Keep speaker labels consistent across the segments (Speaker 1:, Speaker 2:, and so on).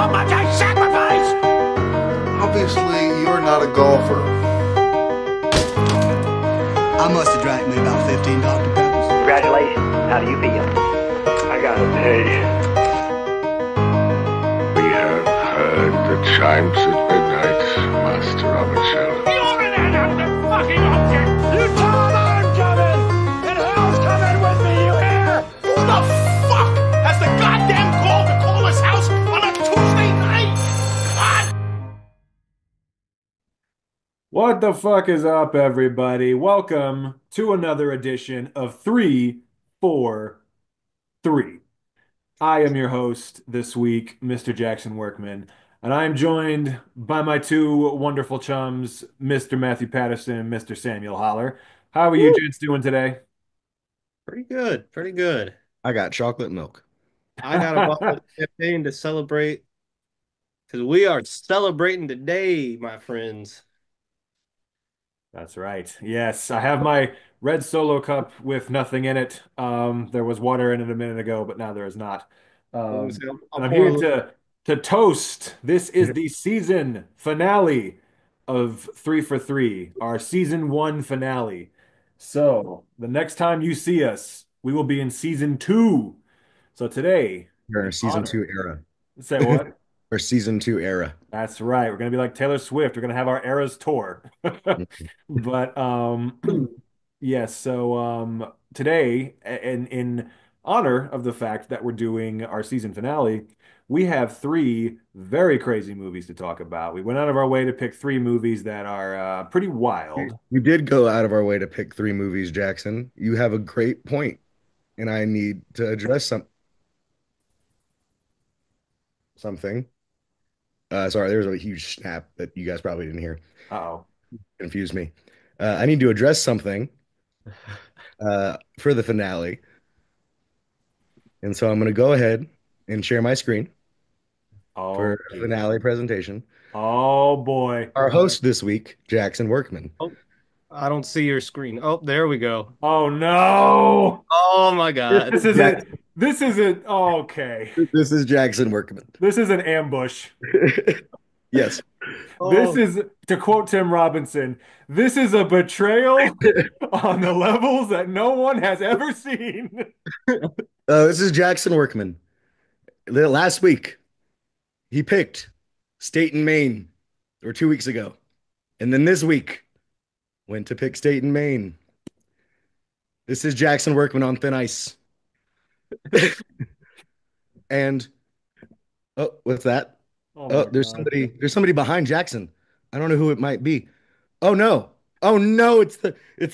Speaker 1: how much I sacrificed!
Speaker 2: Obviously, you're not a golfer.
Speaker 3: I must have drank me about 15 Dr. Peppers.
Speaker 4: Congratulations. How do you feel?
Speaker 5: I gotta pay.
Speaker 6: We have heard the chimes at midnight, Master Robert.
Speaker 1: You're an inanimate fucking object! You tell them I'm coming! And hell's coming with me, you hear? Who the fuck has the goddamn gall to call his house on a Tuesday night? God!
Speaker 7: What the fuck is up, everybody? Welcome to another edition of 343. I am your host this week, Mr. Jackson Workman, and I am joined by my two wonderful chums, Mr. Matthew Patterson and Mr. Samuel Holler. How are you gents doing today?
Speaker 5: Pretty good, pretty good.
Speaker 8: I got chocolate milk.
Speaker 5: I got a bottle of champagne to celebrate because we are celebrating today, my friends.
Speaker 7: That's right. Yes, I have my red Solo cup with nothing in it. There was water in it a minute ago, but now there is not.
Speaker 5: Let me see,
Speaker 7: And
Speaker 5: I'll
Speaker 7: I'm
Speaker 5: pour a
Speaker 7: here
Speaker 5: little.
Speaker 7: to toast. This is the season finale of Three for Three, our season one finale. So the next time you see us, we will be in season two. So today,
Speaker 8: Or
Speaker 7: in
Speaker 8: season two
Speaker 7: honor,
Speaker 8: era.
Speaker 7: say what?
Speaker 8: Or season two era.
Speaker 7: That's right. We're gonna be like Taylor Swift. We're gonna have our Eras tour. But yes, so today in honor of the fact that we're doing our season finale, we have three very crazy movies to talk about. We went out of our way to pick three movies that are pretty wild.
Speaker 8: We did go out of our way to pick three movies, Jackson. You have a great point, and I need to address something. Sorry, there was a huge snap that you guys probably didn't hear.
Speaker 7: Uh-oh.
Speaker 8: Confused me. I need to address something for the finale. And so I'm going to go ahead and share my screen
Speaker 7: Oh,
Speaker 8: for a finale presentation.
Speaker 7: oh boy.
Speaker 8: Our host this week, Jackson Workman.
Speaker 5: Oh, I don't see your screen. Oh, there we go.
Speaker 7: Oh no.
Speaker 5: Oh my God.
Speaker 7: This isn't okay.
Speaker 8: This is Jackson Workman.
Speaker 7: This is an ambush.
Speaker 8: Yes.
Speaker 7: This
Speaker 5: Oh,
Speaker 7: is, to quote Tim Robinson, this is a betrayal on the levels that no one has ever seen.
Speaker 8: This is Jackson Workman. Last week, he picked State and Maine, or 2 weeks ago. And then this week, went to pick State and Maine. This is Jackson Workman on thin ice. And oh, what's that?
Speaker 7: Oh
Speaker 8: Oh,
Speaker 7: my
Speaker 8: there's
Speaker 7: God.
Speaker 8: somebody behind Jackson. I don't know who it might be. Oh no. Oh no, it's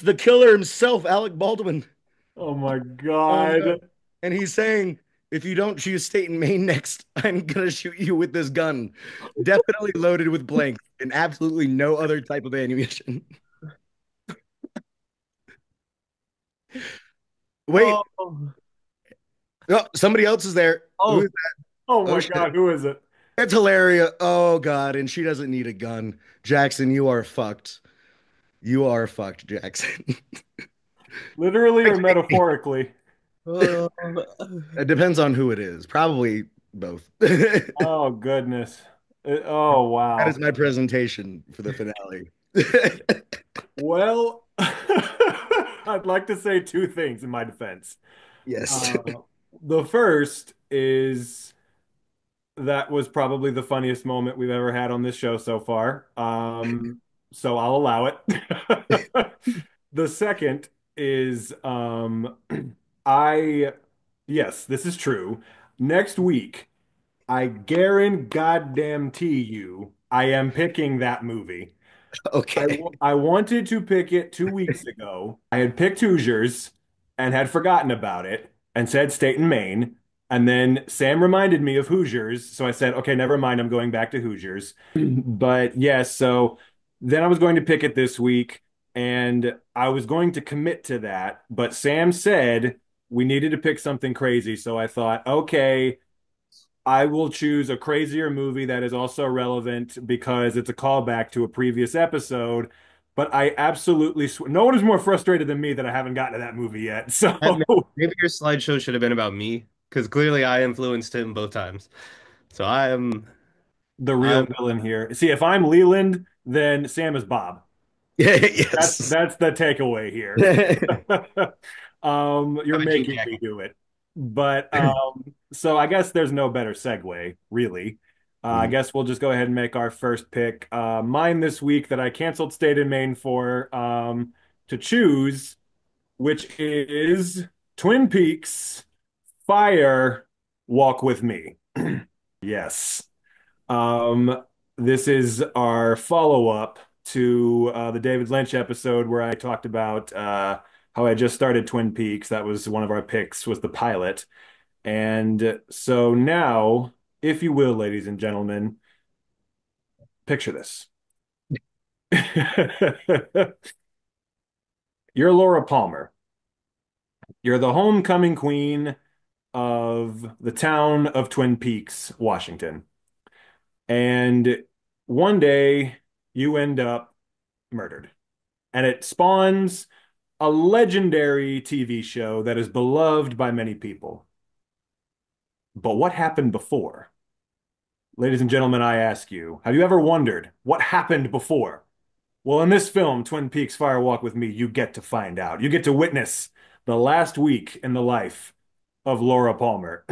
Speaker 8: the killer himself, Alec Baldwin.
Speaker 7: Oh my
Speaker 8: Oh no.
Speaker 7: God.
Speaker 8: And he's saying, if you don't choose State and Maine next, I'm gonna shoot you with this gun. Definitely loaded with blanks and absolutely no other type of ammunition. Wait,
Speaker 5: oh,
Speaker 8: oh, somebody else is there. Who
Speaker 5: oh,
Speaker 8: is
Speaker 7: Oh
Speaker 8: Oh
Speaker 7: my
Speaker 8: shit.
Speaker 7: God. Who is it?
Speaker 8: That's hilarious. Oh God, and she doesn't need a gun. Jackson, you are fucked. You are fucked, Jackson.
Speaker 7: Literally or metaphorically?
Speaker 5: oh.
Speaker 8: It depends on who it is. Probably both. That
Speaker 7: Oh goodness. Oh
Speaker 8: is
Speaker 7: wow.
Speaker 8: my presentation for the finale.
Speaker 7: Well, I'd like to say two things in my defense.
Speaker 8: Yes.
Speaker 7: Uh, the first is that was probably the funniest moment we've ever had on this show so far. So I'll allow it. The second is I yes, this is true. Next week, I guarantee you, I am picking that movie.
Speaker 8: Okay.
Speaker 7: I wanted to pick it 2 weeks ago. I had picked Hoosiers and had forgotten about it and said State and Maine. And then Sam reminded me of Hoosiers. So I said, okay, never mind. I'm going back to Hoosiers. But yes, so then I was going to pick it this week and I was going to commit to that. But Sam said we needed to pick something crazy. So I thought, okay, I will choose a crazier movie that is also relevant because it's a callback to a previous episode. But I absolutely no one is more frustrated than me that I haven't gotten to that movie yet. So
Speaker 5: Maybe your slideshow should have been about me because clearly I influenced him both times. So I am.
Speaker 7: the real
Speaker 5: I'm
Speaker 7: villain here. See, if I'm Leland, then Sam is Bob.
Speaker 8: Yeah,
Speaker 7: That's
Speaker 8: yes.
Speaker 7: that's the takeaway here. You're
Speaker 5: a jean
Speaker 7: making me
Speaker 5: jacket.
Speaker 7: do it. But so I guess there's no better segue, really. I
Speaker 8: Mm.
Speaker 7: guess we'll just go ahead and make our first pick. Mine this week that I canceled State and Main for to choose, which is Twin Peaks Fire Walk with Me. Yes. Um, this is our follow-up to the David Lynch episode where I talked about how I just started Twin Peaks. That was one of our picks, was the pilot. And so now, if you will, ladies and gentlemen, picture this. You're Laura Palmer. You're the homecoming queen of the town of Twin Peaks, Washington. And one day you end up murdered. And it spawns a legendary TV show that is beloved by many people. But what happened before? Ladies and gentlemen, I ask you, have you ever wondered what happened before? Well, in this film, Twin Peaks Fire Walk with Me, you get to find out. You get to witness the last week in the life of Laura Palmer.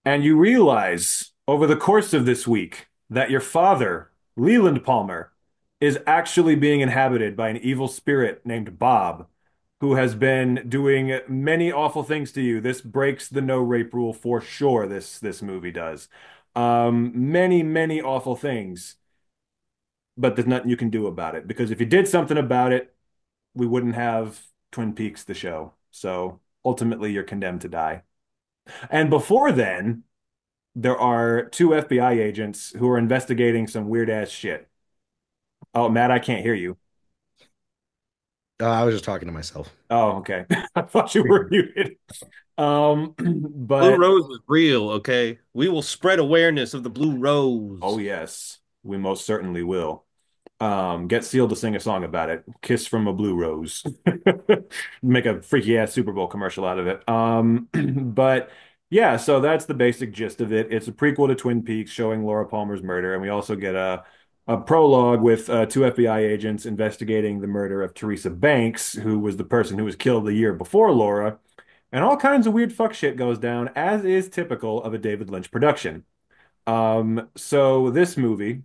Speaker 7: And you realize over the course of this week that your father, Leland Palmer, is actually being inhabited by an evil spirit named Bob, who has been doing many awful things to you. This breaks the no rape rule for sure, this movie does. Many, many awful things, but there's nothing you can do about it because if you did something about it, we wouldn't have Twin Peaks, the show. So ultimately, you're condemned to die. And before then, there are two FBI agents who are investigating some weird ass shit. Oh, Matt, I can't hear you.
Speaker 8: I was just talking to myself.
Speaker 7: Oh, okay. I thought you were muted.
Speaker 5: Blue
Speaker 7: But
Speaker 5: Rose is real, okay? We will spread awareness of the Blue
Speaker 7: oh
Speaker 5: Rose.
Speaker 7: yes, we most certainly will. Get Seal to sing a song about it. Kiss from a Blue Rose. Make a freaky ass Super Bowl commercial out of it. But yeah, so that's the basic gist of it. It's a prequel to Twin Peaks showing Laura Palmer's murder, and we also get a prologue with two FBI agents investigating the murder of Teresa Banks, who was the person who was killed the year before Laura. And all kinds of weird fuck shit goes down, as is typical of a David Lynch production. So this movie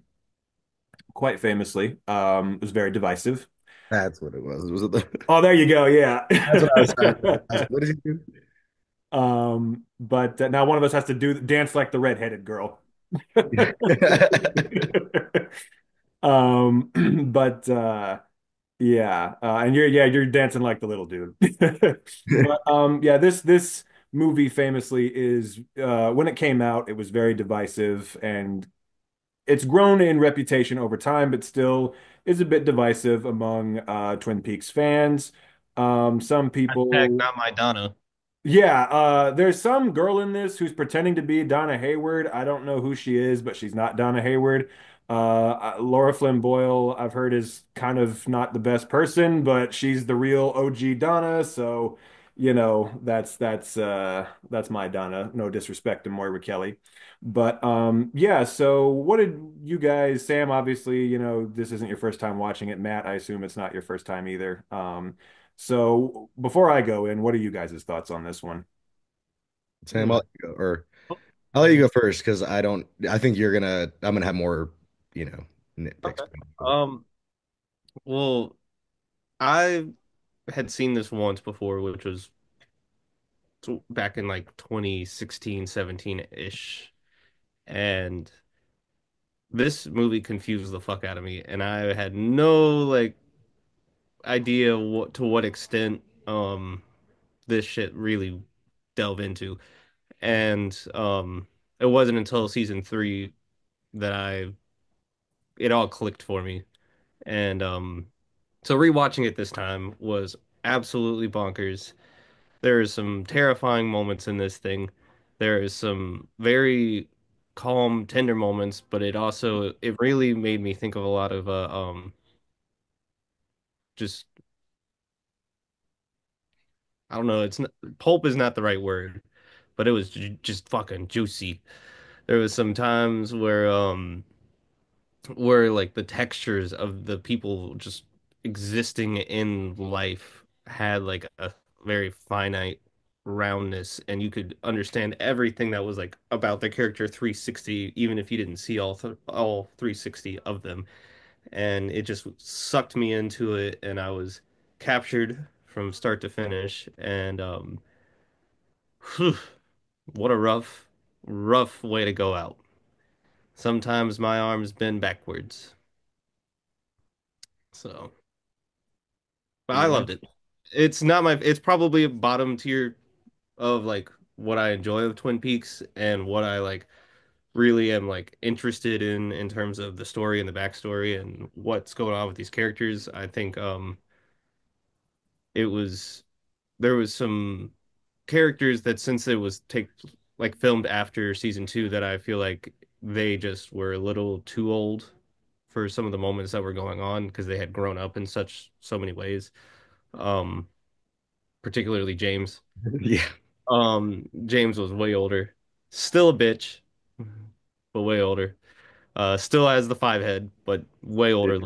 Speaker 7: quite famously, was very divisive.
Speaker 8: That's what it was. Was it the?
Speaker 7: Oh, there you go. Yeah.
Speaker 8: That's what I was trying to. I was like, what did he do?
Speaker 7: But now one of us has to do dance like the redheaded girl. But yeah, and you're dancing like the little dude. But yeah, this movie famously is when it came out, it was very divisive and it's grown in reputation over time, but still is a bit divisive among Twin Peaks fans. Some
Speaker 5: Hashtag
Speaker 7: people
Speaker 5: not my Donna.
Speaker 7: yeah, there's some girl in this who's pretending to be Donna Hayward. I don't know who she is, but she's not Donna Hayward. Laura Flynn Boyle, I've heard is kind of not the best person, but she's the real OG Donna. So, that's my Donna. No disrespect to Moira Kelly. But yeah, so what did you guys, Sam, obviously, this isn't your first time watching it. Matt, I assume it's not your first time either. So before I go in, what are you guys' thoughts on this one?
Speaker 8: Sam, I'll let you go, or I'll let you go first because I don't. I think you're gonna. I'm gonna have more, nitpicks.
Speaker 5: Okay. Um, well, I had seen this once before, which was back in like 2016, 17-ish. And this movie confused the fuck out of me. And I had no like idea to what extent this shit really delve into. And it wasn't until season three that it all clicked for me. And so rewatching it this time was absolutely bonkers. There are some terrifying moments in this thing. There is some very calm, tender moments, but it really made me think of a lot of just I don't know, pulp is not the right word, but it was just fucking juicy. There was some times where where like the textures of the people just existing in life had like a very finite roundness, and you could understand everything that was like about the character 360 even if you didn't see all 360 of them. And it just sucked me into it, and I was captured from start to finish. And what a rough way to go out. Sometimes my arms bend backwards. So, but I
Speaker 7: Yeah.
Speaker 5: loved it. It's not my, it's probably a bottom tier of like what I enjoy of Twin Peaks and what I like really am like interested in terms of the story and the backstory and what's going on with these characters. I think it was there was some characters that since it was take like filmed after season two that I feel like they just were a little too old for some of the moments that were going on because they had grown up in so many ways. Um, particularly James.
Speaker 8: Yeah.
Speaker 5: James was way older. Still a bitch, but way older. Still has the five head, but way older.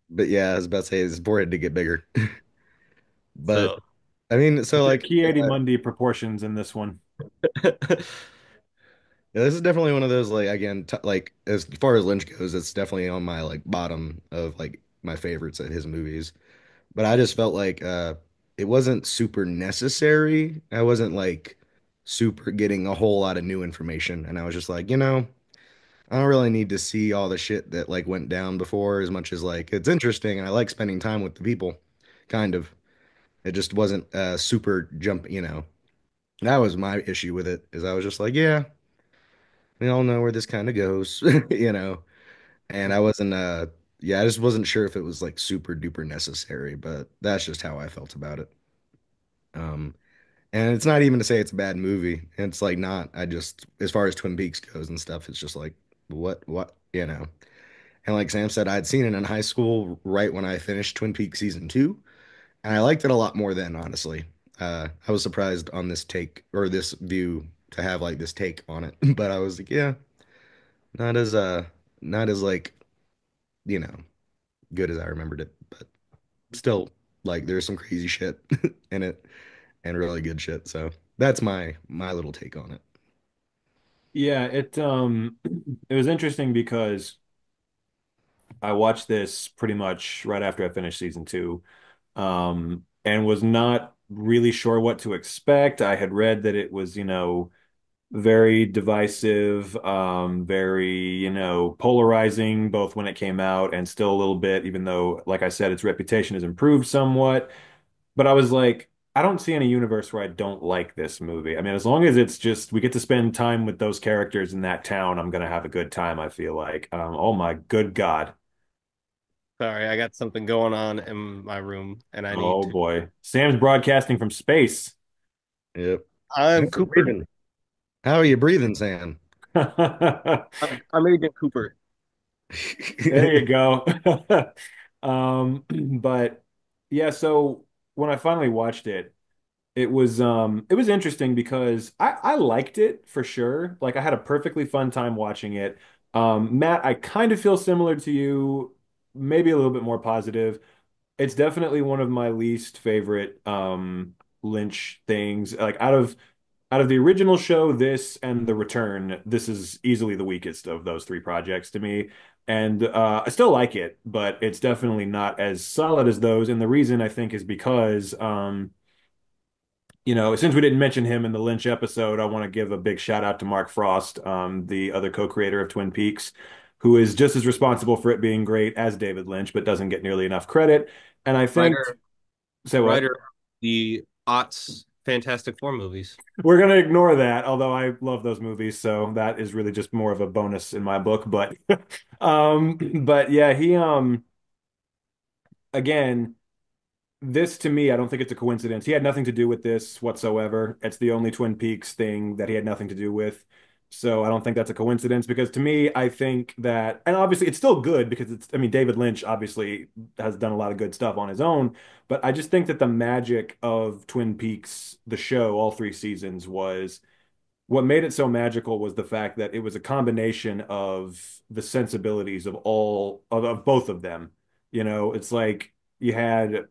Speaker 8: But yeah, I was about to say his forehead did get bigger. But
Speaker 5: So
Speaker 8: I mean, so like
Speaker 7: Chiedi Mundi proportions in this one.
Speaker 8: yeah, this is definitely one of those like again t like as far as Lynch goes, it's definitely on my like bottom of like my favorites of his movies. But I just felt like it wasn't super necessary. I wasn't like super getting a whole lot of new information, and I was just like, I don't really need to see all the shit that like went down before as much as like it's interesting and I like spending time with the people, kind of. It just wasn't super jump. That was my issue with it, is I was just like, yeah, we all know where this kind of goes, you know. And I wasn't yeah, I just wasn't sure if it was like super duper necessary, but that's just how I felt about it. Um, and it's not even to say it's a bad movie. It's like not. I just as far as Twin Peaks goes and stuff, it's just like what. And like Sam said, I'd seen it in high school right when I finished Twin Peaks season two, and I liked it a lot more then, honestly. I was surprised on this take or this view to have like this take on it, but I was like, yeah, not as not as like, you know, good as I remembered it, but still like there's some crazy shit in it and really good shit. So that's my little take on it.
Speaker 7: Yeah, it was interesting because I watched this pretty much right after I finished season two, and was not really sure what to expect. I had read that it was, very divisive, very, polarizing, both when it came out and still a little bit, even though, like I said, its reputation has improved somewhat. But I was like, I don't see any universe where I don't like this movie. I mean, as long as it's just we get to spend time with those characters in that town, I'm gonna have a good time, I feel like. Oh my good God.
Speaker 5: sorry, I got something going on in my room, and I need
Speaker 7: Oh
Speaker 5: to.
Speaker 7: boy. Sam's broadcasting from space.
Speaker 8: Yep. How
Speaker 5: I'm
Speaker 8: you
Speaker 5: Cooper.
Speaker 8: breathing? How are you breathing, Sam?
Speaker 5: I'm Agent Cooper.
Speaker 7: There you go. But yeah, so when I finally watched it, it was interesting because I liked it for sure. Like I had a perfectly fun time watching it. Matt, I kind of feel similar to you, maybe a little bit more positive. It's definitely one of my least favorite Lynch things. Like out of the original show, this and The Return, this is easily the weakest of those three projects to me. And I still like it, but it's definitely not as solid as those. And the reason I think is because since we didn't mention him in the Lynch episode, I want to give a big shout out to Mark Frost, the other co-creator of Twin Peaks, who is just as responsible for it being great as David Lynch, but doesn't get nearly enough credit. And I think,
Speaker 5: Writer,
Speaker 7: say what?
Speaker 5: writer, of the aughts Fantastic Four movies.
Speaker 7: We're gonna ignore that, although I love those movies, so that is really just more of a bonus in my book. But, but yeah, he again. This to me, I don't think it's a coincidence. He had nothing to do with this whatsoever. It's the only Twin Peaks thing that he had nothing to do with. So I don't think that's a coincidence because to me, I think that, and obviously it's still good because I mean, David Lynch obviously has done a lot of good stuff on his own, but I just think that the magic of Twin Peaks, the show, all three seasons was what made it so magical was the fact that it was a combination of the sensibilities of of both of them. You know, it's like you had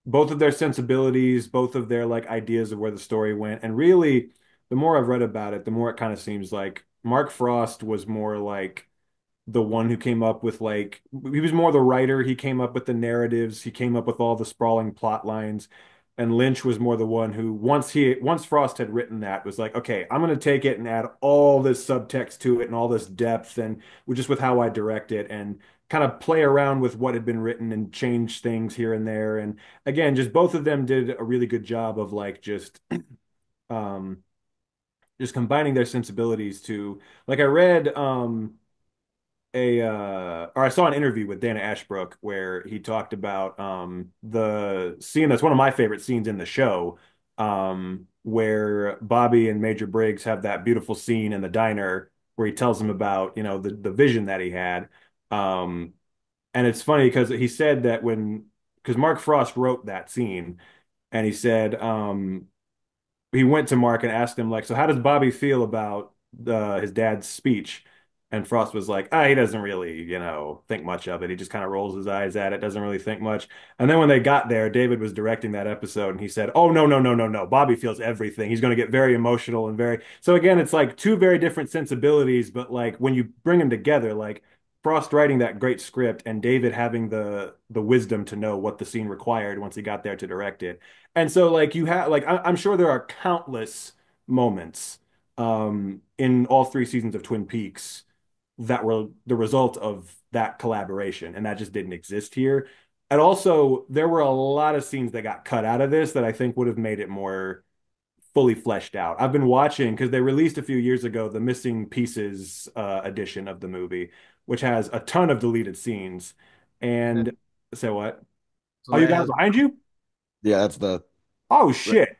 Speaker 7: both of their sensibilities, both of their like ideas of where the story went. And really, the more I've read about it, the more it kind of seems like Mark Frost was more like the one who came up with like he was more the writer. He came up with the narratives. He came up with all the sprawling plot lines. And Lynch was more the one who once Frost had written that was like, okay, I'm going to take it and add all this subtext to it and all this depth and just with how I direct it and kind of play around with what had been written and change things here and there. And again, just both of them did a really good job of like um just combining their sensibilities to like I read or I saw an interview with Dana Ashbrook where he talked about the scene that's one of my favorite scenes in the show, where Bobby and Major Briggs have that beautiful scene in the diner where he tells them about, you know, the vision that he had. Um, and it's funny because he said that because Mark Frost wrote that scene, and he said he went to Mark and asked him like, so how does Bobby feel about his dad's speech? And Frost was like, ah, he doesn't really, you know, think much of it. He just kind of rolls his eyes at it, doesn't really think much. And then when they got there, David was directing that episode and he said, oh, no, no, no, no, no. Bobby feels everything. He's going to get very emotional and very. So again, it's like two very different sensibilities, but like when you bring them together, like Frost writing that great script and David having the wisdom to know what the scene required once he got there to direct it. And so like you have like I'm sure there are countless moments in all three seasons of Twin Peaks that were the result of that collaboration, and that just didn't exist here. And also, there were a lot of scenes that got cut out of this that I think would have made it more fully fleshed out. I've been watching because they released a few years ago the Missing Pieces edition of the movie, which has a ton of deleted scenes.
Speaker 5: Okay.
Speaker 7: And say what?
Speaker 5: So
Speaker 7: Oh, you
Speaker 5: that
Speaker 7: got it
Speaker 5: has
Speaker 7: behind you?
Speaker 8: Yeah, that's the
Speaker 7: Oh shit!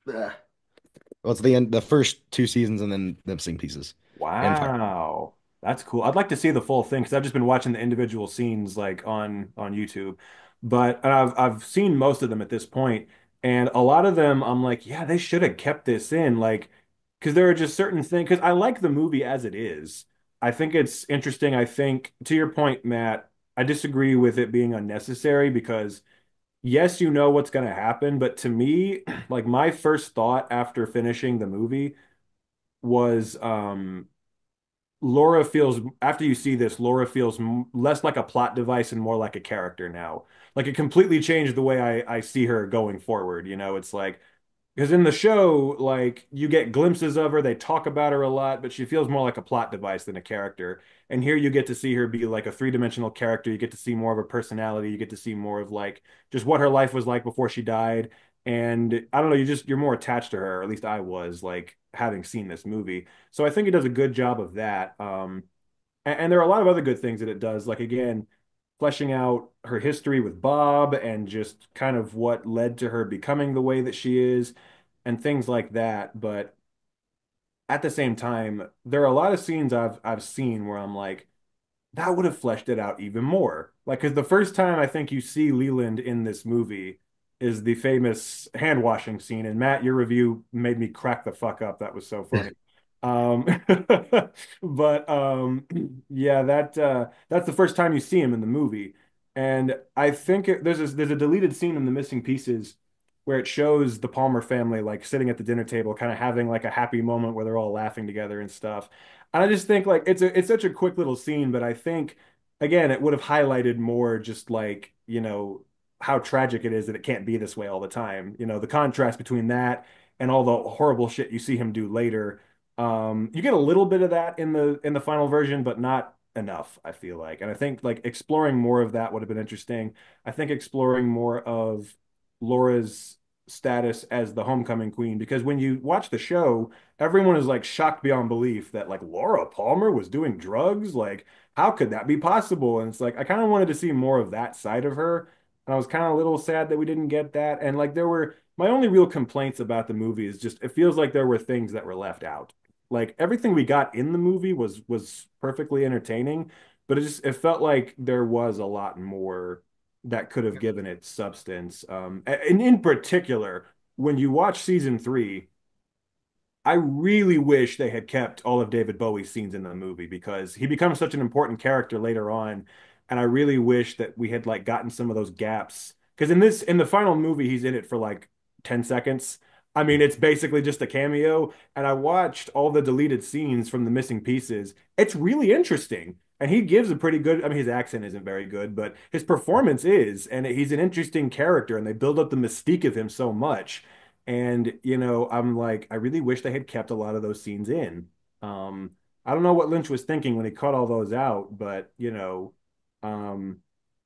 Speaker 8: well, it's the end, the first two seasons, and then the missing pieces and final.
Speaker 7: Wow. That's cool. I'd like to see the full thing because I've just been watching the individual scenes like on YouTube. But I've seen most of them at this point, and a lot of them I'm like, yeah, they should have kept this in like because there are just certain things because I like the movie as it is. I think it's interesting. I think to your point, Matt, I disagree with it being unnecessary because yes, you know what's going to happen, but to me, like my first thought after finishing the movie was Laura feels after you see this, Laura feels less like a plot device and more like a character now. Like it completely changed the way I see her going forward. You know, it's like because in the show, like you get glimpses of her, they talk about her a lot, but she feels more like a plot device than a character. And here you get to see her be like a three-dimensional character. You get to see more of her personality. You get to see more of like just what her life was like before she died. And I don't know, you're more attached to her, or at least I was, like having seen this movie. So I think it does a good job of that. And there are a lot of other good things that it does. Like again, fleshing out her history with Bob and just kind of what led to her becoming the way that she is and things like that. But at the same time, there are a lot of scenes I've seen where I'm like, that would have fleshed it out even more. Like, because the first time I think you see Leland in this movie is the famous hand washing scene. And Matt, your review made me crack the fuck up. That was so funny. Um, but yeah, that's the first time you see him in the movie. And I think there's a deleted scene in the missing pieces where it shows the Palmer family like sitting at the dinner table, kind of having like a happy moment where they're all laughing together and stuff. And I just think like it's such a quick little scene, but I think again it would have highlighted more just like, you know, how tragic it is that it can't be this way all the time. You know, the contrast between that and all the horrible shit you see him do later. You get a little bit of that in the final version, but not enough, I feel like. And I think like exploring more of that would have been interesting. I think exploring more of Laura's status as the homecoming queen, because when you watch the show, everyone is like shocked beyond belief that like Laura Palmer was doing drugs. Like, how could that be possible? And it's like I kind of wanted to see more of that side of her. And I was kind of a little sad that we didn't get that. And like there were my only real complaints about the movie is just it feels like there were things that were left out. Like everything we got in the movie was perfectly entertaining, but it felt like there was a lot more that could have given it substance. And in particular, when you watch season three, I really wish they had kept all of David Bowie's scenes in the movie because he becomes such an important character later on, and I really wish that we had like gotten some of those gaps. Because in the final movie, he's in it for like 10 seconds. I mean, it's basically just a cameo, and I watched all the deleted scenes from the missing pieces. It's really interesting. And he gives a pretty good, I mean, his accent isn't very good, but his performance is, and he's an interesting character, and they build up the mystique of him so much. And, I'm like, I really wish they had kept a lot of those scenes in. Um, I don't know what Lynch was thinking when he cut all those out, but, um,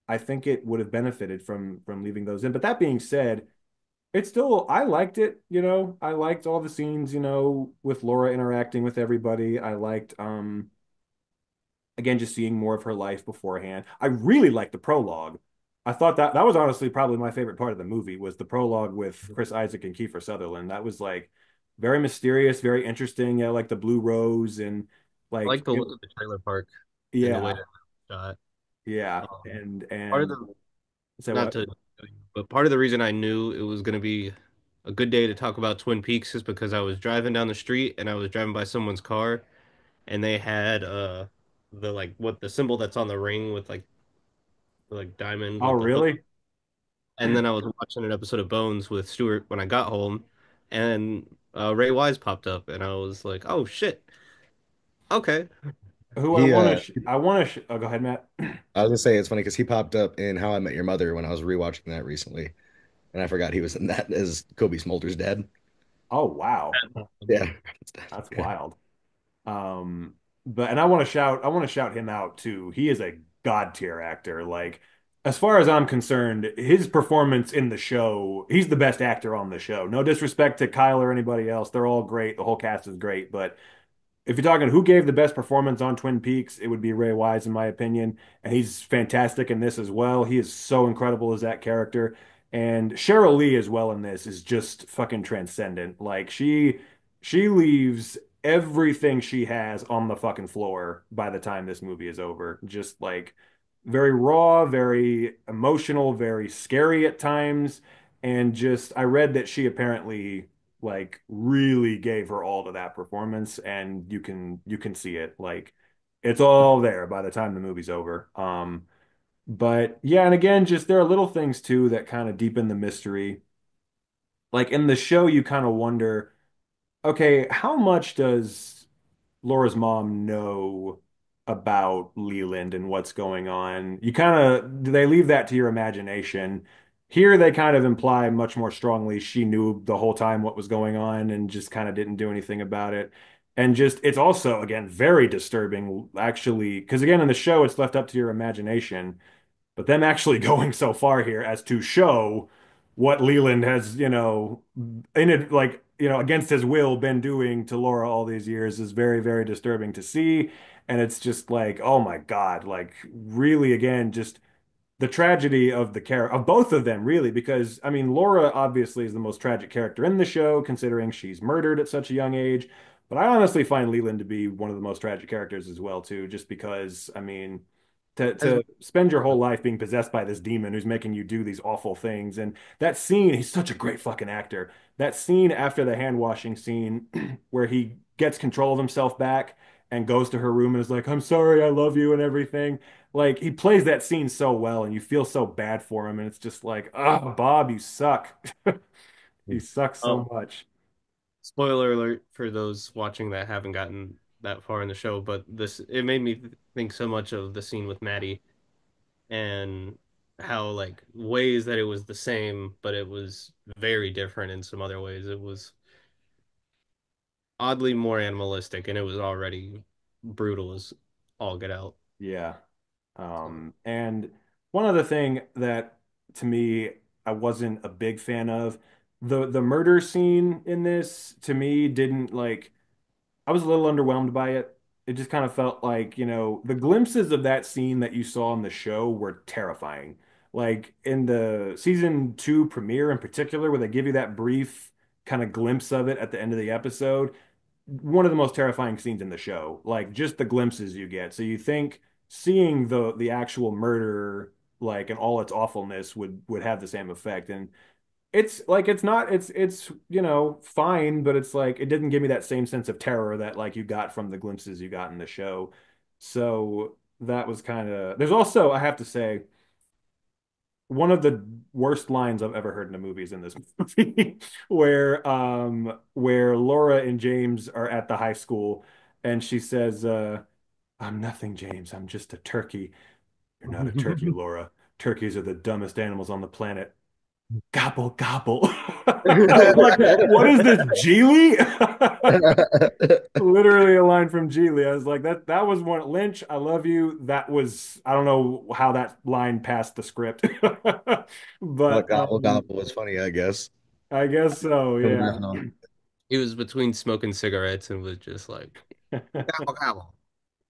Speaker 7: I think it would have benefited from leaving those in. But that being said, it's still, I liked it, I liked all the scenes, with Laura interacting with everybody. I liked, again, just seeing more of her life beforehand. I really liked the prologue. I thought that was honestly probably my favorite part of the movie was the prologue with Chris Isaac and Kiefer Sutherland. That was like very mysterious, very interesting. Yeah, like the blue rose and
Speaker 5: I
Speaker 7: like
Speaker 5: like the look of the trailer park and the way
Speaker 7: yeah,
Speaker 5: that it was shot.
Speaker 7: yeah.
Speaker 5: Um, part of
Speaker 7: And
Speaker 5: the
Speaker 7: say
Speaker 5: not
Speaker 7: what?
Speaker 5: to, but part of the reason I knew it was going to be a good day to talk about Twin Peaks is because I was driving down the street and I was driving by someone's car and they had the like what the symbol that's on the ring with like the like diamond
Speaker 7: Oh,
Speaker 5: with the hook.
Speaker 7: really?
Speaker 5: And then I was watching an episode of Bones with Stuart when I got home, and Ray Wise popped up, and I was like, "Oh shit, okay."
Speaker 7: Who I
Speaker 8: He
Speaker 7: want to I want to oh, go ahead, Matt.
Speaker 8: I was gonna say it's funny because he popped up in How I Met Your Mother when I was rewatching that recently, and I forgot he was in that as Kobe Smulders' dad.
Speaker 7: Oh, wow.
Speaker 8: Yeah,
Speaker 7: That's
Speaker 8: yeah.
Speaker 7: wild. Um, but and I want to shout him out too. He is a god tier actor. Like, as far as I'm concerned, his performance in the show, he's the best actor on the show. No disrespect to Kyle or anybody else. They're all great. The whole cast is great, but if you're talking who gave the best performance on Twin Peaks, it would be Ray Wise, in my opinion. And he's fantastic in this as well. He is so incredible as that character. And Cheryl Lee as well in this is just fucking transcendent. Like she leaves everything she has on the fucking floor by the time this movie is over. Just like very raw, very emotional, very scary at times. And just I read that she apparently like really gave her all to that performance and you can see it like it's all there by the time the movie's over. But yeah, and again, just there are little things too that kind of deepen the mystery. Like in the show, you kind of wonder, okay, how much does Laura's mom know about Leland and what's going on? You kind of they leave that to your imagination. Here they kind of imply much more strongly she knew the whole time what was going on and just kind of didn't do anything about it. And just it's also again very disturbing actually because again in the show it's left up to your imagination. But them actually going so far here as to show what Leland has, in it, like, against his will been doing to Laura all these years is very, very disturbing to see. And it's just like, oh my God, like really, again, just the tragedy of the character of both of them, really, because I mean, Laura obviously is the most tragic character in the show, considering she's murdered at such a young age. But I honestly find Leland to be one of the most tragic characters as well, too, just because, I mean, to
Speaker 5: As
Speaker 7: spend your whole life being possessed by this demon who's making you do these awful things. And that scene, he's such a great fucking actor. That scene after the hand washing scene where he gets control of himself back and goes to her room and is like, I'm sorry, I love you and everything. Like he plays that scene so well and you feel so bad for him. And it's just like, oh, Bob, you suck. You suck so
Speaker 5: um,
Speaker 7: much.
Speaker 5: spoiler alert for those watching that haven't gotten that far in the show, but this it made me think so much of the scene with Maddie and how like ways that it was the same, but it was very different in some other ways. It was oddly more animalistic, and it was already brutal as all get out.
Speaker 7: Yeah.
Speaker 5: So,
Speaker 7: And one other thing that to me I wasn't a big fan of, the murder scene in this to me didn't like I was a little underwhelmed by it. It just kind of felt like, the glimpses of that scene that you saw in the show were terrifying. Like in the season 2 premiere in particular, where they give you that brief kind of glimpse of it at the end of the episode, one of the most terrifying scenes in the show. Like just the glimpses you get. So you think seeing the actual murder, like and all its awfulness would have the same effect. And It's like it's fine, but it's like it didn't give me that same sense of terror that like you got from the glimpses you got in the show. So that was kind of there's also, I have to say, one of the worst lines I've ever heard in a movie is in this movie where Laura and James are at the high school and she says, I'm nothing, James. I'm just a turkey. You're not a turkey, Laura. Turkeys are the dumbest animals on the planet. Gobble, gobble. I was like, what is this, Geely? Literally a line from Geely. I was like, that was one. Lynch, I love you. That was, I don't know how that line passed the script.
Speaker 8: Look,
Speaker 7: But
Speaker 8: Gobble Gobble was funny, I guess.
Speaker 7: I guess so,
Speaker 8: I'm
Speaker 7: yeah.
Speaker 8: laughing on
Speaker 5: He was between smoking cigarettes and was just like, gobble, gobble.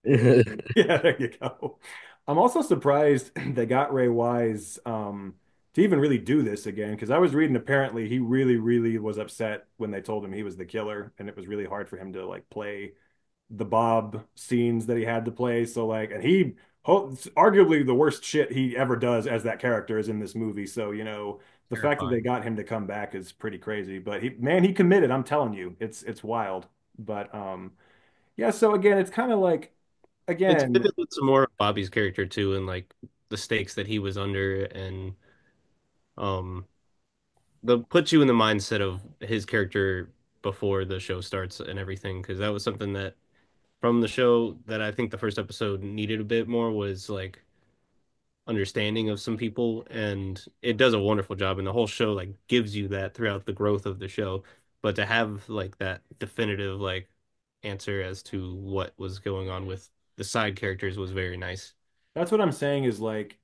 Speaker 8: it.
Speaker 7: Yeah, there you go. I'm also surprised they got Ray Wise to even really do this again, because I was reading apparently he really, really was upset when they told him he was the killer, and it was really hard for him to like play the Bob scenes that he had to play. So like, and he arguably the worst shit he ever does as that character is in this movie. So the fact that they
Speaker 5: Terrifying.
Speaker 7: got him to come back is pretty crazy. But man, he committed. I'm telling you, it's wild. But yeah. So again, it's kind of like
Speaker 5: It's
Speaker 7: again.
Speaker 5: vivid with some more of Bobby's character too, and like the stakes that he was under, and um, the put you in the mindset of his character before the show starts and everything, because that was something that from the show that I think the first episode needed a bit more was like understanding of some people, and it does a wonderful job, and the whole show like gives you that throughout the growth of the show. But to have like that definitive like answer as to what was going on with the side characters was very nice.
Speaker 7: That's what I'm saying is like,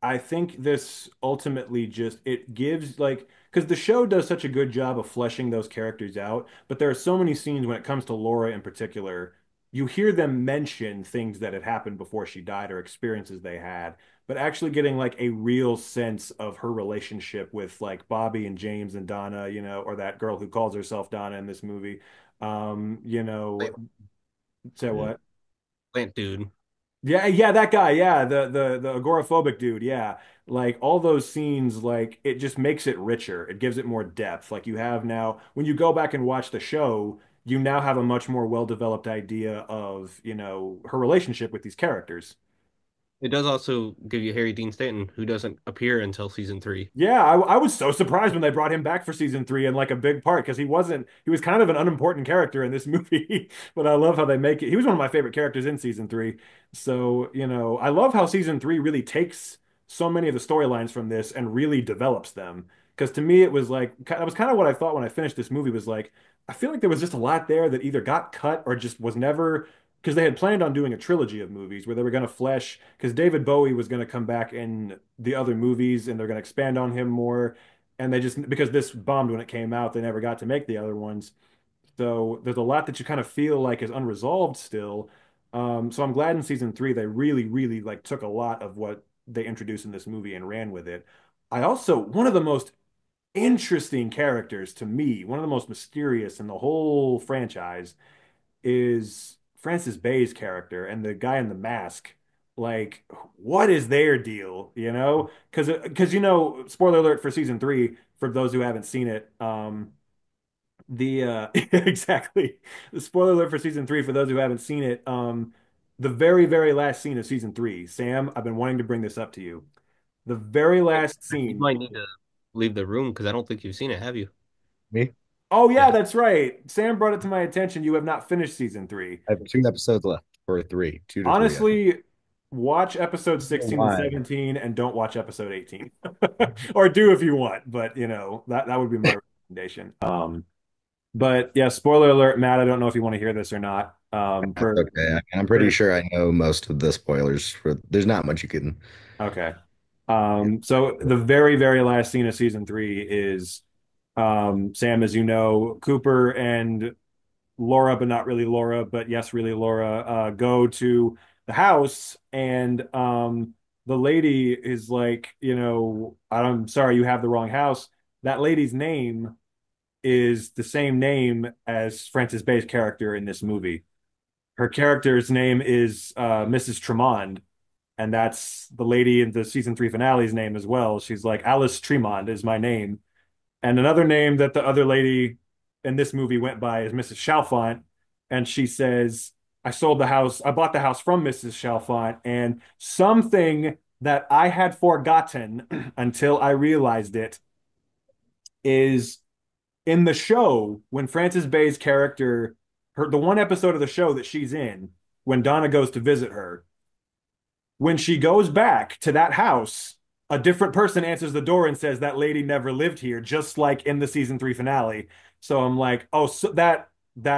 Speaker 7: I think this ultimately just it gives like because the show does such a good job of fleshing those characters out, but there are so many scenes when it comes to Laura in particular, you hear them mention things that had happened before she died or experiences they had, but actually getting like a real sense of her relationship with like Bobby and James and Donna, or that girl who calls herself Donna in this movie.
Speaker 5: Plant,
Speaker 7: Say what?
Speaker 5: plant dude.
Speaker 7: Yeah, yeah, that guy, yeah, the agoraphobic dude, yeah. Like all those scenes, like it just makes it richer. It gives it more depth. Like you have now, when you go back and watch the show, you now have a much more well-developed idea of, her relationship with these characters.
Speaker 5: It does also give you Harry Dean Stanton, who doesn't appear until season three.
Speaker 7: Yeah, I was so surprised when they brought him back for season three and like a big part because he was kind of an unimportant character in this movie, but I love how they make it. He was one of my favorite characters in season three. So, I love how season three really takes so many of the storylines from this and really develops them. Because to me, it was like, that was kind of what I thought when I finished this movie was like, I feel like there was just a lot there that either got cut or just was never because they had planned on doing a trilogy of movies where they were going to flesh because David Bowie was going to come back in the other movies and they're going to expand on him more. And they just because this bombed when it came out, they never got to make the other ones. So there's a lot that you kind of feel like is unresolved still. So I'm glad in season three they really, really like took a lot of what they introduced in this movie and ran with it. I also one of the most interesting characters to me, one of the most mysterious in the whole franchise is Francis Bay's character and the guy in the mask. Like, what is their deal? Because spoiler alert for season three for those who haven't seen it. The exactly the spoiler alert for season three for those who haven't seen it. The very very last scene of season three. Sam, I've been wanting to bring this up to you. The very last
Speaker 5: You
Speaker 7: scene.
Speaker 5: might need to leave the room because I don't think you've seen it, have you?
Speaker 8: Me?
Speaker 7: Oh yeah,
Speaker 5: Yeah.
Speaker 7: that's right. Sam brought it to my attention. You have not finished season three.
Speaker 8: I have two episodes left, or three, 2 to 3, I think.
Speaker 7: Honestly, watch episode 16 and
Speaker 8: Why?
Speaker 7: 17 and don't watch episode 18. Or do if you want, but that would be my recommendation. But yeah, spoiler alert, Matt, I don't know if you want to hear this or not.
Speaker 8: That's okay. I'm pretty
Speaker 7: For
Speaker 8: sure I know most of the spoilers. There's not much you can.
Speaker 7: okay. So the very, very last scene of season three is Sam, as you know, Cooper and Laura, but not really Laura, but yes, really Laura, go to the house and the lady is like, I'm sorry, you have the wrong house. That lady's name is the same name as Frances Bay's character in this movie. Her character's name is Mrs. Tremond. and that's the lady in the season 3 finale's name as well. She's like, Alice Tremont is my name. And another name that the other lady in this movie went by is Mrs. Chalfant. And she says, I bought the house from Mrs. Chalfant, and something that I had forgotten until I realized it is in the show when Frances Bay's character, the one episode of the show that she's in, when Donna goes to visit her, when she goes back to that house, a different person answers the door and says that lady never lived here, just like in the season 3 finale. So I'm like, oh, so that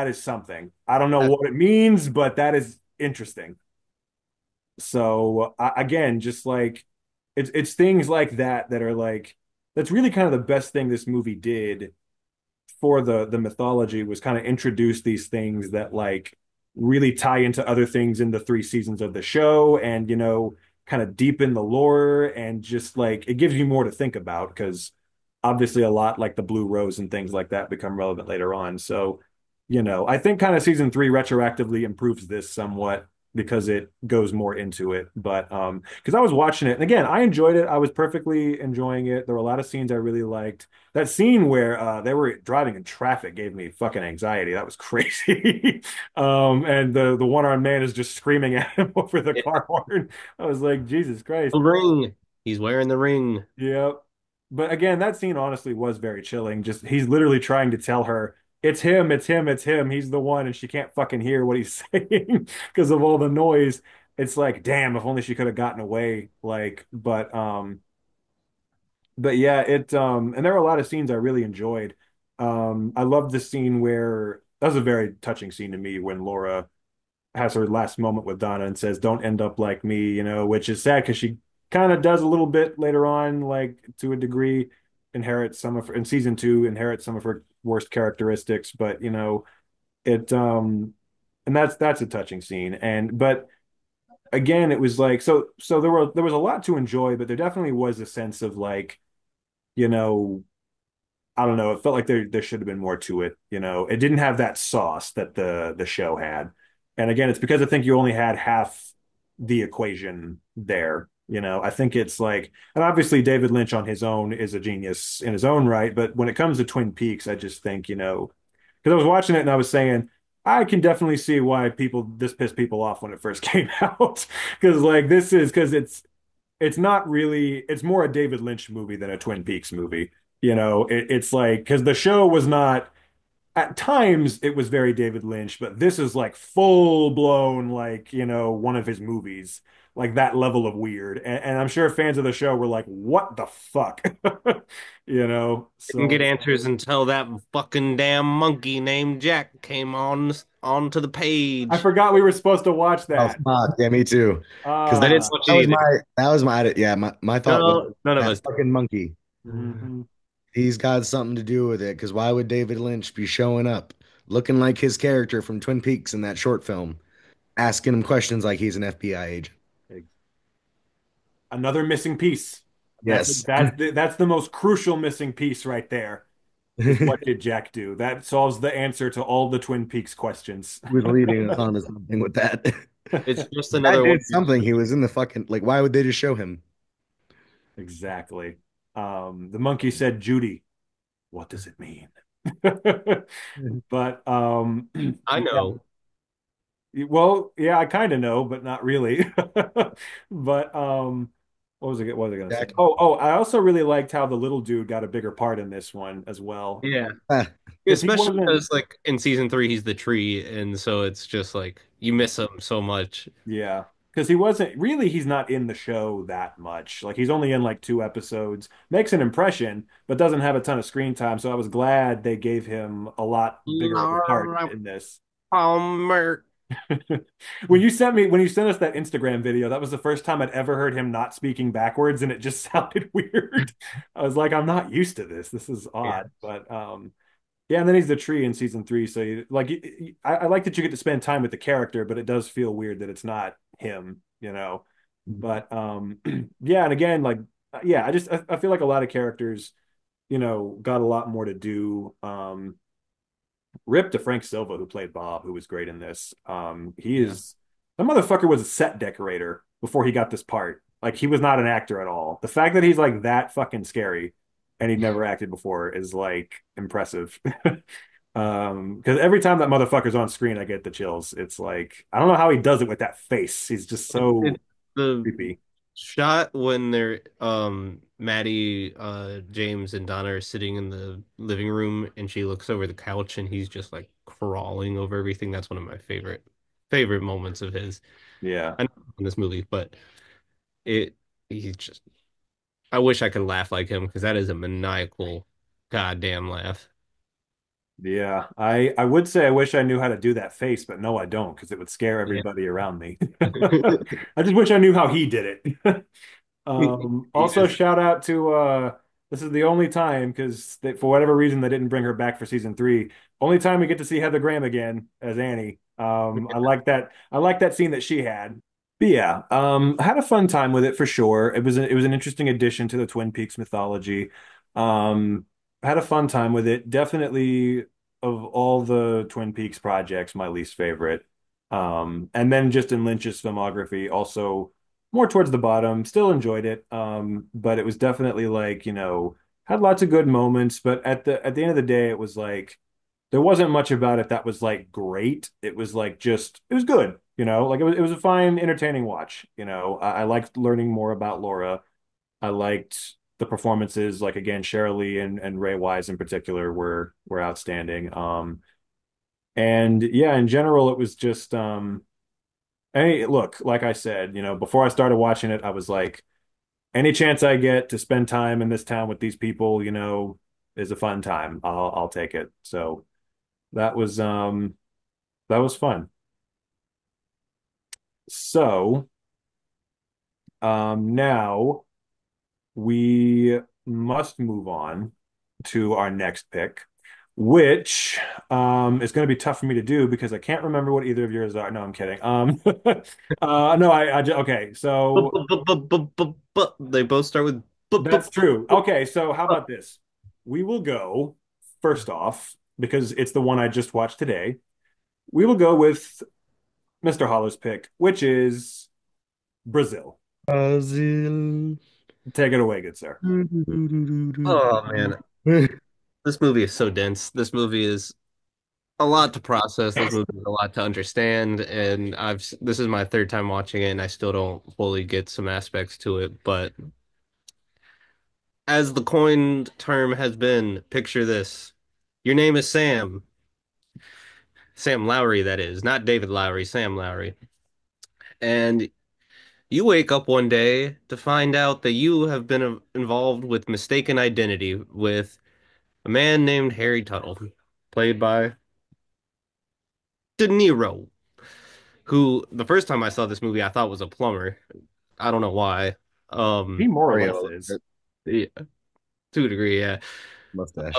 Speaker 7: is something. I don't know what it means, but that is interesting. So again, just like it's things like that that are like that's really kind of the best thing this movie did for the mythology was kind of introduce these things that like really tie into other things in the 3 seasons of the show and kind of deepen the lore and just like it gives you more to think about because obviously a lot like the blue rose and things like that become relevant later on. So I think kind of season 3 retroactively improves this somewhat because it goes more into it. But because I was watching it, and again, I enjoyed it. I was perfectly enjoying it. There were a lot of scenes I really liked. That scene where they were driving in traffic gave me fucking anxiety. That was crazy. And the one-armed man is just screaming at him over the
Speaker 5: Yeah.
Speaker 7: car horn. I was like, Jesus Christ.
Speaker 5: The ring. He's wearing the ring.
Speaker 7: Yep. But again, that scene honestly was very chilling. Just he's literally trying to tell her, it's him, it's him, it's him. He's the one, and she can't fucking hear what he's saying because of all the noise. It's like, damn, if only she could have gotten away. But yeah, and there were a lot of scenes I really enjoyed. I loved the scene where that was a very touching scene to me when Laura has her last moment with Donna and says, "Don't end up like me," which is sad because she kind of does a little bit later on, like to a degree, inherits some of her in season 2, inherits some of her worst characteristics, but and that's a touching scene. But again, it was like so there was a lot to enjoy, but there definitely was a sense of like, you know, I don't know. It felt like there should have been more to it. It didn't have that sauce that the show had. And again, it's because I think you only had half the equation there. I think it's like, and obviously David Lynch on his own is a genius in his own right. But when it comes to Twin Peaks, I just think, because I was watching it and I was saying, I can definitely see why this pissed people off when it first came out. Because like this is because it's not really it's more a David Lynch movie than a Twin Peaks movie. It's like because the show was not at times it was very David Lynch, but this is like full blown like one of his movies, like that level of weird. And I'm sure fans of the show were like, "What the fuck?"
Speaker 5: Didn't get
Speaker 7: So
Speaker 5: answers until that fucking damn monkey named Jack came onto the
Speaker 7: I
Speaker 5: page.
Speaker 7: forgot we were supposed to watch
Speaker 8: Oh
Speaker 7: that.
Speaker 8: fuck, yeah, me too. Because
Speaker 5: I
Speaker 8: that,
Speaker 5: didn't
Speaker 7: Uh,
Speaker 5: watch
Speaker 8: that
Speaker 5: it
Speaker 8: was
Speaker 5: either.
Speaker 8: my yeah, my thought was
Speaker 5: No, none of
Speaker 8: that
Speaker 5: us did.
Speaker 8: fucking monkey.
Speaker 7: mhm.
Speaker 8: He's got something to do with it. Because why would David Lynch be showing up looking like his character from Twin Peaks in that short film, asking him questions like he's an FBI agent?
Speaker 7: Another missing piece. That's
Speaker 8: Yes.
Speaker 7: that's the most crucial missing piece right there. Is what did Jack do? That solves the answer to all the Twin Peaks questions.
Speaker 8: Was leading us on to something with that.
Speaker 5: It's just
Speaker 8: That
Speaker 5: another one.
Speaker 8: did something. He was in the fucking like. Why would they just show him?
Speaker 7: Exactly. The monkey said, Judy, what does it mean? But
Speaker 5: I know.
Speaker 7: well, yeah, I kind of know, but not really. But what was I gonna say?
Speaker 8: Jack.
Speaker 7: Oh, I also really liked how the little dude got a bigger part in this one as well.
Speaker 5: Yeah.
Speaker 8: Ah,
Speaker 7: Because he
Speaker 5: Especially
Speaker 7: wasn't,
Speaker 5: because like in season 3 he's the tree, and so it's just like you miss him so much.
Speaker 7: yeah. Because he wasn't really, he's not in the show that much. Like he's only in like 2 episodes, makes an impression, but doesn't have a ton of screen time. So I was glad they gave him a lot bigger of a part
Speaker 5: Laura
Speaker 7: in this.
Speaker 5: Palmer.
Speaker 7: When you sent us that Instagram video, that was the first time I'd ever heard him not speaking backwards, and it just sounded weird. I was like, I'm not used to this. This is
Speaker 5: Yeah.
Speaker 7: odd. But yeah, and then he's the tree in season 3. So I like that you get to spend time with the character, but it does feel weird that it's not him. But yeah, and again, like yeah, I feel like a lot of characters, got a lot more to do. Rip to Frank Silva, who played Bob, who was great in this. He
Speaker 5: Yeah.
Speaker 7: is that motherfucker was a set decorator before he got this part. Like he was not an actor at all. The fact that he's like that fucking scary and he'd never acted before is like impressive. Because every time that motherfucker's on screen, I get the chills. It's like I don't know how he does it with that face. He's just so
Speaker 5: It's the
Speaker 7: creepy.
Speaker 5: shot when they're Maddie, James and Donna are sitting in the living room and she looks over the couch and he's just like crawling over everything. That's one of my favorite moments of his.
Speaker 7: Yeah.
Speaker 5: I know in this movie, but it he just I wish I could laugh like him because that is a maniacal goddamn laugh.
Speaker 7: Yeah, I would say I wish I knew how to do that face, but no, I don't, because it would scare
Speaker 5: Yeah.
Speaker 7: everybody around me. I just wish I knew how he did it.
Speaker 5: He
Speaker 7: Also
Speaker 5: just
Speaker 7: shout out to this is the only time because for whatever reason they didn't bring her back for season three. Only time we get to see Heather Graham again as Annie. I like that. I like that scene that she had. But yeah, I had a fun time with it for sure. It was an interesting addition to the Twin Peaks mythology. Um, I had a fun time with it. Definitely of all the Twin Peaks projects, my least favorite. And then just in Lynch's filmography, also more towards the bottom. Still enjoyed it. But it was definitely like, had lots of good moments, but at the end of the day, it was like there wasn't much about it that was like great. It was like just it was good, like it was a fine, entertaining watch. I liked learning more about Laura. I liked the performances, like again, Sheryl Lee and Ray Wise in particular were outstanding. And yeah, in general, it was just hey, look, like I said, before I started watching it, I was like, any chance I get to spend time in this town with these people, is a fun time. I'll take it. So that was um that was fun. So now we must move on to our next pick, which is going to be tough for me to do because I can't remember what either of yours are. No, I'm kidding. No, okay. So
Speaker 5: but they both start with
Speaker 7: that's true. Okay, so how about this? We will go first off because it's the one I just watched today. We will go with Mr. Holler's pick, which is Brazil.
Speaker 8: Brazil.
Speaker 7: Take it away, good sir.
Speaker 5: Oh man, this movie is so dense. This movie is a lot to process. This movie is a lot to understand, and this is my third time watching it, and I still don't fully get some aspects to it. But as the coined term has been, picture this: your name is Sam, Sam Lowry, that is, not David Lowry, Sam Lowry, and you wake up one day to find out that you have been involved with mistaken identity with a man named Harry Tuttle, played by De Niro, who the first time I saw this movie I thought was a plumber. I don't know why.
Speaker 7: He more or less
Speaker 8: Oreo
Speaker 7: is.
Speaker 5: Yeah, to a degree, yeah.
Speaker 8: mustache.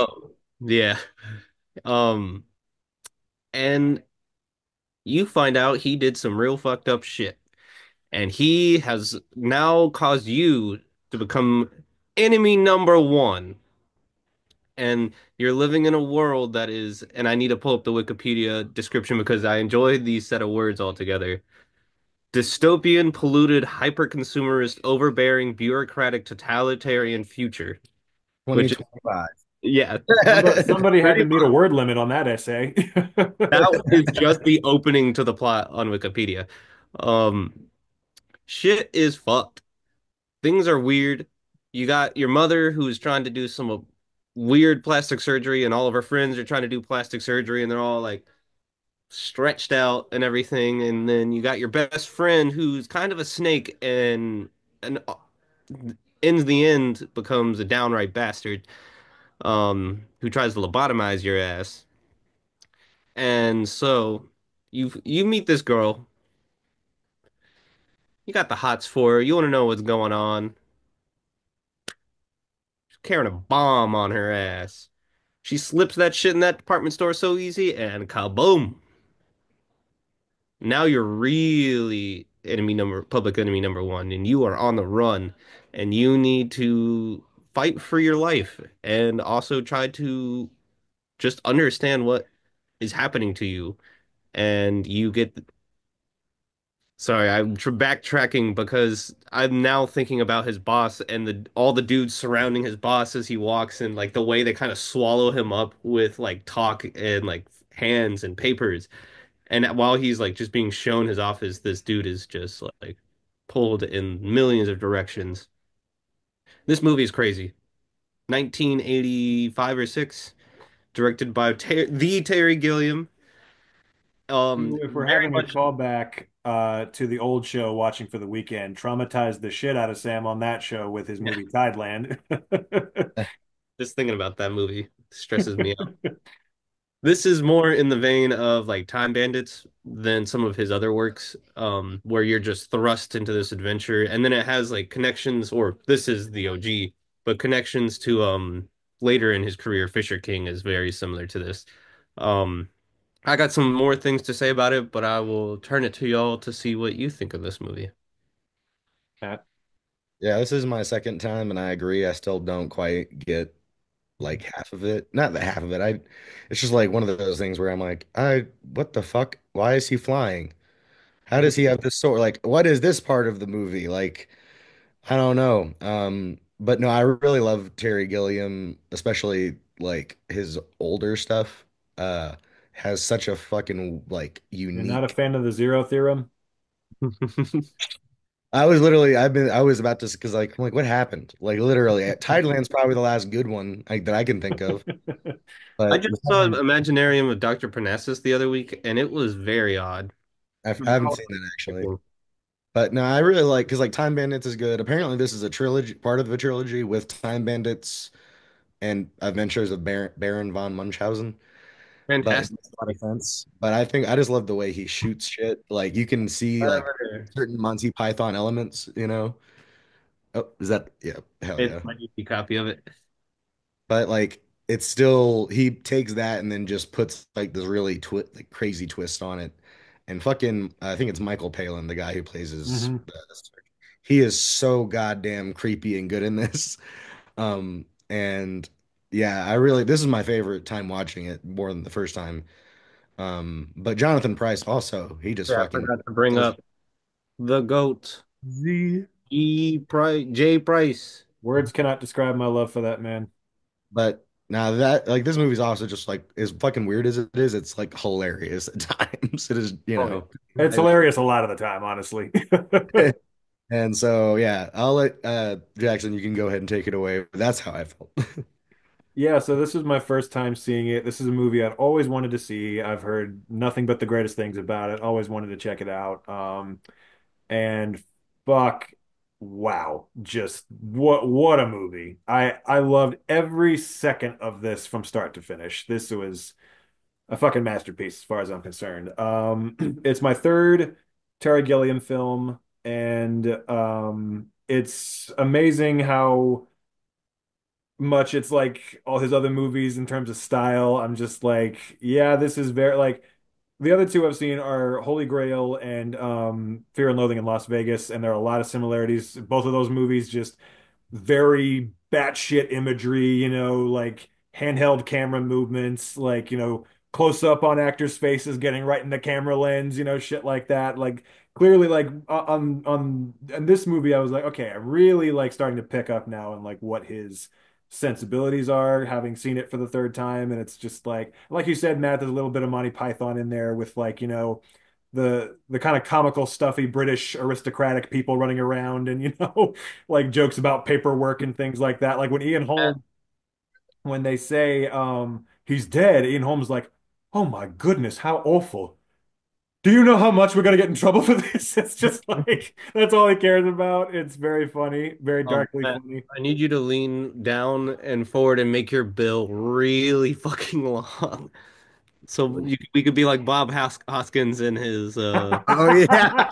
Speaker 5: Yeah. Um, and you find out he did some real fucked up shit. And he has now caused you to become enemy number one. And you're living in a world that is, and I need to pull up the Wikipedia description because I enjoyed these set of words altogether. Dystopian, polluted, hyper-consumerist, overbearing, bureaucratic, totalitarian future, which is,
Speaker 8: 2025.
Speaker 5: yeah,
Speaker 7: Somebody had
Speaker 5: pretty
Speaker 7: to meet a word limit on that essay.
Speaker 5: that is just the opening to the plot on Wikipedia. Um, shit is fucked. Things are weird. You got your mother who is trying to do some weird plastic surgery, and all of her friends are trying to do plastic surgery, and they're all like stretched out and everything. And then you got your best friend who's kind of a snake, and in the end becomes a downright bastard, who tries to lobotomize your ass. And so you meet this girl. You got the hots for her. You want to know what's going on. She's carrying a bomb on her ass. She slips that shit in that department store so easy, and kaboom. Now you're really public enemy number one, and you are on the run, and you need to fight for your life and also try to just understand what is happening to you. And you get Sorry, I'm backtracking because I'm now thinking about his boss and the all the dudes surrounding his boss as he walks and like the way they kind of swallow him up with like talk and like hands and papers. And while he's like just being shown his office, this dude is just like pulled in millions of directions. This movie is crazy. 1985 or 6, directed by the Terry Gilliam.
Speaker 7: If we're
Speaker 5: Very
Speaker 7: having a
Speaker 5: much
Speaker 7: callback to the old show, Watching for the Weekend, traumatized the shit out of Sam on that show with his movie Tideland.
Speaker 5: just thinking about that movie stresses me out. This is more in the vein of like Time Bandits than some of his other works, where you're just thrust into this adventure, and then it has like connections, or this is the OG, but connections to later in his career. Fisher King is very similar to this. Um, I got some more things to say about it, but I will turn it to y'all to see what you think of this movie.
Speaker 7: Cat.
Speaker 8: Yeah, this is my second time, and I agree. I still don't quite get like half of it. Not the half of it. It's just like one of those things where I'm like, what the fuck? Why is he flying? How does he have this sword? Like, what is this part of the movie? Like, I don't know. But no, I really love Terry Gilliam, especially like his older stuff. Uh, has such a fucking like
Speaker 7: You're not a
Speaker 8: unique.
Speaker 7: fan of the Zero Theorem?
Speaker 8: I was about to, because like, I'm like, what happened? Like, literally, Tideland's probably the last good one that I can think of.
Speaker 5: I
Speaker 8: But
Speaker 5: just saw Imaginarium of Dr. Parnassus the other week, and it was very odd.
Speaker 8: I haven't seen that actually. But no, I really like because like Time Bandits is good. Apparently, this is a trilogy, part of a trilogy with Time Bandits and Adventures of Baron von Munchausen. But
Speaker 5: Fantastic.
Speaker 8: but I think I just love the way he shoots shit. Like you can see like certain Monty Python elements, you know. Oh, is that yeah, hell
Speaker 5: It's
Speaker 8: yeah.
Speaker 5: my EP copy of it.
Speaker 8: But like it's still he takes that and then just puts like this really like crazy twist on it. And fucking I think it's Michael Palin, the guy who plays his
Speaker 7: Mhm.
Speaker 8: he is so goddamn creepy and good in this. And yeah, I really this is my favorite time watching it more than the first time. But Jonathan Price also, he just
Speaker 5: Yeah, I
Speaker 8: fucking
Speaker 5: forgot to bring
Speaker 8: kills
Speaker 5: up the GOAT,
Speaker 7: Z.
Speaker 5: J Price.
Speaker 7: Words cannot describe my love for that man.
Speaker 8: But now that like this movie's also just like as fucking weird as it is, it's like hilarious at times. It is, you
Speaker 5: Oh,
Speaker 8: know.
Speaker 7: It's
Speaker 5: I,
Speaker 7: hilarious a lot of the time, honestly.
Speaker 8: And so yeah, I'll let Jackson, you can go ahead and take it away. That's how I felt.
Speaker 7: Yeah, so this is my first time seeing it. This is a movie I'd always wanted to see. I've heard nothing but the greatest things about it. Always wanted to check it out. And fuck, wow, just what a movie. I loved every second of this from start to finish. This was a fucking masterpiece as far as I'm concerned. It's my third Terry Gilliam film, and it's amazing how much it's like all his other movies in terms of style. I'm just like, yeah, this is very like the other two I've seen are Holy Grail and Fear and Loathing in Las Vegas, and there are a lot of similarities. Both of those movies just very batshit imagery, like handheld camera movements, like, close up on actors' faces, getting right in the camera lens, shit like that. Like clearly, like on in this movie, I was like, okay, I'm really like starting to pick up now and like what his sensibilities are, having seen it for the third time. And it's just like you said, Matt, there's a little bit of Monty Python in there with like, the kind of comical, stuffy British aristocratic people running around and, like jokes about paperwork and things like that. Like when Ian Holm, when they say he's dead, Ian Holm's like, oh my goodness, how awful. Do you know how much we're gonna get in trouble for this? It's just like that's all he cares about. It's very funny, very darkly
Speaker 5: Matt,
Speaker 7: funny.
Speaker 5: I need you to lean down and forward and make your bill really fucking long. So we could be like Bob Hoskins in his
Speaker 8: Oh yeah.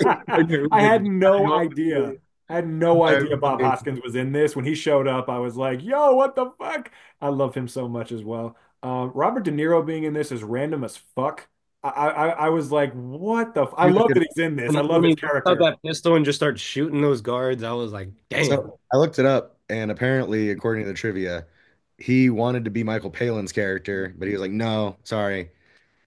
Speaker 7: I had no idea. I had no idea Bob Hoskins was in this. When he showed up, I was like, yo, what the fuck? I love him so much as well. Robert De Niro being in this is random as fuck. I was like, what the I love that he's in this. I love
Speaker 5: When
Speaker 7: his
Speaker 5: he whips out
Speaker 7: character.
Speaker 5: that pistol and just starts shooting those guards, I was like, damn.
Speaker 8: So I looked it up, and apparently, according to the trivia, he wanted to be Michael Palin's character, but he was like, no, sorry.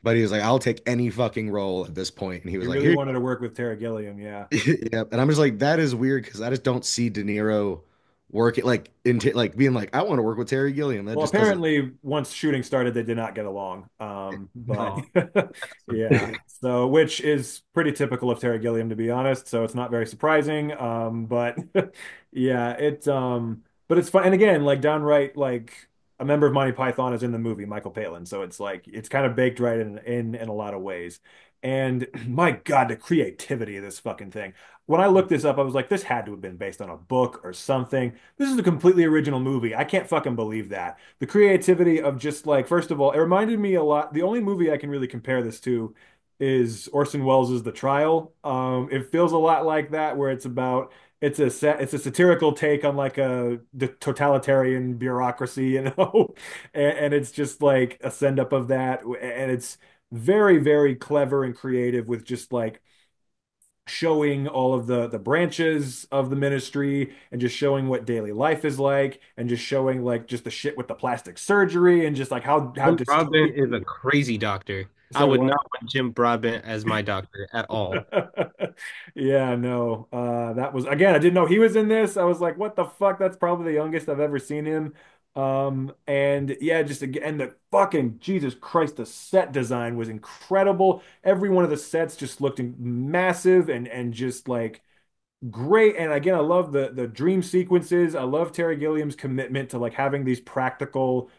Speaker 8: but he was like, I'll take any fucking role at this point. And he
Speaker 7: He
Speaker 8: was like,
Speaker 7: really
Speaker 8: here.
Speaker 7: wanted to work with Terry Gilliam, yeah.
Speaker 8: Yep. And I'm just like, that is weird because I just don't see De Niro working like like being like, I want to work with Terry Gilliam. That
Speaker 7: Well,
Speaker 8: just doesn't.
Speaker 7: apparently, once shooting started, they did not get along. But
Speaker 5: Oh,
Speaker 7: yeah, so which is pretty typical of Terry Gilliam, to be honest. So it's not very surprising. But yeah, but it's fun. And again, like downright, like a member of Monty Python is in the movie, Michael Palin. So it's like it's kind of baked right in a lot of ways. And my God, the creativity of this fucking thing. When I looked this up, I was like, this had to have been based on a book or something. This is a completely original movie. I can't fucking believe that. The creativity of just like, first of all, it reminded me a lot. The only movie I can really compare this to is Orson Welles' The Trial. It feels a lot like that, where it's a satirical take on like the totalitarian bureaucracy, and it's just like a send up of that, and it's very, very clever and creative with just like showing all of the branches of the ministry and just showing what daily life is like and just showing like just the shit with the plastic surgery and just like how
Speaker 5: Jim Broadbent
Speaker 7: dystopian.
Speaker 5: is a crazy doctor. I
Speaker 7: Sorry,
Speaker 5: would
Speaker 7: what?
Speaker 5: not want Jim Broadbent as my doctor at all.
Speaker 7: Yeah, no. That was again, I didn't know he was in this. I was like, what the fuck? That's probably the youngest I've ever seen him. And yeah, just again, and the fucking Jesus Christ, the set design was incredible. Every one of the sets just looked massive and just like great. And again, I love the dream sequences. I love Terry Gilliam's commitment to like having these practical,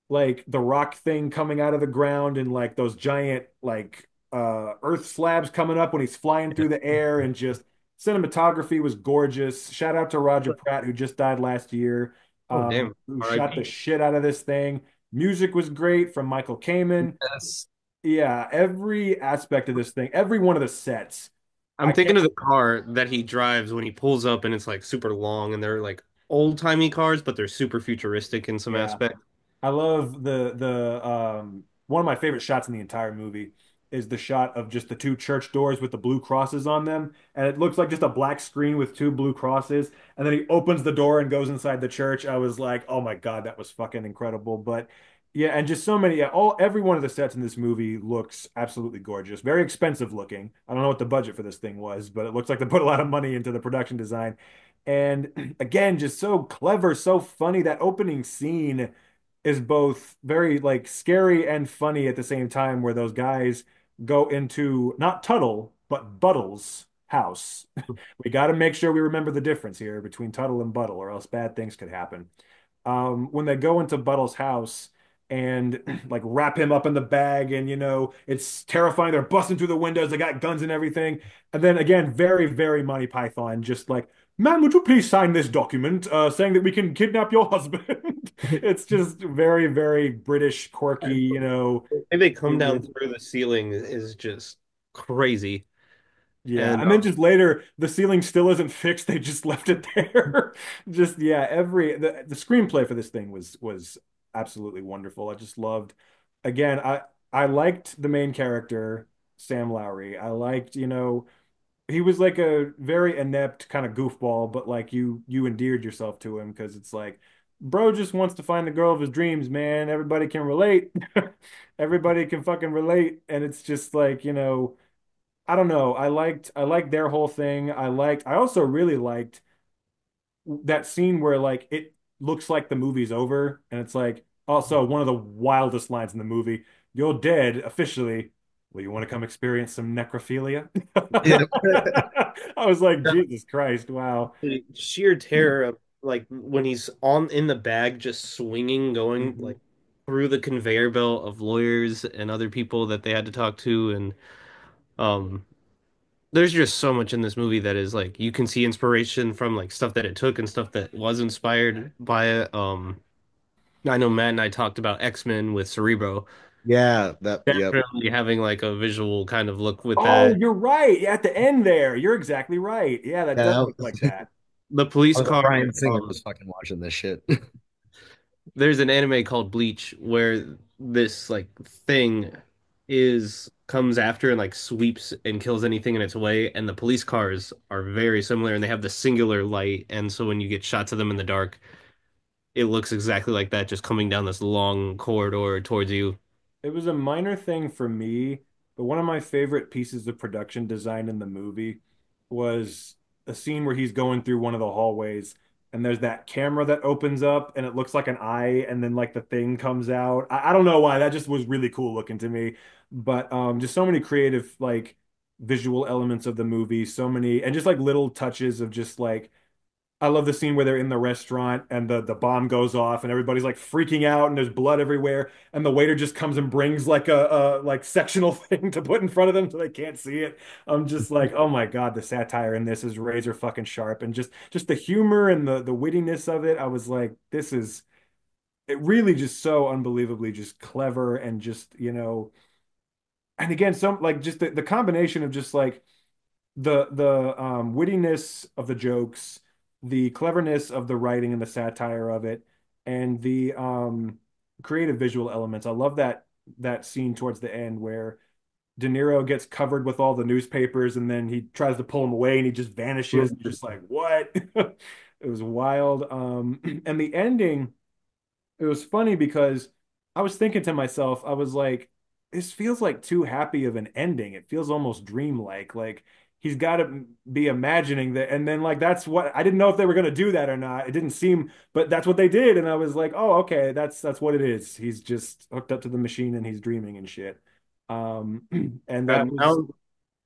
Speaker 7: like the rock thing coming out of the ground and like those giant like earth slabs coming up when he's flying through the air, and just cinematography was gorgeous. Shout out to Roger Pratt, who just died last year,
Speaker 5: Oh, damn.
Speaker 7: who shot the
Speaker 5: R.I.P.
Speaker 7: shit out of this thing. Music was great from Michael Kamen.
Speaker 5: Yes.
Speaker 7: Yeah, every aspect of this thing, every one of the sets.
Speaker 5: I'm
Speaker 7: I
Speaker 5: thinking
Speaker 7: can't
Speaker 5: of the car that he drives when he pulls up and it's like super long and they're like old-timey cars, but they're super futuristic in some
Speaker 7: Yeah.
Speaker 5: aspect.
Speaker 7: I love the one of my favorite shots in the entire movie is the shot of just the two church doors with the blue crosses on them, and it looks like just a black screen with two blue crosses, and then he opens the door and goes inside the church. I was like, "Oh my God, that was fucking incredible." But yeah, and just so many, yeah, every one of the sets in this movie looks absolutely gorgeous. Very expensive looking. I don't know what the budget for this thing was, but it looks like they put a lot of money into the production design. And again, just so clever, so funny. That opening scene is both very like scary and funny at the same time, where those guys go into not Tuttle, but Buttle's house. We got to make sure we remember the difference here between Tuttle and Buttle, or else bad things could happen. When they go into Buttle's house and like wrap him up in the bag, and it's terrifying. They're busting through the windows, they got guns and everything. And then again, very, very Monty Python, just like, ma'am, would you please sign this document saying that we can kidnap your husband? It's just very, very British, quirky,
Speaker 5: And they come down
Speaker 7: humor.
Speaker 5: through the ceiling is just crazy.
Speaker 7: Yeah,
Speaker 5: And
Speaker 7: and then just later, the ceiling still isn't fixed. They just left it there. Just yeah, the screenplay for this thing was absolutely wonderful. I just loved. Again, I liked the main character, Sam Lowry. I liked, he was like a very inept kind of goofball, but like you endeared yourself to him because it's like, bro just wants to find the girl of his dreams, man. Everybody can relate. Everybody can fucking relate, and it's just like, I don't know. I liked their whole thing. I also really liked that scene where like it looks like the movie's over, and it's like also one of the wildest lines in the movie. You're dead officially. Well, you want to come experience some necrophilia?
Speaker 8: Yeah.
Speaker 7: I was like, Jesus Christ, wow.
Speaker 5: the sheer terror of like when he's on in the bag just swinging going
Speaker 7: Mhm.
Speaker 5: like through the conveyor belt of lawyers and other people that they had to talk to, and um there's just so much in this movie that is like you can see inspiration from like stuff that it took and stuff that was inspired by it. I know Matt and I talked about X-Men with Cerebro,
Speaker 8: Yeah, yep.
Speaker 5: definitely having like a visual kind of look with
Speaker 7: Oh,
Speaker 5: that.
Speaker 7: you're right. At the end there, you're exactly right. Yeah, that does
Speaker 8: Yeah,
Speaker 7: look like that.
Speaker 5: The police
Speaker 8: I was
Speaker 5: car.
Speaker 8: Bryan Singer
Speaker 5: um
Speaker 8: was fucking watching this shit.
Speaker 5: there's an anime called Bleach where this like thing is comes after and like sweeps and kills anything in its way, and the police cars are very similar and they have the singular light, and so when you get shots of them in the dark it looks exactly like that just coming down this long corridor towards you.
Speaker 7: It was a minor thing for me, but one of my favorite pieces of production design in the movie was a scene where he's going through one of the hallways and there's that camera that opens up and it looks like an eye and then like the thing comes out. I don't know why that just was really cool looking to me, but just so many creative like visual elements of the movie, so many and just like little touches of just like I love the scene where they're in the restaurant and the bomb goes off and everybody's like freaking out and there's blood everywhere and the waiter just comes and brings like a like sectional thing to put in front of them so they can't see it. I'm just like, oh my God, the satire in this is razor fucking sharp and just the humor and the wittiness of it. I was like, this is it really just so unbelievably just clever and just, and again, some like just the combination of just like the wittiness of the jokes, the cleverness of the writing and the satire of it, and the creative visual elements. I love that scene towards the end where De Niro gets covered with all the newspapers and then he tries to pull him away and he just vanishes. And you're just like, what? It was wild. And the ending, it was funny because I was thinking to myself, I was like, this feels like too happy of an ending. It feels almost dreamlike. Like he's got to be imagining that. And then like that's what I didn't know if they were going to do that or not. It didn't seem, but that's what they did. And I was like, oh, okay, that's what it is. He's just hooked up to the machine and he's dreaming and shit. Um, and that
Speaker 5: And
Speaker 7: was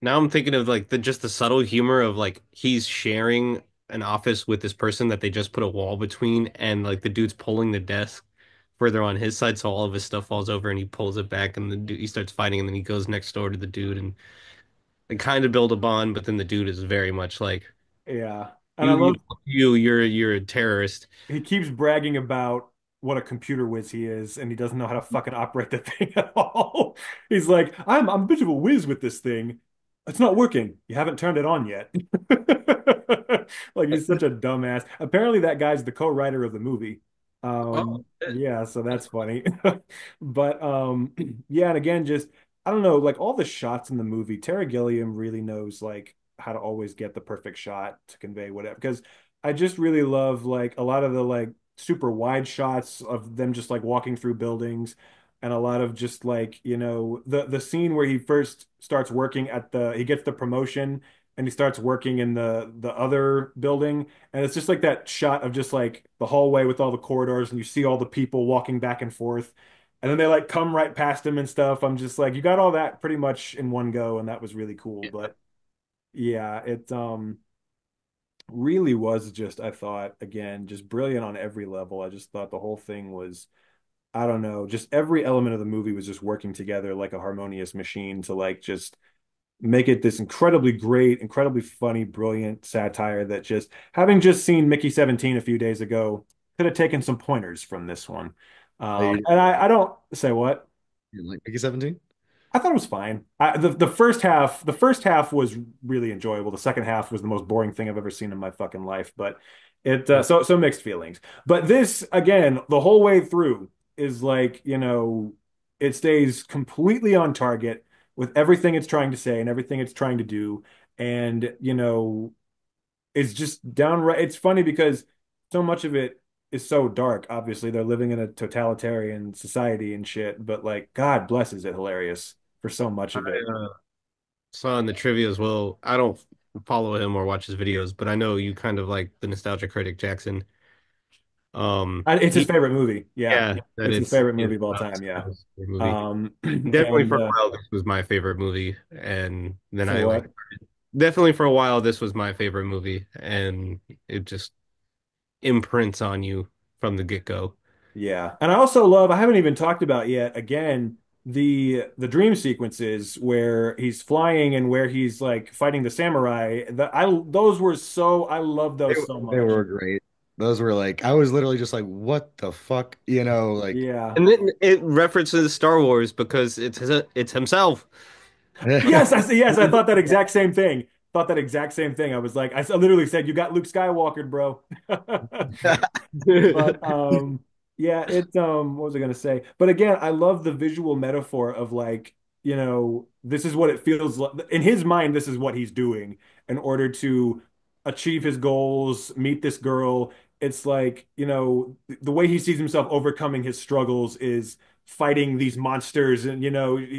Speaker 5: now I'm thinking of like the just the subtle humor of like he's sharing an office with this person that they just put a wall between, and like the dude's pulling the desk further on his side, so all of his stuff falls over, and he pulls it back, and the dude, he starts fighting, and then he goes next door to the dude, and they kind of build a bond, but then the dude is very much like
Speaker 7: yeah. And I love
Speaker 5: you're a terrorist.
Speaker 7: he keeps bragging about what a computer whiz he is, and he doesn't know how to fucking operate the thing at all. He's like, I'm a bit of a whiz with this thing. It's not working. You haven't turned it on yet. Like he's such a dumbass. Apparently, that guy's the co-writer of the movie.
Speaker 5: Oh,
Speaker 7: Yeah, so that's funny. But yeah, and again, just I don't know, like all the shots in the movie, Terry Gilliam really knows like how to always get the perfect shot to convey whatever. Because I just really love like a lot of the like super wide shots of them just like walking through buildings and a lot of just like, the scene where he first starts working at the he gets the promotion and he starts working in the other building and it's just like that shot of just like the hallway with all the corridors and you see all the people walking back and forth and then they like come right past him and stuff. I'm just like you got all that pretty much in one go and that was really cool. But yeah, it really was just, I thought, again, just brilliant on every level. I just thought the whole thing was, I don't know, just every element of the movie was just working together like a harmonious machine to like just make it this incredibly great, incredibly funny, brilliant satire that just, having just seen Mickey 17 a few days ago, could have taken some pointers from this one.
Speaker 8: Oh, you
Speaker 7: And I don't say what.
Speaker 8: didn't like Mickey 17?
Speaker 7: I thought it was fine. The first half was really enjoyable. The second half was the most boring thing I've ever seen in my fucking life. But it so mixed feelings. But this again, the whole way through is like it stays completely on target with everything it's trying to say and everything it's trying to do, and it's just downright. It's funny because so much of it is so dark. Obviously, they're living in a totalitarian society and shit. But like, God bless, is it hilarious for so much
Speaker 5: I
Speaker 7: of it?
Speaker 5: saw in the trivia as well. I don't follow him or watch his videos, but I know you kind of like the nostalgia critic Jackson.
Speaker 7: It's his
Speaker 5: He
Speaker 7: favorite movie. Yeah,
Speaker 5: Yeah, that
Speaker 7: it's his
Speaker 5: it's
Speaker 7: favorite
Speaker 5: yeah,
Speaker 7: movie of all
Speaker 5: it's
Speaker 7: time. Yeah.
Speaker 5: a favorite movie. Definitely
Speaker 7: And
Speaker 5: for a while this was my favorite movie, and then
Speaker 7: say
Speaker 5: I like
Speaker 7: what?
Speaker 5: definitely for a while this was my favorite movie, and it just imprints on you from the get-go.
Speaker 7: Yeah, and I also love. I haven't even talked about yet. Again, the dream sequences where he's flying and where he's like fighting the samurai. Those were so. I love
Speaker 8: They,
Speaker 7: those so
Speaker 8: they
Speaker 7: much.
Speaker 8: were great. Those were like, I was literally just like, what the fuck? Like,
Speaker 7: Yeah.
Speaker 5: And then it references Star Wars because it's himself.
Speaker 7: Yes, yes, I thought that exact same thing. Thought that exact same thing. I was like, I literally said, "You got Luke Skywalker, bro." But yeah, what was I gonna say? But again, I love the visual metaphor of like, this is what it feels like in his mind, this is what he's doing in order to achieve his goals, meet this girl. It's like, the way he sees himself overcoming his struggles is fighting these monsters and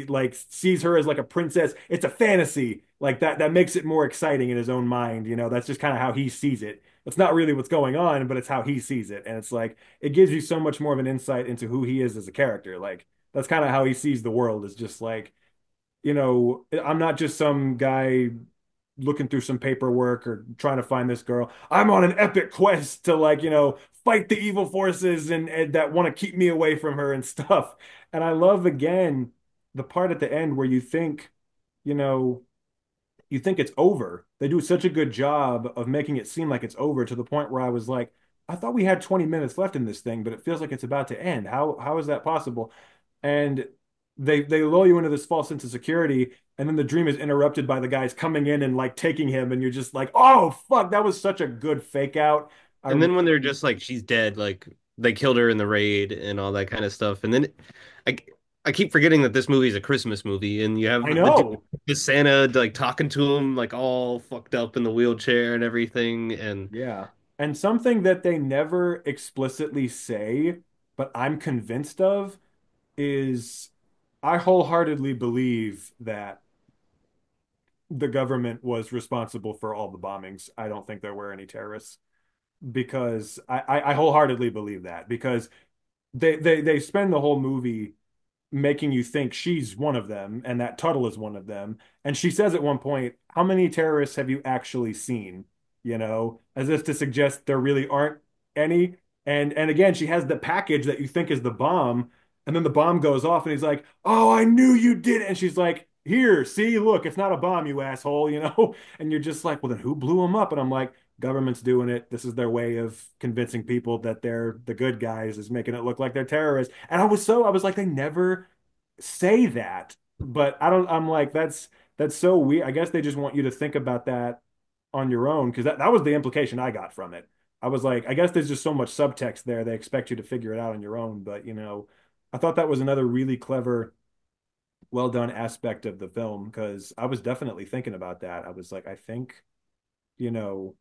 Speaker 7: like sees her as like a princess. It's a fantasy. Like that makes it more exciting in his own mind. That's just kind of how he sees it. It's not really what's going on, but it's how he sees it. And it's like it gives you so much more of an insight into who he is as a character. Like that's kind of how he sees the world, is just like, I'm not just some guy looking through some paperwork or trying to find this girl. I'm on an epic quest to, like, fight the evil forces and that want to keep me away from her and stuff. And I love, again, the part at the end where you know, you think it's over. They do such a good job of making it seem like it's over, to the point where I was like, I thought we had 20 minutes left in this thing, but it feels like it's about to end. How is that possible? And they lull you into this false sense of security, and then the dream is interrupted by the guys coming in and like taking him, and you're just like, oh fuck, that was such a good fake out. I
Speaker 5: And then when they're
Speaker 7: really,
Speaker 5: just like she's dead, like they killed her in the raid and all that kind of stuff. And then I I keep forgetting that this movie is a Christmas movie, and you have
Speaker 7: I
Speaker 5: the dude,
Speaker 7: know.
Speaker 5: the Santa like talking to him like all fucked up in the wheelchair and everything. And
Speaker 7: Yeah. And something that they never explicitly say, but I'm convinced of, is I wholeheartedly believe that the government was responsible for all the bombings. I don't think there were any terrorists, because I wholeheartedly believe that, because they spend the whole movie making you think she's one of them and that Tuttle is one of them. And she says at one point, how many terrorists have you actually seen? As if to suggest there really aren't any. And again, she has the package that you think is the bomb, and then the bomb goes off, and he's like, "Oh, I knew you did it." And she's like, "Here, see, look, it's not a bomb, you asshole." And you're just like, "Well, then who blew him up?" And I'm like, government's doing it. This is their way of convincing people that they're the good guys, is making it look like they're terrorists. And I was like, they never say that. But I'm like, that's so weird. I guess they just want you to think about that on your own, because that was the implication I got from it. I was like, I guess there's just so much subtext there. They expect you to figure it out on your own. But I thought that was another really clever, well done aspect of the film, because I was definitely thinking about that. I was like, you know,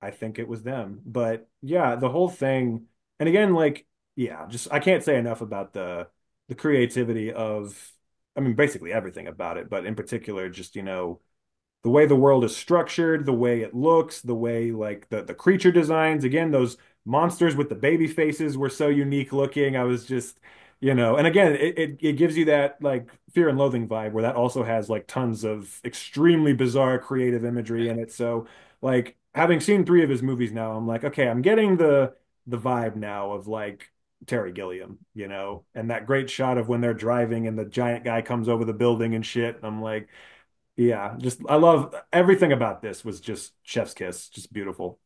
Speaker 7: I think it was them. But yeah, the whole thing, and again, like, yeah, just I can't say enough about the creativity of, I mean, basically everything about it, but in particular, just the way the world is structured, the way it looks, the way, like, the creature designs. Again, those monsters with the baby faces were so unique looking. I was just, and again, it gives you that like Fear and Loathing vibe, where that also has like tons of extremely bizarre creative imagery in it. So, like, having seen three of his movies now, I'm like, okay, I'm getting the vibe now of like Terry Gilliam, and that great shot of when they're driving and the giant guy comes over the building and shit. I'm like, yeah, just I love everything about this. Was just chef's kiss, just beautiful.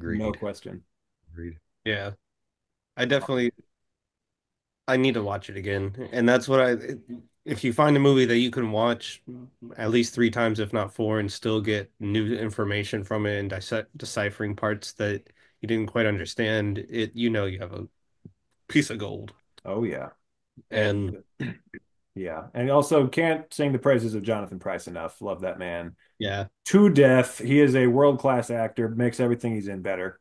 Speaker 7: No
Speaker 8: Agreed.
Speaker 7: question.
Speaker 8: Agreed.
Speaker 5: yeah, I definitely I need to watch it again. And that's what if you find a movie that you can watch at least three times, if not four, and still get new information from it and deciphering parts that you didn't quite understand, you have a piece of gold.
Speaker 7: Oh yeah.
Speaker 5: And
Speaker 7: And yeah, and also can't sing the praises of Jonathan Pryce enough. Love that man
Speaker 5: yeah,
Speaker 7: to death. He is a world-class actor, makes everything he's in better.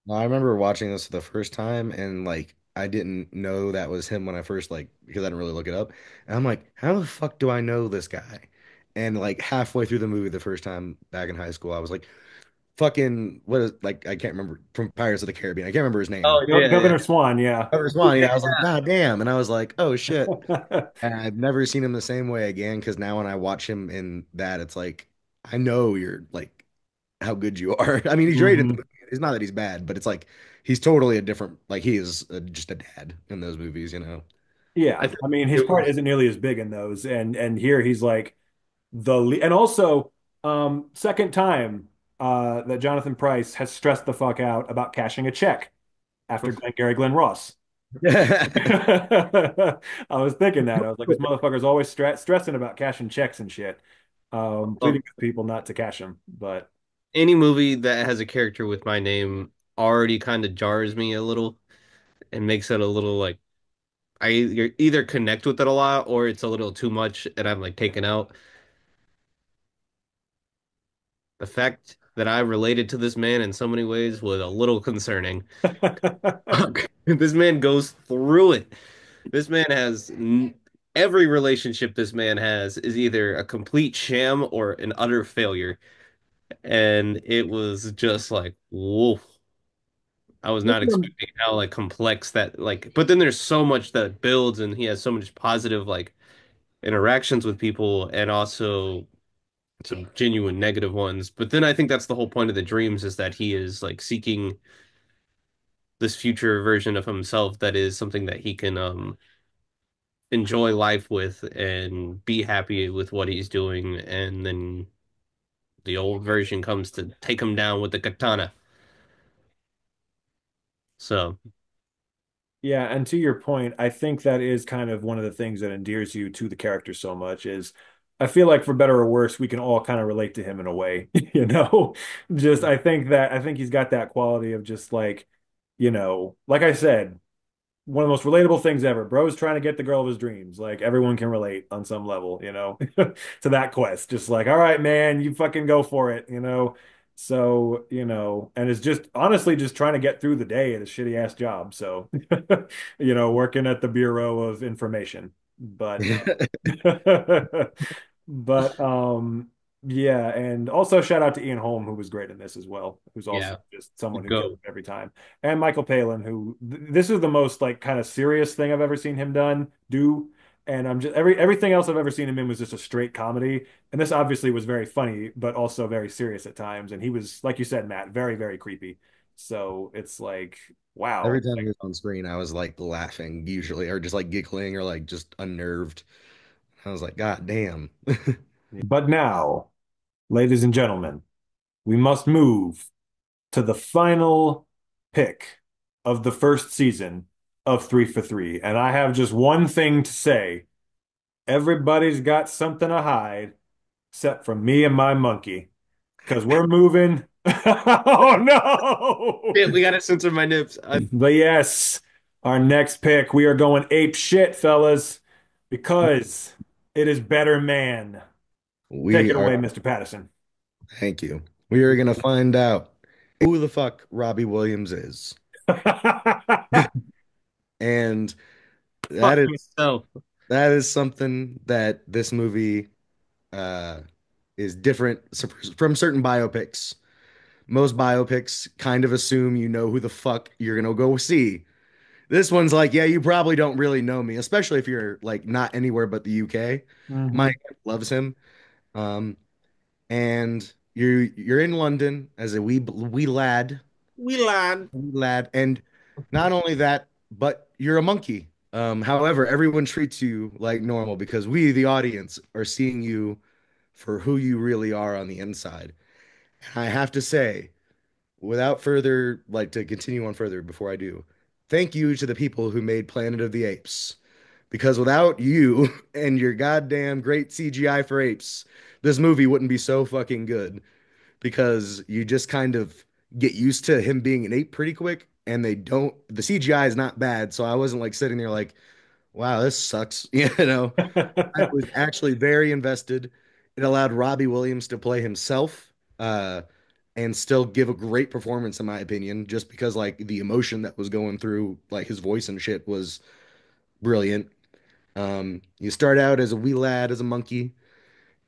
Speaker 8: No, I remember watching this for the first time and like I didn't know that was him when I first like because I didn't really look it up. And I'm like, how the fuck do I know this guy? And like halfway through the movie the first time back in high school, I was like, fucking what is like I can't remember from Pirates of the Caribbean. I can't remember his name.
Speaker 5: oh yeah, yeah.
Speaker 7: Governor Swan, yeah.
Speaker 8: Trevor Swan, yeah, I was like, God damn. And I was like, oh shit. And I've never seen him the same way again because now when I watch him in that, it's like I know you're like how good you are. I mean, he's great in the
Speaker 7: hmm
Speaker 8: movie. It's not that he's bad, but it's like he's totally a different, like he is just a dad in those movies, you know?
Speaker 5: I
Speaker 7: Yeah,
Speaker 5: think
Speaker 7: I mean, his
Speaker 5: it
Speaker 7: part
Speaker 5: was
Speaker 7: isn't nearly as big in those, and here he's like and also, second time that Jonathan Pryce has stressed the fuck out about cashing a check after Glengarry Glen Ross. I was thinking that. I was like, this motherfucker's always stressing about cashing checks and shit. Pleading
Speaker 5: um,
Speaker 7: with people not to cash them. But
Speaker 5: any movie that has a character with my name already kind of jars me a little and makes it a little like either connect with it a lot or it's a little too much and I'm like taken out. the fact that I related to this man in so many ways was a little concerning. This man goes through it. This man has every relationship this man has is either a complete sham or an utter failure. And it was just like, whoa. I was not expecting how like complex that like, but then there's so much that builds and he has so much positive like interactions with people and also some genuine negative ones. But then I think that's the whole point of the dreams is that he is like seeking this future version of himself that is something that he can enjoy life with and be happy with what he's doing. And then the old version comes to take him down with the katana. So
Speaker 7: Yeah, and to your point, I think that is kind of one of the things that endears you to the character so much is I feel like for better or worse, we can all kind of relate to him in a way, you know? Just I think he's got that quality of just like, like I said, one of the most relatable things ever. Bro's trying to get the girl of his dreams. Like everyone can relate on some level, to that quest. Just like, all right, man, you fucking go for it. So, and it's just honestly just trying to get through the day at a shitty ass job. So, working at the Bureau of Information. But But yeah, and also shout out to Ian Holm, who was great in this as well, who's also
Speaker 5: yeah,
Speaker 7: just someone who kills
Speaker 5: go.
Speaker 7: it every time. And Michael Palin, who this is the most like kind of serious thing I've ever seen him do. And I'm just everything else I've ever seen him in was just a straight comedy. And this obviously was very funny, but also very serious at times. And he was, like you said, Matt, very, very creepy. So it's like, wow.
Speaker 8: Every time he was on screen, I was like laughing usually, or just like giggling, or like just unnerved. I was like, God damn.
Speaker 7: But now, ladies and gentlemen, we must move to the final pick of the first season of Three for Three. And I have just one thing to say. Everybody's got something to hide, except for me and my monkey, because we're moving. Oh no!
Speaker 5: Yeah, we gotta censor my nips.
Speaker 7: But yes, our next pick, we are going ape shit, fellas, because it is Better Man. Take
Speaker 8: We
Speaker 7: it
Speaker 8: are,
Speaker 7: away, Mr. Patterson.
Speaker 8: thank you. We are gonna find out who the fuck Robbie Williams is. And that
Speaker 5: Fuck
Speaker 8: is
Speaker 5: myself.
Speaker 8: that is something that this movie uh is different from certain biopics. Most biopics kind of assume you know who the fuck you're gonna go see. This one's like, yeah, you probably don't really know me, especially if you're like not anywhere but the UK.
Speaker 7: Mhm.
Speaker 8: Mike loves him. Um, and you're in London as a
Speaker 5: We lied.
Speaker 8: wee lad, and not only that, but you're a monkey. However, everyone treats you like normal because we, the audience, are seeing you for who you really are on the inside. And I have to say, without further, like to continue on further before I do, thank you to the people who made Planet of the Apes. Because without you and your goddamn great CGI for apes, this movie wouldn't be so fucking good. Because you just kind of get used to him being an ape pretty quick, and the CGI is not bad. So I wasn't like sitting there like, wow, this sucks. I was actually very invested. It allowed Robbie Williams to play himself, and still give a great performance, in my opinion, just because like the emotion that was going through like his voice and shit was brilliant. You start out as a wee lad, as a monkey,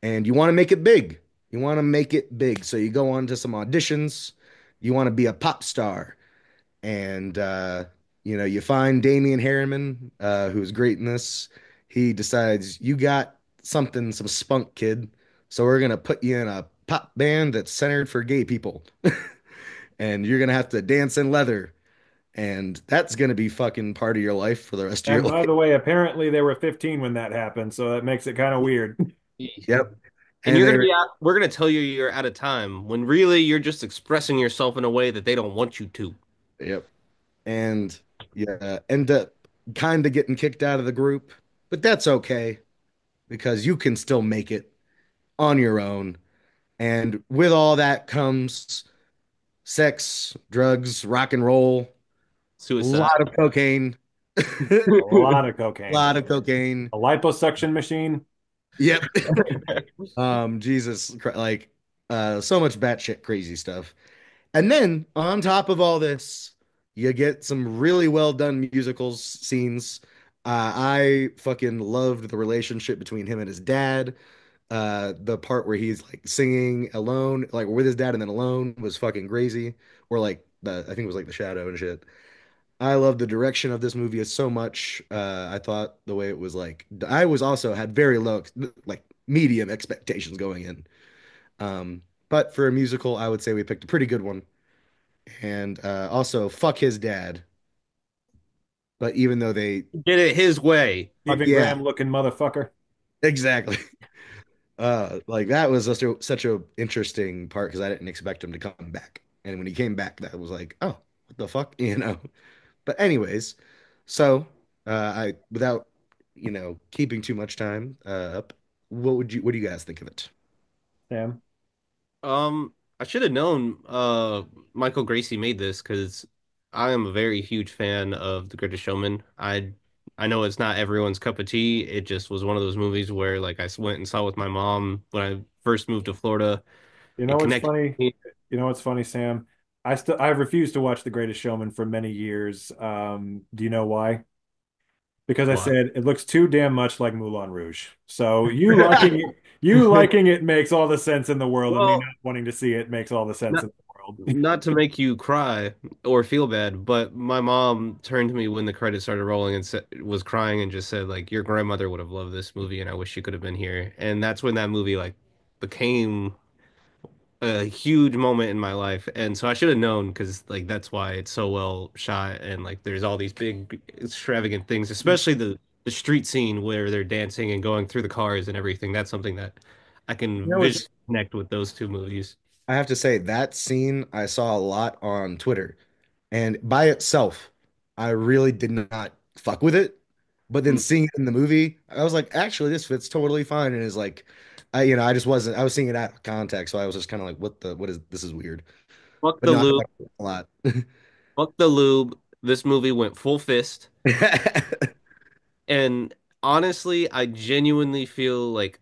Speaker 8: and you want to make it big. You want to make it big. So you go on to some auditions. You want to be a pop star. And you find Damian Harriman, who's great in this. He decides you got something, some spunk, kid. So we're gonna put you in a pop band that's centered for gay people. And you're gonna have to dance in leather. And that's gonna be fucking part of your life for the rest of your
Speaker 7: And by
Speaker 8: life.
Speaker 7: the way, apparently they were 15 when that happened, so that makes it kind of weird.
Speaker 8: Yep.
Speaker 5: And
Speaker 8: And
Speaker 5: you're gonna
Speaker 8: they're
Speaker 5: be out, we're gonna tell you you're out of time when really you're just expressing yourself in a way that they don't want you to.
Speaker 8: yep. And yeah, end up kind of getting kicked out of the group, but that's okay because you can still make it on your own. And with all that comes sex, drugs, rock and roll, a
Speaker 5: Suicide.
Speaker 8: lot of cocaine, a
Speaker 7: A lot of cocaine.
Speaker 8: lot of cocaine.
Speaker 7: A liposuction machine.
Speaker 8: Yep. Jesus, like So much batshit crazy stuff. And then on top of all this, you get some really well done musicals scenes. I fucking loved the relationship between him and his dad. The part where he's like singing alone, like with his dad and then alone was fucking crazy. Or like I think it was like the shadow and shit. I love the direction of this movie so much. I thought the way it was like, I was also had very low, like medium expectations going in. But for a musical, I would say we picked a pretty good one. And also, fuck his dad. But even though they,
Speaker 5: Did it his way.
Speaker 8: fuck
Speaker 7: Stephen
Speaker 8: yeah,
Speaker 7: Graham looking motherfucker.
Speaker 8: exactly. Like that was such a interesting part because I didn't expect him to come back. And when he came back, that was like, oh, what the fuck, you know? But anyways, so I without keeping too much time up, what do you guys think of it?
Speaker 7: Sam.
Speaker 5: I should have known Michael Gracie made this because I am a very huge fan of The Greatest Showman. I know it's not everyone's cup of tea. It just was one of those movies where like went and saw with my mom when I first moved to Florida.
Speaker 7: You know
Speaker 5: It
Speaker 7: what's
Speaker 5: connected
Speaker 7: funny?
Speaker 5: me.
Speaker 7: You know what's funny, Sam? I've refused to watch The Greatest Showman for many years. Do you know why? Because I
Speaker 5: Why?
Speaker 7: said it looks too damn much like Moulin Rouge. So you liking it makes all the sense in the world, and me not
Speaker 5: Well,
Speaker 7: wanting to see it makes all the sense
Speaker 5: not
Speaker 7: in the world.
Speaker 5: not to make you cry or feel bad, but my mom turned to me when the credits started rolling and was crying and just said like your grandmother would have loved this movie and I wish she could have been here. And that's when that movie like became a huge moment in my life. And so I should have known because like that's why it's so well shot and like there's all these big extravagant things, especially the street scene where they're dancing and going through the cars and everything. That's something that I
Speaker 8: You
Speaker 5: can
Speaker 8: know,
Speaker 5: visually connect with those two movies.
Speaker 8: I have to say that scene I saw a lot on Twitter, and by itself, I really did not fuck with it. But then
Speaker 5: Hmm.
Speaker 8: seeing it in the movie, I was like, actually, this fits totally fine. And is like, I just wasn't. I was seeing it out of context, so I was just kind of like, what is this is weird.
Speaker 5: Fuck
Speaker 8: But
Speaker 5: the
Speaker 8: no, I
Speaker 5: lube.
Speaker 8: liked it a lot.
Speaker 5: Fuck the lube. This movie went full fist. And honestly, I genuinely feel like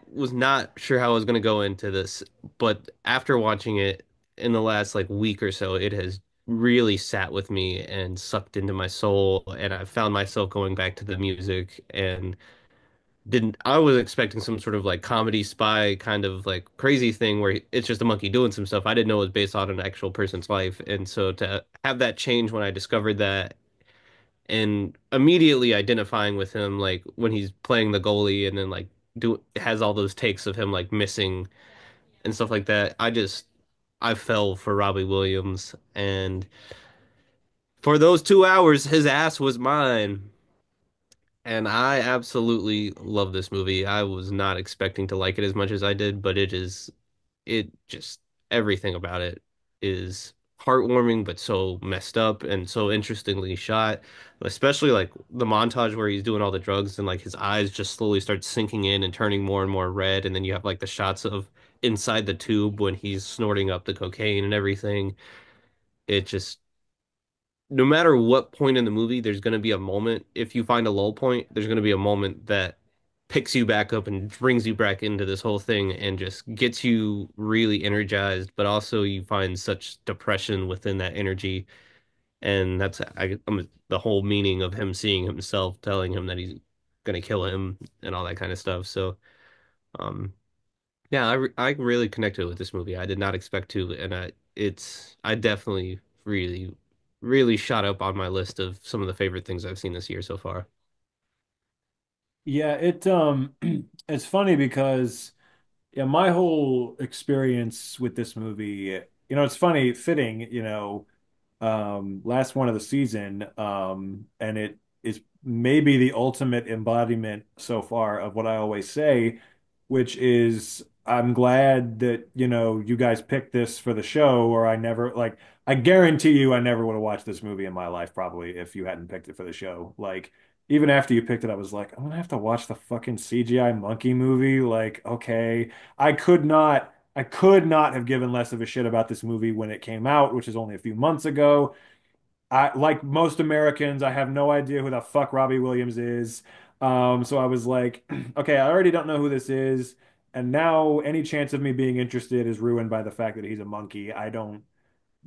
Speaker 5: was not sure how I was going to go into this, but after watching it in the last like week or so, it has really sat with me and sucked into my soul. And I found myself going back to the music and didn't, I was expecting some sort of like comedy spy kind of like crazy thing where it's just a monkey doing some stuff. I didn't know it was based on an actual person's life. And so to have that change when I discovered that and immediately identifying with him like when he's playing the goalie and then like do has all those takes of him like missing and stuff like that. I fell for Robbie Williams and for those 2 hours his ass was mine. And I absolutely love this movie. I was not expecting to like it as much as I did, but it just everything about it is heartwarming but so messed up and so interestingly shot, especially like the montage where he's doing all the drugs and like his eyes just slowly start sinking in and turning more and more red and then you have like the shots of inside the tube when he's snorting up the cocaine and everything. It just no matter what point in the movie, there's going to be a moment. If you find a lull point, there's going to be a moment that picks you back up and brings you back into this whole thing and just gets you really energized. But also, you find such depression within that energy. And that's the whole meaning of him seeing himself, telling him that he's going to kill him and all that kind of stuff. So, um, yeah, I really connected with this movie. I did not expect to, and I definitely really shot up on my list of some of the favorite things I've seen this year so far.
Speaker 7: Yeah, it's funny because yeah, my whole experience with this movie, it's funny, fitting, last one of the season, and it is maybe the ultimate embodiment so far of what I always say, which is I'm glad that, you guys picked this for the show, or I guarantee you I never would have watched this movie in my life probably if you hadn't picked it for the show. Like, even after you picked it, I was like, I'm gonna have to watch the fucking CGI monkey movie. Like, okay. I could not have given less of a shit about this movie when it came out, which is only a few months ago. Like most Americans, I have no idea who the fuck Robbie Williams is. So I was like, okay, I already don't know who this is. And now any chance of me being interested is ruined by the fact that he's a monkey. I don't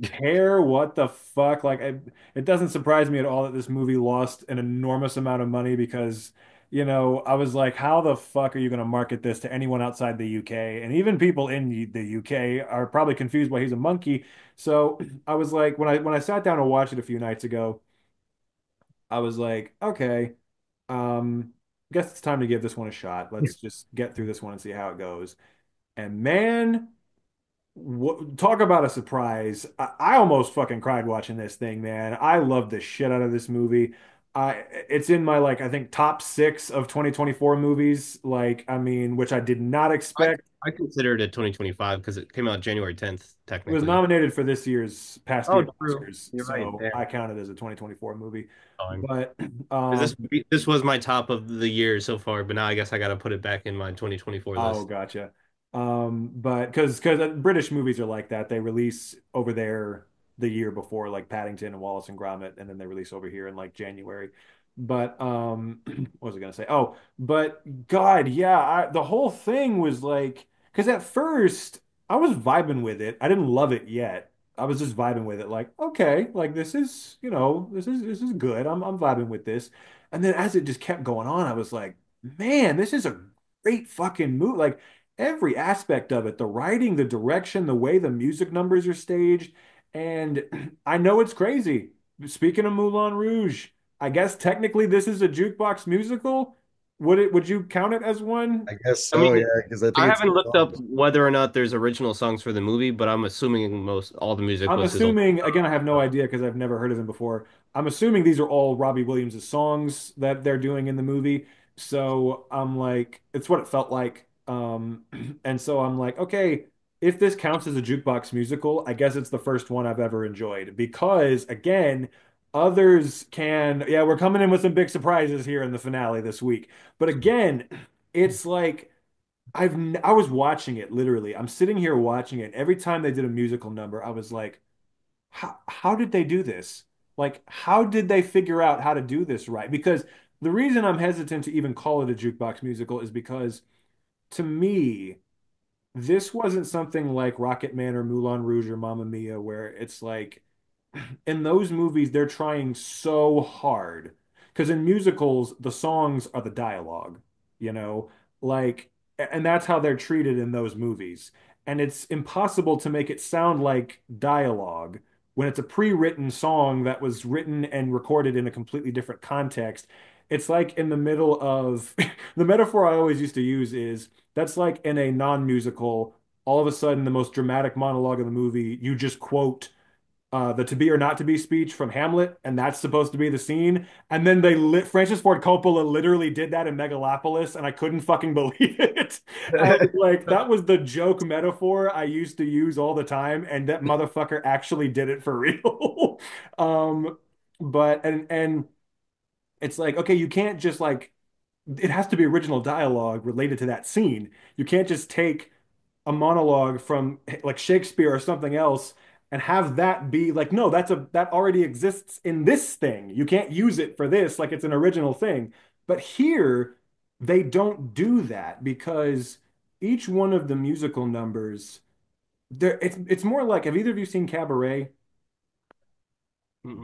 Speaker 7: care what the fuck. It doesn't surprise me at all that this movie lost an enormous amount of money because, I was like, how the fuck are you going to market this to anyone outside the UK? And even people in the UK are probably confused why he's a monkey. So I was like, when I sat down and watched it a few nights ago, I was like, okay, I guess it's time to give this one a shot. Let's just get through this one and see how it goes. And man, talk about a surprise. I almost fucking cried watching this thing, man. I love the shit out of this movie. It's in my I think top six of 2024 movies. I mean, which I did not
Speaker 5: I
Speaker 7: expect.
Speaker 5: I consider it a 2025 because it came out January 10th,
Speaker 7: It was
Speaker 5: technically.
Speaker 7: nominated for this year's past
Speaker 5: Oh,
Speaker 7: year's
Speaker 5: true.
Speaker 7: Oscars,
Speaker 5: You're right.
Speaker 7: so I
Speaker 5: Damn.
Speaker 7: count it as a 2024 movie.
Speaker 5: Time.
Speaker 7: But
Speaker 5: 'Cause
Speaker 7: um,
Speaker 5: this was my top of the year so far, but now I guess I got to put it back in my 2024
Speaker 7: oh,
Speaker 5: list.
Speaker 7: gotcha. But because British movies are like that, they release over there the year before, like Paddington and Wallace and Gromit, and then they release over here in like January. But what was I gonna say? Oh, but God, yeah, the whole thing was because at first I was vibing with it. I didn't love it yet. I was just vibing with it, like okay, like this is good. I'm vibing with this. And then as it just kept going on, I was like, man, this is a great fucking movie. Like every aspect of it, the writing, the direction, the way the music numbers are staged. And I know it's crazy. Speaking of Moulin Rouge, I guess technically this is a jukebox musical. Would you count it as one?
Speaker 8: I guess
Speaker 5: I
Speaker 8: so, yeah,
Speaker 5: mean,
Speaker 8: because I
Speaker 5: I
Speaker 8: think it's
Speaker 5: haven't looked up
Speaker 8: songs.
Speaker 5: whether or not there's original songs for the movie, but I'm assuming most all the music
Speaker 7: I'm
Speaker 5: was his own.
Speaker 7: assuming, again, I have no idea because I've never heard of him before. I'm assuming these are all Robbie Williams' songs that they're doing in the movie. So I'm like, it's what it felt like. And so I'm like, okay, if this counts as a jukebox musical, I guess it's the first one I've ever enjoyed because, again, others can, yeah, we're coming in with some big surprises here in the finale this week. But again, it's like, I was watching it literally. I'm sitting here watching it. Every time they did a musical number, I was like, how did they do this? Like, how did they figure out how to do this right? Because the reason I'm hesitant to even call it a jukebox musical is because to me, this wasn't something like Rocket Man or Moulin Rouge or Mamma Mia, where it's like in those movies, they're trying so hard. Because in musicals, the songs are the dialogue, you know, and that's how they're treated in those movies. And it's impossible to make it sound like dialogue when it's a pre-written song that was written and recorded in a completely different context. It's like in the middle of the metaphor I always used to use is that's like in a non-musical, all of a sudden, the most dramatic monologue of the movie, you just quote the to be or not to be speech from Hamlet, and that's supposed to be the scene. And then Francis Ford Coppola literally did that in Megalopolis, and I couldn't fucking believe it. I was like, that was the joke metaphor I used to use all the time, and that motherfucker actually did it for real. um, but and it's like, okay, you can't just it has to be original dialogue related to that scene. You can't just take a monologue from like Shakespeare or something else and have that be like, no, that already exists in this thing. You can't use it for this like it's an original thing. But here they don't do that because each one of the musical numbers, it's more like, have either of you seen Cabaret?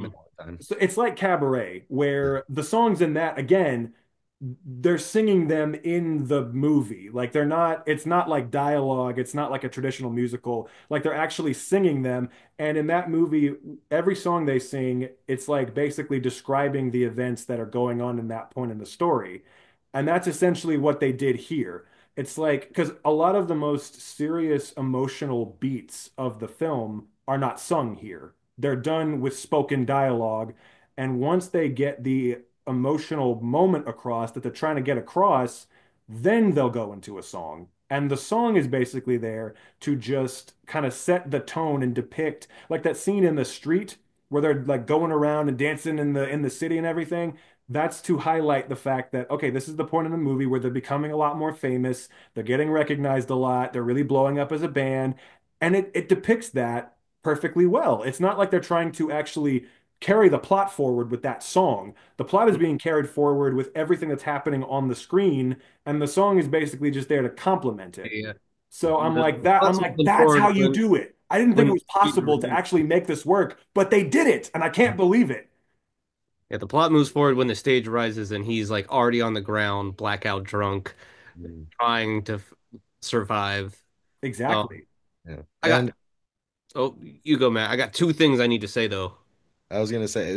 Speaker 8: Been
Speaker 5: Mm-mm.
Speaker 8: a long time.
Speaker 7: So it's like Cabaret, where the songs in that, again, they're singing them in the movie. Like it's not like dialogue, it's not like a traditional musical. Like they're actually singing them. And in that movie, every song they sing, it's like basically describing the events that are going on in that point in the story. And that's essentially what they did here. It's like, because a lot of the most serious emotional beats of the film are not sung here. They're done with spoken dialogue. And once they get the emotional moment across that they're trying to get across, then they'll go into a song. And the song is basically there to just kind of set the tone and depict like that scene in the street where they're like going around and dancing in the city and everything. That's to highlight the fact that okay, this is the point in the movie where they're becoming a lot more famous, they're getting recognized a lot, they're really blowing up as a band, and it depicts that perfectly well. It's not like they're trying to actually carry the plot forward with that song. The plot is being carried forward with everything that's happening on the screen, and the song is basically just there to complement it.
Speaker 5: Yeah.
Speaker 7: So I'm like
Speaker 5: The
Speaker 7: that. I'm
Speaker 5: plot's
Speaker 7: like,
Speaker 5: moving
Speaker 7: that's
Speaker 5: forward
Speaker 7: how you do it. I didn't think
Speaker 5: when
Speaker 7: it
Speaker 5: the
Speaker 7: was
Speaker 5: stage
Speaker 7: possible to
Speaker 5: rises.
Speaker 7: actually make this work, but they did it, and I can't believe it.
Speaker 5: Yeah, the plot moves forward when the stage rises and he's like already on the ground, blackout drunk,
Speaker 8: Mm.
Speaker 5: trying to survive. Um,
Speaker 7: Exactly.
Speaker 8: Yeah.
Speaker 5: I got
Speaker 8: And
Speaker 5: oh, you go, Matt. I got two things I need to say though.
Speaker 8: I was gonna say,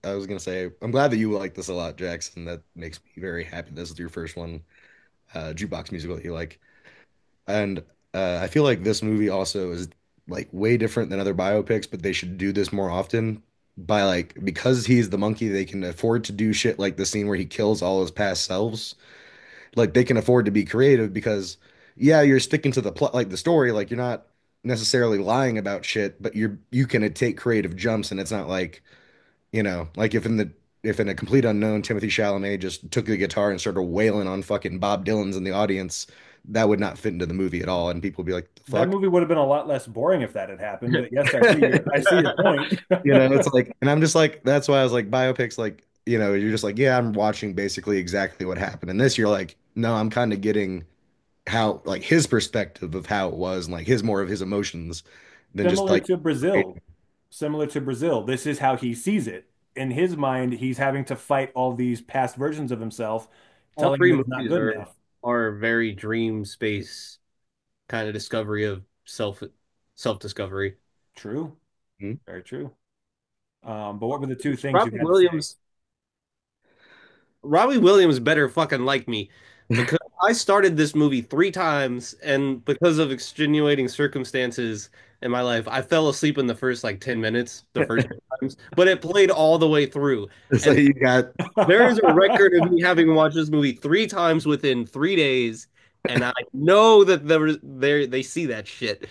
Speaker 8: I was gonna say, I'm glad that you like this a lot, Jackson. That makes me very happy. This is your first one, jukebox musical that you like. And I feel like this movie also is like way different than other biopics, but they should do this more often. By like, because he's the monkey, they can afford to do shit like the scene where he kills all his past selves. Like they can afford to be creative because yeah, you're sticking to the plot, like the story, like you're not necessarily lying about shit, but you can take creative jumps, and it's not like, like if in a complete unknown Timothy Chalamet just took the guitar and started wailing on fucking Bob Dylan's in the audience, that would not fit into the movie at all, and people would be like, the
Speaker 7: That
Speaker 8: fuck?
Speaker 7: movie would have been a lot less boring if that had happened. But yes, I see your point.
Speaker 8: It's like, and I'm just like, that's why I was like, biopics, like, you're just like, yeah, I'm watching basically exactly what happened. And this, you're like, no, I'm kind of getting how, like, his perspective of how it was, and like his more of his emotions than just
Speaker 7: Similar
Speaker 8: like,
Speaker 7: to Brazil. Similar to Brazil. This is how he sees it. In his mind, he's having to fight all these past versions of himself,
Speaker 5: All
Speaker 7: telling him
Speaker 5: three
Speaker 7: that he's not
Speaker 5: movies
Speaker 7: good enough.
Speaker 5: are very dream space kind of discovery of self discovery.
Speaker 7: True.
Speaker 8: Hmm?
Speaker 7: Very true. But what were the two things you
Speaker 5: Robbie
Speaker 7: had to say?
Speaker 5: Williams Robbie Williams better fucking like me because I started this movie three times, and because of extenuating circumstances in my life, I fell asleep in the first like 10 minutes, the first two times, but it played all the way through.
Speaker 8: So
Speaker 5: And
Speaker 8: you got,
Speaker 5: there is a record of me having watched this movie three times within 3 days, and I know that they see that shit,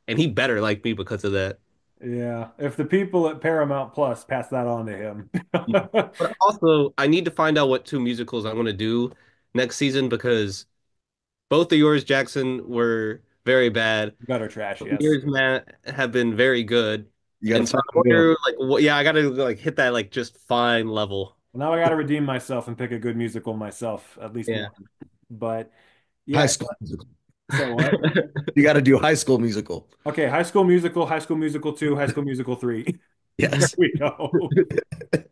Speaker 5: and he better like me because of that.
Speaker 7: Yeah, if the people at Paramount Plus pass that on to him.
Speaker 5: But also, I need to find out what two musicals I want to do next season because both of yours, Jackson, were very bad.
Speaker 7: Gutter trash, yes.
Speaker 5: Yours, Matt, have been very good.
Speaker 8: you got
Speaker 5: And
Speaker 8: to
Speaker 5: so
Speaker 8: find
Speaker 5: I
Speaker 8: the middle.
Speaker 5: wonder, like, what? Yeah, I gotta like hit that like just fine level.
Speaker 7: Now I got to redeem myself and pick a good musical myself, at least
Speaker 5: Yeah.
Speaker 7: one. But
Speaker 8: High
Speaker 7: yeah,
Speaker 8: School Musical.
Speaker 7: say what?
Speaker 8: You got to do High School Musical.
Speaker 7: Okay, High School Musical, High School Musical 2, High School Musical 3. There
Speaker 8: Yes.
Speaker 7: we go.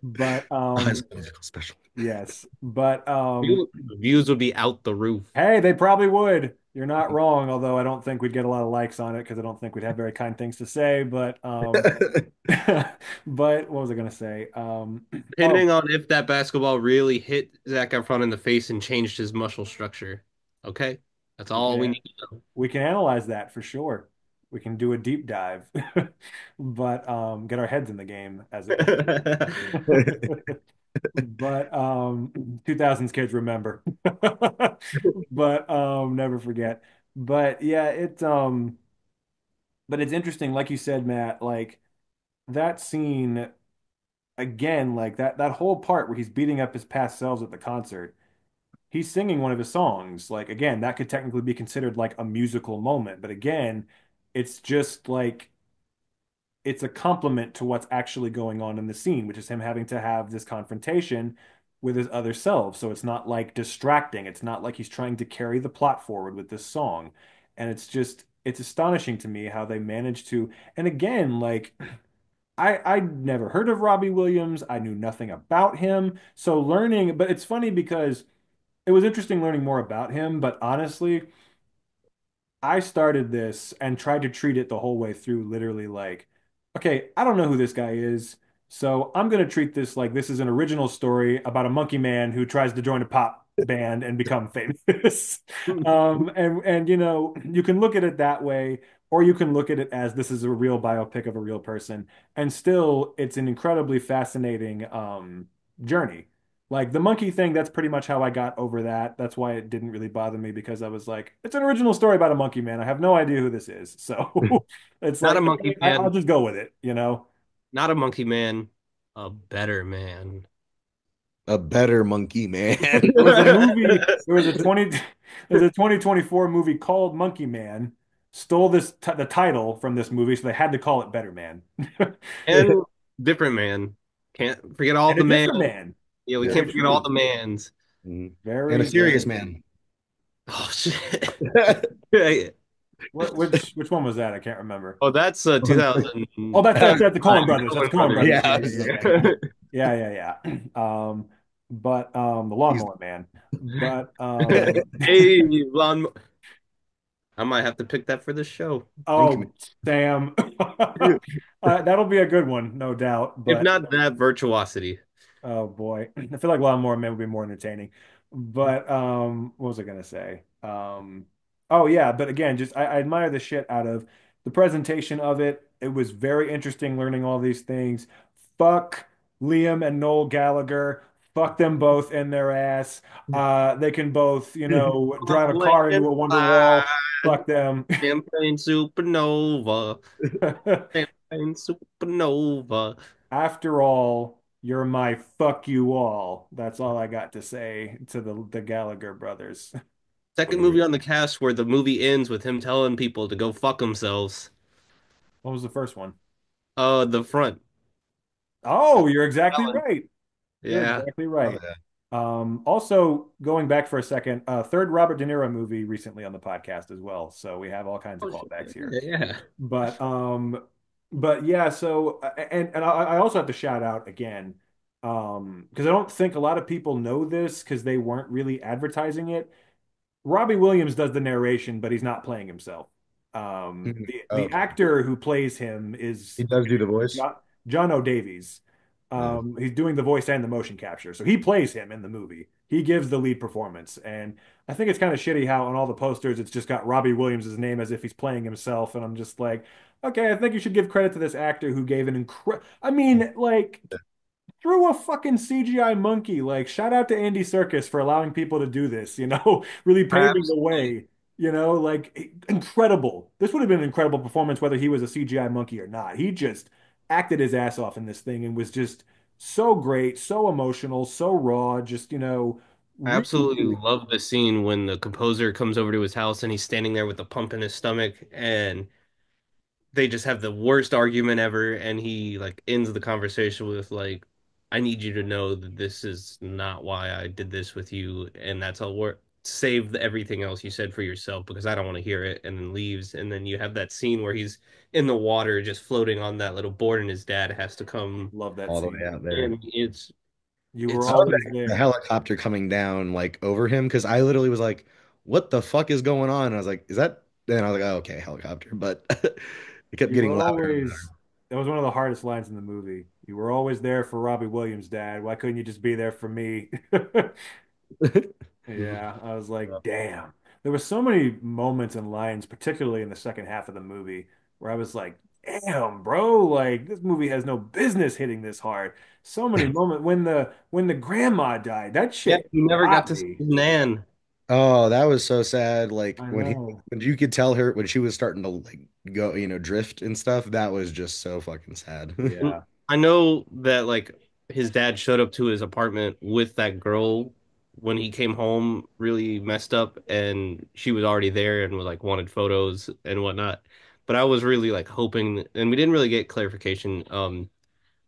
Speaker 7: But
Speaker 8: High School Musical special.
Speaker 7: yes. But
Speaker 5: Views would be out the roof.
Speaker 7: hey, they probably would. You're not wrong, although I don't think we'd get a lot of likes on it because I don't think we'd have very kind things to say. But but what was I gonna say? Oh,
Speaker 5: Depending on if that basketball really hit Zac Efron in the face and changed his muscle structure. Okay, that's all we
Speaker 7: yeah,
Speaker 5: need to
Speaker 7: we can analyze that for sure. We can do a deep dive, but get our heads in the game, as it were.
Speaker 5: know.
Speaker 7: But 2000s kids remember. But never forget. But yeah, but it's interesting, like you said, Matt, like that scene again, like that whole part where he's beating up his past selves at the concert. He's singing one of his songs. Like again, that could technically be considered like a musical moment, but again, it's just like it's a compliment to what's actually going on in the scene, which is him having to have this confrontation with his other self. So it's not like distracting. It's not like he's trying to carry the plot forward with this song. And it's astonishing to me how they managed to, and again, like I'd never heard of Robbie Williams. I knew nothing about him. So learning, but it's funny because it was interesting learning more about him, but honestly, I started this and tried to treat it the whole way through, literally like, okay, I don't know who this guy is, so I'm gonna treat this like this is an original story about a monkey man who tries to join a pop band and become famous. And you can look at it that way, or you can look at it as this is a real biopic of a real person, and still it's an incredibly fascinating journey. Like the monkey thing, that's pretty much how I got over that. That's why it didn't really bother me because I was like, it's an original story about a monkey man. I have no idea who this is. So it's
Speaker 5: Not a
Speaker 7: like,
Speaker 5: monkey
Speaker 7: okay, I'll
Speaker 5: man,
Speaker 7: just go with it, you know?
Speaker 5: not a monkey man, a better man.
Speaker 8: A better monkey man.
Speaker 7: There was a movie, there was a 20, there's a 2024 movie called Monkey Man, stole the title from this movie, so they had to call it Better Man.
Speaker 5: And different man. Can't forget all
Speaker 7: And a
Speaker 5: the man.
Speaker 7: different man.
Speaker 5: Yeah, we
Speaker 2: Yeah.
Speaker 7: Very
Speaker 5: can't forget all
Speaker 7: true.
Speaker 5: the mans.
Speaker 8: Mhm. And a
Speaker 7: Very,
Speaker 8: serious
Speaker 7: very.
Speaker 8: man.
Speaker 5: Oh shit.
Speaker 7: Which one was that? I can't remember.
Speaker 5: Oh, that's 2000.
Speaker 7: Oh, that's the Coen Brothers. That's
Speaker 5: Coen
Speaker 7: the Coen
Speaker 5: Brothers.
Speaker 7: Brothers.
Speaker 8: Yeah.
Speaker 7: Yeah, yeah, yeah, yeah, yeah, yeah, yeah, yeah. But the
Speaker 8: He's
Speaker 7: Lawnmower Man. But
Speaker 5: Hey, Lon. I might have to pick that for the show.
Speaker 8: thank you,
Speaker 7: oh, Sam,
Speaker 8: man.
Speaker 7: that'll be a good one, no doubt.
Speaker 5: If
Speaker 7: But
Speaker 5: not that, virtuosity.
Speaker 7: oh boy, I feel like Lawnmower Man would be more entertaining. But what was I gonna say? Oh yeah, but again, just I admire the shit out of the presentation of it. It was very interesting learning all these things. Fuck Liam and Noel Gallagher. Fuck them both in their ass. They can both, drive a car into a wonder wall. Fuck them.
Speaker 5: Champagne supernova. Champagne supernova.
Speaker 7: After all, you're my fuck you all. That's all I got to say to the Gallagher brothers.
Speaker 5: Second movie on the cast where the movie ends with him telling people to go fuck themselves.
Speaker 7: What was the first one?
Speaker 5: The front.
Speaker 7: Oh, you're exactly right. You're
Speaker 5: Yeah.
Speaker 7: exactly
Speaker 8: Oh,
Speaker 7: right.
Speaker 8: yeah.
Speaker 7: Also, going back for a second, third Robert De Niro movie recently on the podcast as well. So we have all kinds of
Speaker 5: Oh, shit.
Speaker 7: callbacks here.
Speaker 5: Yeah.
Speaker 7: But yeah. So and I also have to shout out again, because I don't think a lot of people know this because they weren't really advertising it. Robbie Williams does the narration, but he's not playing himself.
Speaker 8: Mhm.
Speaker 7: The
Speaker 8: Okay.
Speaker 7: actor who plays him
Speaker 8: He
Speaker 7: is
Speaker 8: does do the voice.
Speaker 7: John O'Davies.
Speaker 8: Yeah.
Speaker 7: He's doing the voice and the motion capture, so he plays him in the movie. He gives the lead performance, and I think it's kind of shitty how on all the posters it's just got Robbie Williams' name as if he's playing himself, and I'm just like, okay, I think you should give credit to this actor who gave an incredible. I mean, like through a fucking CGI monkey. Like, shout out to Andy Serkis for allowing people to do this, really paving the
Speaker 5: Absolutely.
Speaker 7: way, like incredible. This would have been an incredible performance whether he was a CGI monkey or not. He just acted his ass off in this thing and was just so great, so emotional, so raw, just,
Speaker 5: I
Speaker 7: really,
Speaker 5: absolutely
Speaker 7: really
Speaker 5: love the scene when the composer comes over to his house and he's standing there with a pump in his stomach and they just have the worst argument ever and he like ends the conversation with like I need you to know that this is not why I did this with you and that's all work save everything else you said for yourself because I don't want to hear it and then leaves and then you have that scene where he's in the water just floating on that little board and his dad has to come
Speaker 7: love that
Speaker 8: All the way
Speaker 7: scene.
Speaker 8: out there.
Speaker 5: and
Speaker 7: You were
Speaker 5: it's
Speaker 8: I love
Speaker 7: always
Speaker 8: the
Speaker 7: there.
Speaker 8: helicopter coming down like over him because I literally was like, "What the fuck is going on?" And I was like, "Is that?" Then I was like, "Oh, okay, helicopter." But it kept
Speaker 7: You
Speaker 8: getting
Speaker 7: were
Speaker 8: louder and
Speaker 7: always, that was one of the hardest lines in the movie. You were always there for Robbie Williams, Dad. Why couldn't you just be there for me?
Speaker 8: louder.
Speaker 7: Yeah, I was like, damn. There were so many moments and lines, particularly in the second half of the movie, where I was like, damn, bro, like this movie has no business hitting this hard. So many moments when the grandma died, that
Speaker 5: yeah
Speaker 7: shit
Speaker 5: he never got
Speaker 7: got
Speaker 5: to see
Speaker 7: me.
Speaker 5: his nan.
Speaker 8: Oh, that was so sad. Like
Speaker 7: I
Speaker 8: when
Speaker 7: know.
Speaker 8: when you could tell her when she was starting to like go, drift and stuff. That was just so fucking sad.
Speaker 7: Yeah.
Speaker 5: I know that like his dad showed up to his apartment with that girl when he came home really messed up and she was already there and was like wanted photos and whatnot. But I was really like hoping and we didn't really get clarification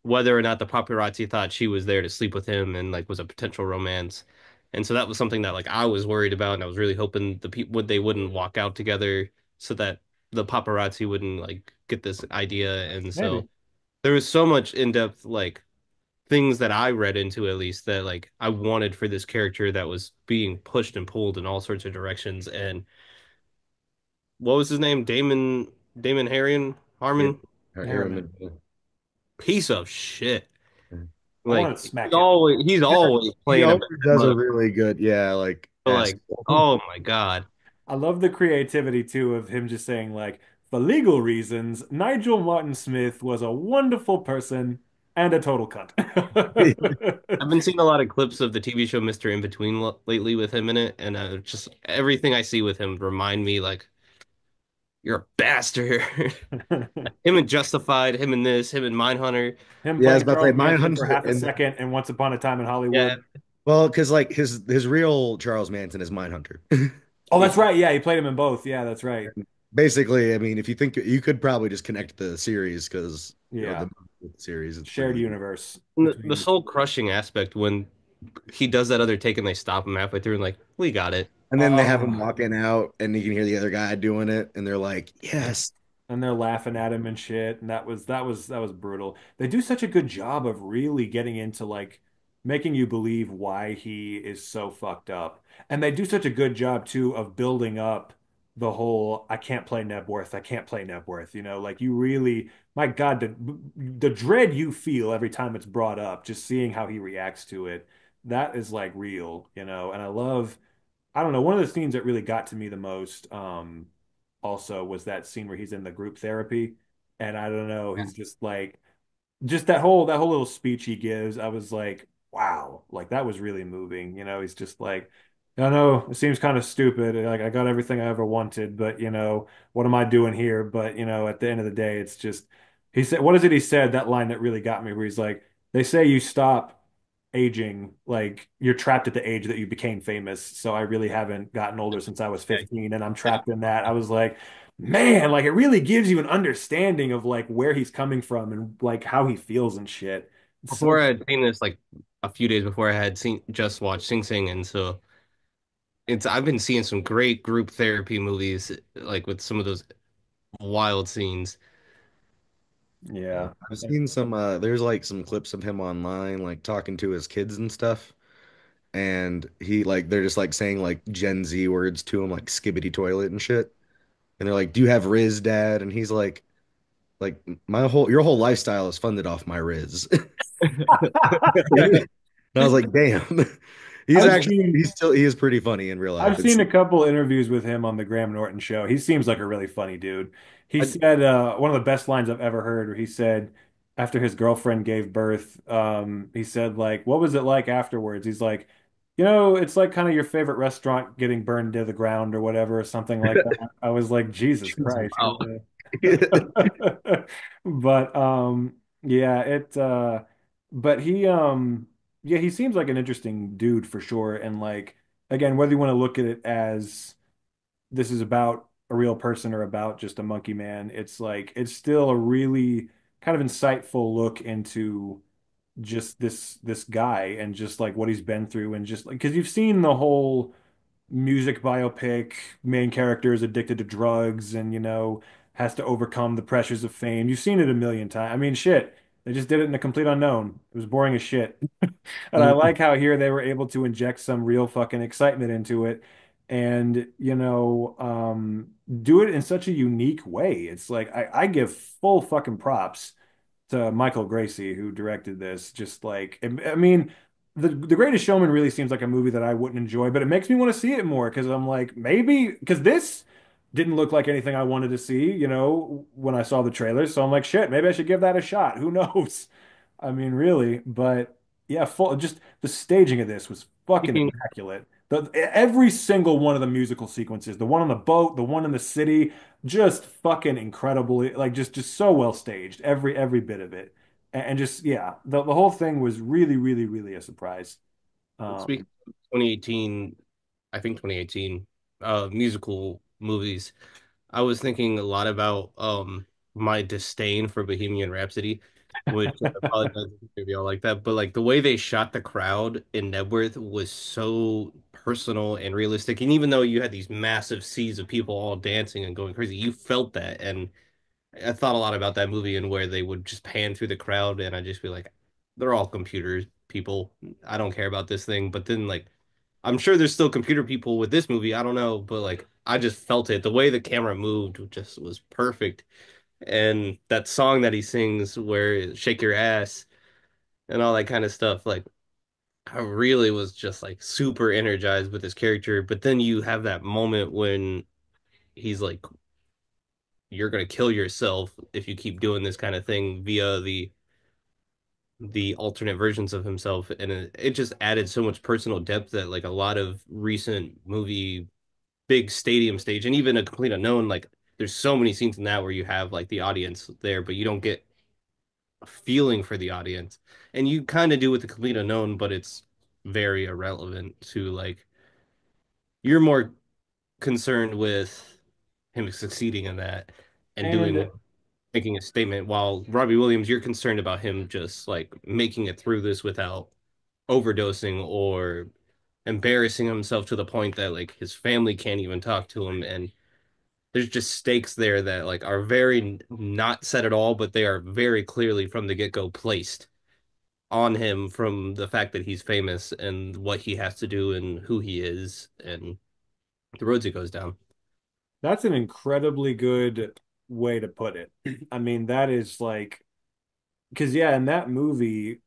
Speaker 5: whether or not the paparazzi thought she was there to sleep with him and like was a potential romance. And so that was something that like I was worried about and I was really hoping the people would they wouldn't walk out together so that the paparazzi wouldn't like get this idea and so
Speaker 7: Maybe.
Speaker 5: there was so much in-depth like things that I read into at least that like I wanted for this character that was being pushed and pulled in all sorts of directions. And what was his name? Damon Harrion
Speaker 8: Yeah.
Speaker 5: Harmon?
Speaker 7: Harriman.
Speaker 5: Piece of shit.
Speaker 7: I wanted
Speaker 5: Like
Speaker 7: to smack him.
Speaker 5: he's always
Speaker 8: He
Speaker 5: playing a bad
Speaker 8: always does a
Speaker 5: mother.
Speaker 8: really good, yeah, like
Speaker 5: But like,
Speaker 8: asshole.
Speaker 5: oh my God.
Speaker 7: I love the creativity too of him just saying like, for legal reasons, Nigel Martin Smith was a wonderful person and a total cunt.
Speaker 5: I've been seeing a lot of clips of the TV show Mr. In Between lately with him in it, and just everything I see with him remind me like you're a bastard. Him and Justified, him and this, him and Mindhunter.
Speaker 7: Him
Speaker 8: Yeah, I was
Speaker 7: playing
Speaker 8: about to say
Speaker 7: Charles Manson for
Speaker 8: Mindhunter,
Speaker 7: half a
Speaker 8: and
Speaker 7: second and Once Upon a Time in
Speaker 5: Yeah,
Speaker 7: Hollywood.
Speaker 8: well, because like his real Charles Manson is Mindhunter.
Speaker 7: Oh,
Speaker 5: yeah.
Speaker 7: that's right. Yeah, he played him in both. Yeah, that's right.
Speaker 8: Basically, I mean, if you think you could probably just connect the series because
Speaker 7: Yeah.
Speaker 8: the series. It's
Speaker 7: shared
Speaker 8: pretty.
Speaker 7: universe
Speaker 5: The
Speaker 7: between.
Speaker 5: soul crushing aspect when he does that other take and they stop him halfway through and like, we got it.
Speaker 8: And then they have him
Speaker 7: Oh,
Speaker 8: walking out, and you can hear the other guy doing it, and they're like, "Yes."
Speaker 7: and they're laughing at him and shit, and that was brutal. They do such a good job of really getting into like making you believe why he is so fucked up. And they do such a good job too of building up the whole I can't play Nebworth, I can't play Nebworth, like you really, my God, the dread you feel every time it's brought up, just seeing how he reacts to it, that is like real. And I don't know, one of the scenes that really got to me the most, also was that scene where he's in the group therapy, and I don't know, he's just like, just that whole little speech he gives, I was like, wow, like that was really moving. He's just like, I know it seems kind of stupid. Like I got everything I ever wanted, but what am I doing here? But at the end of the day, it's just he said, what is it he said? That line that really got me, where he's like, they say you stop aging, like you're trapped at the age that you became famous. So I really haven't gotten older since I was 15, and I'm trapped in that. I was like, man, like it really gives you an understanding of like where he's coming from and like how he feels and shit. It's
Speaker 5: Before
Speaker 7: so
Speaker 5: I had seen this, like a few days before I had seen just watched Sing Sing, and so it's I've been seeing some great group therapy movies, like with some of those wild scenes.
Speaker 7: yeah.
Speaker 8: I've seen some. There's like some clips of him online, like talking to his kids and stuff, and he like they're just like saying like Gen Z words to him, like skibbity toilet and shit. And they're like, "Do you have Riz, Dad?" And he's like your whole lifestyle is funded off my Riz. And I was like, damn.
Speaker 7: I've seen
Speaker 8: He is pretty funny in real life.
Speaker 7: I've
Speaker 8: It's
Speaker 7: seen a couple interviews with him on the Graham Norton show. He seems like a really funny dude. He
Speaker 5: I,
Speaker 7: said one of the best lines I've ever heard, where he said after his girlfriend gave birth, he said like, "What was it like afterwards?" He's like, it's like kind of your favorite restaurant getting burned to the ground or whatever, or something like that. I was like, Jesus Christ.
Speaker 5: wow.
Speaker 7: But yeah, but yeah, he seems like an interesting dude for sure. And like, again, whether you want to look at it as this is about a real person or about just a monkey man, it's like it's still a really kind of insightful look into just this guy and just like what he's been through, and just like because you've seen the whole music biopic, main character is addicted to drugs and has to overcome the pressures of fame. You've seen it a million times. I mean, shit, they just did it in A Complete Unknown. It was boring as shit. And I like how here they were able to inject some real fucking excitement into it, and do it in such a unique way. It's like I give full fucking props to Michael Gracie, who directed this. Just like, I mean, the Greatest Showman really seems like a movie that I wouldn't enjoy, but it makes me want to see it more because I'm like, maybe because this didn't look like anything I wanted to see, when I saw the trailers. So I'm like, shit, maybe I should give that a shot. Who knows? I mean, really, but yeah, just the staging of this was fucking
Speaker 5: Speaking,
Speaker 7: immaculate. Every single one of the musical sequences, the one on the boat, the one in the city, just fucking incredibly, like just so well staged, every bit of it. And just yeah, the whole thing was really, really, really a surprise.
Speaker 5: speaking
Speaker 7: Um,
Speaker 5: of 2018, I think 2018, musical movies. I was thinking a lot about my disdain for Bohemian Rhapsody, which I apologize if maybe all like that, but like the way they shot the crowd in Nebworth was so personal and realistic. And even though you had these massive seas of people all dancing and going crazy, you felt that. And I thought a lot about that movie and where they would just pan through the crowd and I'd just be like, they're all computers people. I don't care about this thing. But then like I'm sure there's still computer people with this movie. I don't know, but like I just felt it. The way the camera moved just was perfect. And that song that he sings where shake your ass and all that kind of stuff, like I really was just like super energized with his character. But then you have that moment when he's like, you're gonna kill yourself if you keep doing this kind of thing via the alternate versions of himself. And it just added so much personal depth that like a lot of recent movie big stadium stage and even A Complete Unknown, like there's so many scenes in that where you have like the audience there, but you don't get a feeling for the audience. And you kind of do with The Complete Unknown, but it's very irrelevant to like you're more concerned with him succeeding in that and doing
Speaker 7: and
Speaker 5: well. making a statement, while Robbie Williams, you're concerned about him just like making it through this without overdosing or embarrassing himself to the point that like his family can't even talk to him. And there's just stakes there that like are very not set at all, but they are very clearly from the get-go placed on him from the fact that he's famous and what he has to do and who he is and the roads he goes down.
Speaker 7: That's an incredibly good way to put it. I mean, that is like, because yeah, in that movie,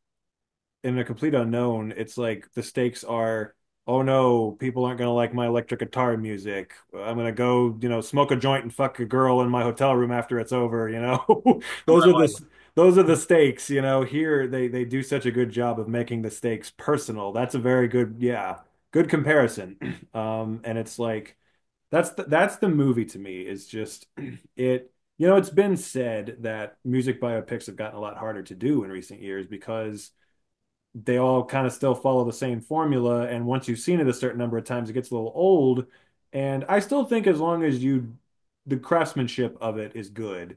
Speaker 7: in A Complete Unknown, it's like the stakes are, oh no, people aren't gonna like my electric guitar music. I'm gonna go, smoke a joint and fuck a girl in my hotel room after it's over, you know. Those are the stakes, you know. Here they do such a good job of making the stakes personal. That's a very good, yeah, good comparison. And it's like that's the movie to me is just it, it's been said that music biopics have gotten a lot harder to do in recent years because they all kind of still follow the same formula. And once you've seen it a certain number of times, it gets a little old. And I still think as long as the craftsmanship of it is good,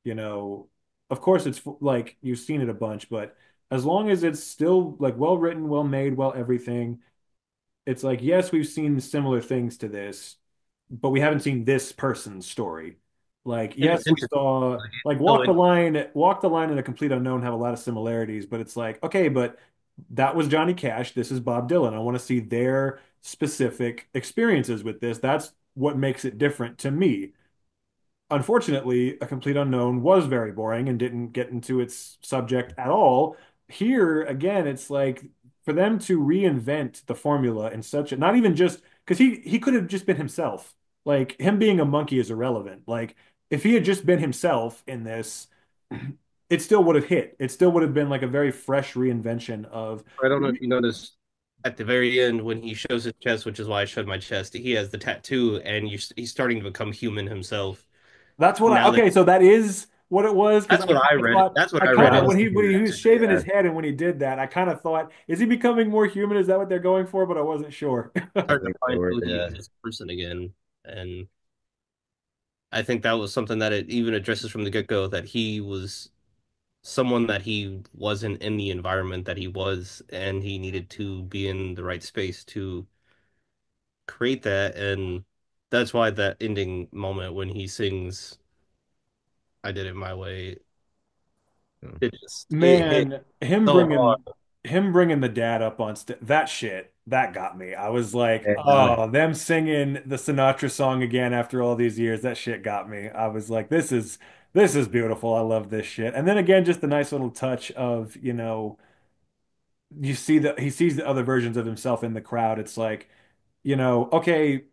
Speaker 7: you know, of course it's like you've seen it a bunch, but as long as it's still like well written, well made, well everything, it's like, yes, we've seen similar things to this, but we haven't seen this person's story. Like,
Speaker 5: And
Speaker 7: yes,
Speaker 5: it's
Speaker 7: we
Speaker 5: interesting.
Speaker 7: saw
Speaker 5: Like,
Speaker 7: like
Speaker 5: so
Speaker 7: Walk the Line and A Complete Unknown have a lot of similarities, but it's like, okay, but that was Johnny Cash. This is Bob Dylan. I want to see their specific experiences with this. That's what makes it different to me. Unfortunately, A Complete Unknown was very boring and didn't get into its subject at all. Here, again, it's like for them to reinvent the formula in such a, not even just because he could have just been himself. Like him being a monkey is irrelevant. Like if he had just been himself in this, it still would have hit. It still would have been like a very fresh reinvention of.
Speaker 5: I don't know if you noticed at the very end when he shows his chest, which is why I showed my chest, he has the tattoo and he's starting to become human himself.
Speaker 7: That's what I,
Speaker 5: Now that
Speaker 7: okay, so that is what it was because
Speaker 5: that's what I
Speaker 7: I
Speaker 5: read.
Speaker 7: thought
Speaker 5: That's what
Speaker 7: I
Speaker 5: I
Speaker 7: kind
Speaker 5: read
Speaker 7: of
Speaker 5: in
Speaker 7: when
Speaker 5: the
Speaker 7: he was
Speaker 5: reaction.
Speaker 7: shaving
Speaker 5: Yeah.
Speaker 7: his head and when he did that, I kind of thought, is he becoming more human? Is that what they're going for? But I wasn't sure.
Speaker 5: It's hard to
Speaker 8: think so,
Speaker 5: find who he
Speaker 8: yeah.
Speaker 5: is as a person again. And I think that was something that it even addresses from the get-go that he was someone that he wasn't in the environment that he was, and he needed to be in the right space to create that. And that's why that ending moment when he sings I did it my way, it hit
Speaker 7: Man, him
Speaker 5: so hard.
Speaker 7: bringing him bringing the dad up on st that shit that got me. I was like,
Speaker 8: Yeah.
Speaker 7: oh, them singing the Sinatra song again after all these years. That shit got me. I was like, this is beautiful. I love this shit. And then again, just the nice little touch of, you see that he sees the other versions of himself in the crowd. It's like, okay,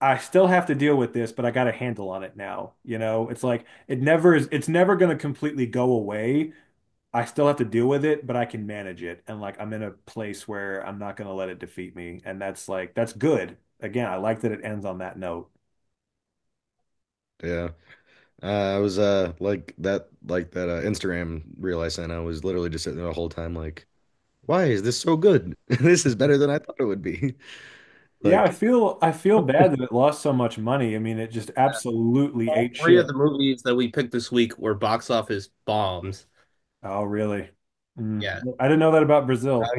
Speaker 7: I still have to deal with this, but I got a handle on it now. It's like it's never going to completely go away. I still have to deal with it, but I can manage it. And like I'm in a place where I'm not going to let it defeat me. And that's good. Again, I like that it ends on that note.
Speaker 8: Yeah. I was like that Instagram reel I sent. I was literally just sitting there the whole time like, why is this so good? This is better than I thought it would be.
Speaker 7: Yeah, I
Speaker 8: Like
Speaker 7: feel I feel bad that it lost so much money. I mean, it just absolutely
Speaker 5: All
Speaker 7: ate
Speaker 5: three of
Speaker 7: shit.
Speaker 5: the movies that we picked this week were box office bombs.
Speaker 7: Oh, really?
Speaker 5: Yeah.
Speaker 7: I didn't know that about Brazil.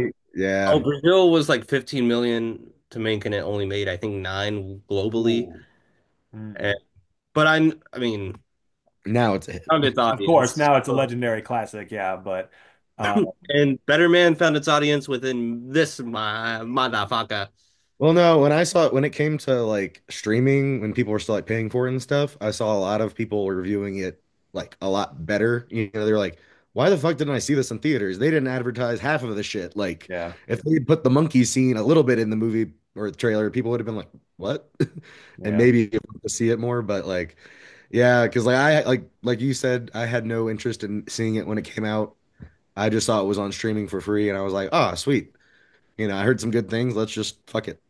Speaker 5: Oh,
Speaker 8: yeah.
Speaker 5: Brazil was like 15 million to make, and it only made, I think, nine globally.
Speaker 7: Ooh. Mm.
Speaker 5: And, but I mean,
Speaker 8: Now it's a hit.
Speaker 5: found its
Speaker 7: Of course,
Speaker 5: audience.
Speaker 7: now it's a legendary classic, yeah, but uh,
Speaker 5: And Better Man found its audience within this my motherfucker.
Speaker 8: Well, no, when I saw it, when it came to like streaming, when people were still like paying for it and stuff, I saw a lot of people reviewing it like a lot better. They're like, why the fuck didn't I see this in theaters? They didn't advertise half of the shit. Like,
Speaker 7: yeah,
Speaker 8: if they put the monkey scene a little bit in the movie or the trailer, people would have been like, what? And
Speaker 7: yeah.
Speaker 8: maybe able to see it more. But like, yeah, because like like you said, I had no interest in seeing it when it came out. I just saw it was on streaming for free, and I was like, oh, sweet. I heard some good things. Let's just fuck it.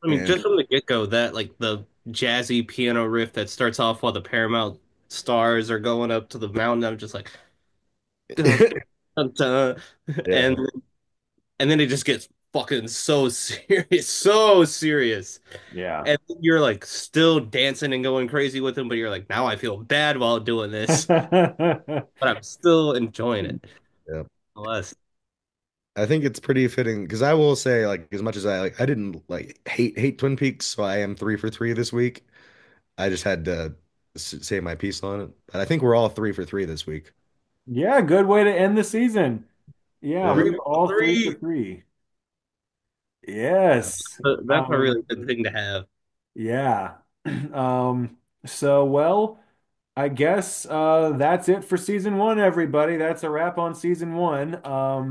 Speaker 5: I mean,
Speaker 8: And
Speaker 5: just from the get-go, that like the jazzy piano riff that starts off while the Paramount stars are going up to the mountain, I'm just like, dun, dun, dun.
Speaker 8: yeah.
Speaker 5: and and then it just gets fucking so serious, so serious.
Speaker 7: Yeah.
Speaker 5: And you're like still dancing and going crazy with him, but you're like, now I feel bad while doing this, but I'm still enjoying it.
Speaker 8: Yeah.
Speaker 5: Unless,
Speaker 8: I think it's pretty fitting because I will say, like, as much as I didn't like hate Twin Peaks, so I am 3 for 3 this week. I just had to say my piece on it. But I think we're all 3 for 3 this week.
Speaker 7: Yeah, good way to end the season. Yeah,
Speaker 8: Yeah.
Speaker 7: we
Speaker 5: three
Speaker 7: are
Speaker 5: for
Speaker 7: all three for
Speaker 5: three.
Speaker 7: three. Yes.
Speaker 5: That's a really good thing to have.
Speaker 7: Yeah. So well, I guess that's it for season one, everybody. That's a wrap on season one.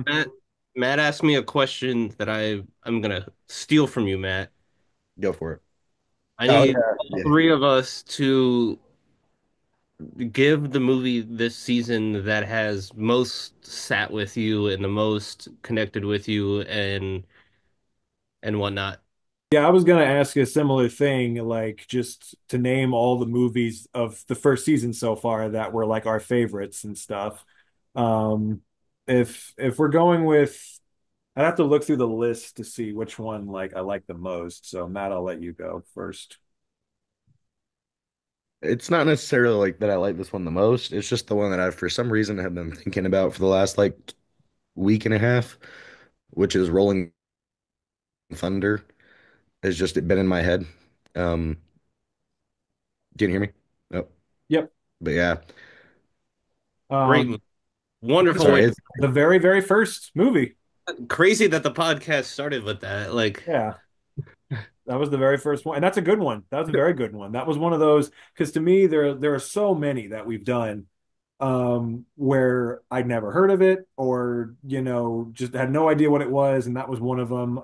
Speaker 5: Matt, Matt asked me a question that I'm gonna steal from you, Matt.
Speaker 8: Go for it.
Speaker 5: I
Speaker 8: Oh
Speaker 5: need
Speaker 8: yeah,
Speaker 5: all
Speaker 8: yeah.
Speaker 5: three of us to give the movie this season that has most sat with you and the most connected with you and whatnot.
Speaker 7: Yeah, I was gonna ask a similar thing, like just to name all the movies of the first season so far that were like our favorites and stuff. Um, if we're going with, I'd have to look through the list to see which one like I like the most. So Matt, I'll let you go first.
Speaker 8: It's not necessarily like that I like this one the most. It's just the one that I, for some reason, have been thinking about for the last like week and a half, which is Rolling Thunder. Has just been in my head. Um, can you hear me? Oh,
Speaker 7: Yep.
Speaker 8: but yeah.
Speaker 5: Great,
Speaker 7: Um,
Speaker 5: wonderful way.
Speaker 8: Sorry, it's
Speaker 7: the very, very first movie.
Speaker 5: Crazy that the podcast started with that. Like,
Speaker 7: Yeah. That was the very first one, and that's a good one. That was a very good one. That was one of those because to me there are so many that we've done where I'd never heard of it or just had no idea what it was, and that was one of them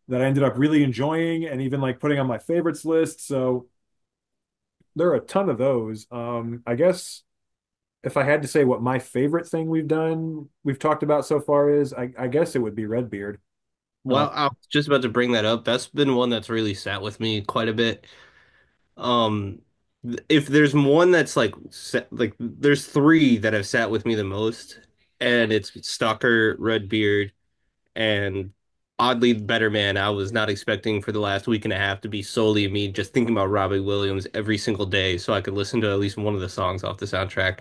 Speaker 7: that I ended up really enjoying and even like putting on my favorites list. So there are a ton of those. I guess if I had to say what my favorite thing we've talked about so far is, I guess it would be Redbeard. Uh,
Speaker 5: well, I was just about to bring that up. That's been one that's really sat with me quite a bit. Um, if there's one that's like there's three that have sat with me the most, and it's Stalker, Redbeard, and oddly Better Man. I was not expecting for the last week and a half to be solely me just thinking about Robbie Williams every single day, so I could listen to at least one of the songs off the soundtrack,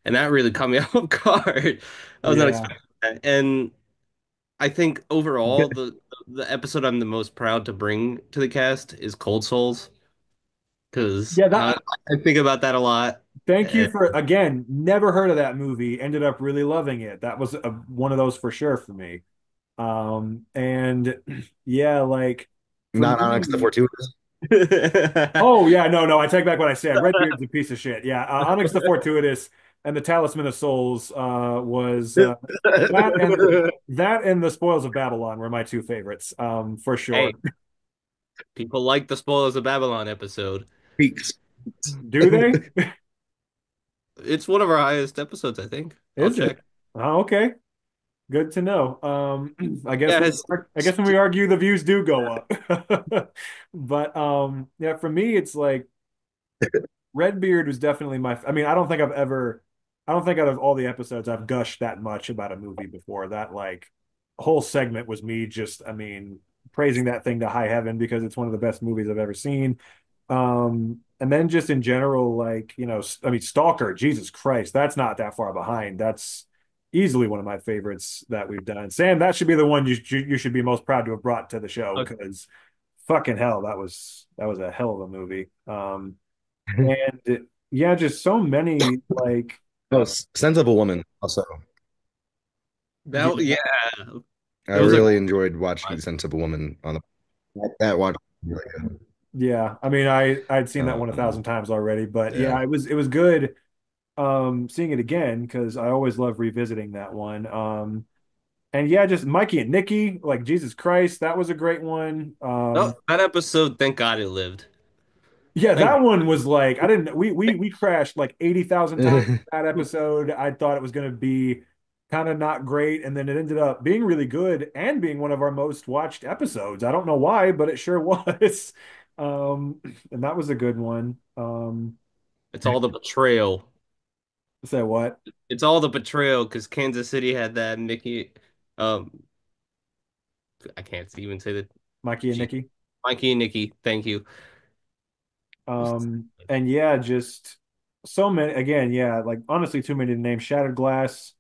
Speaker 5: and that really caught me off guard. I was not
Speaker 7: yeah.
Speaker 5: expecting that, and I think overall the episode I'm the most proud to bring to the cast is Cold Souls because
Speaker 7: Yeah,
Speaker 5: I think about that a lot.
Speaker 7: thank you
Speaker 5: Uh,
Speaker 7: for again, never heard of that movie, ended up really loving it. That was one of those for sure for me. And yeah, like for
Speaker 8: not Onyx the
Speaker 7: me,
Speaker 8: Fortuitous.
Speaker 7: oh yeah, no, I take back what I said. Redbeard's a piece of shit. Yeah, Onyx the Fortuitous and the Talisman of Souls was that and that and the Spoils of Babylon were my two favorites, for sure.
Speaker 5: Hey, people like the Spoilers of Babylon episode.
Speaker 8: Peaks.
Speaker 7: Do they?
Speaker 5: It's one of our highest episodes, I think. I'll
Speaker 7: Is it?
Speaker 5: check.
Speaker 7: Oh, okay. Good to know.
Speaker 5: Yeah, it
Speaker 7: I guess when we argue, the views do go up. But yeah, for me, it's like Redbeard was definitely I mean, I don't think out of all the episodes I've gushed that much about a movie before. That like whole segment was me just, I mean, praising that thing to high heaven because it's one of the best movies I've ever seen. And then just in general, like, I mean, Stalker, Jesus Christ, that's not that far behind. That's easily one of my favorites that we've done. Sam, that should be the one you should be most proud to have brought to the show
Speaker 5: okay.
Speaker 7: because fucking hell, that was a hell of a movie. And yeah, just so many like
Speaker 8: Oh, Sense of a Woman. Also,
Speaker 5: That,
Speaker 7: yeah,
Speaker 5: yeah,
Speaker 8: I
Speaker 5: those are
Speaker 8: really enjoyed watching Sense of a Woman on that watch. Was really good.
Speaker 7: yeah. I mean, I'd seen that one a
Speaker 8: Um,
Speaker 7: thousand times already, but
Speaker 8: yeah.
Speaker 7: yeah, it was good seeing it again because I always love revisiting that one. And yeah, just Mikey and Nikki, like Jesus Christ, that was a great one.
Speaker 5: oh, that episode. Thank God it lived.
Speaker 7: Yeah,
Speaker 5: Thank
Speaker 7: that one was like I didn't we crashed like 80,000 times that episode. I thought it was going to be kind of not great and then it ended up being really good and being one of our most watched episodes. I don't know why, but it sure was. Um and that was a good one.
Speaker 5: it's all the betrayal.
Speaker 7: Say what?
Speaker 5: It's all the betrayal because Kansas City had that Mickey. Um, I can't even say that.
Speaker 7: Mikey and
Speaker 5: Gee,
Speaker 7: Nikki.
Speaker 5: Mikey and Nikki, thank you.
Speaker 7: And yeah, just so many again, yeah, like honestly too many to name. Shattered Glass,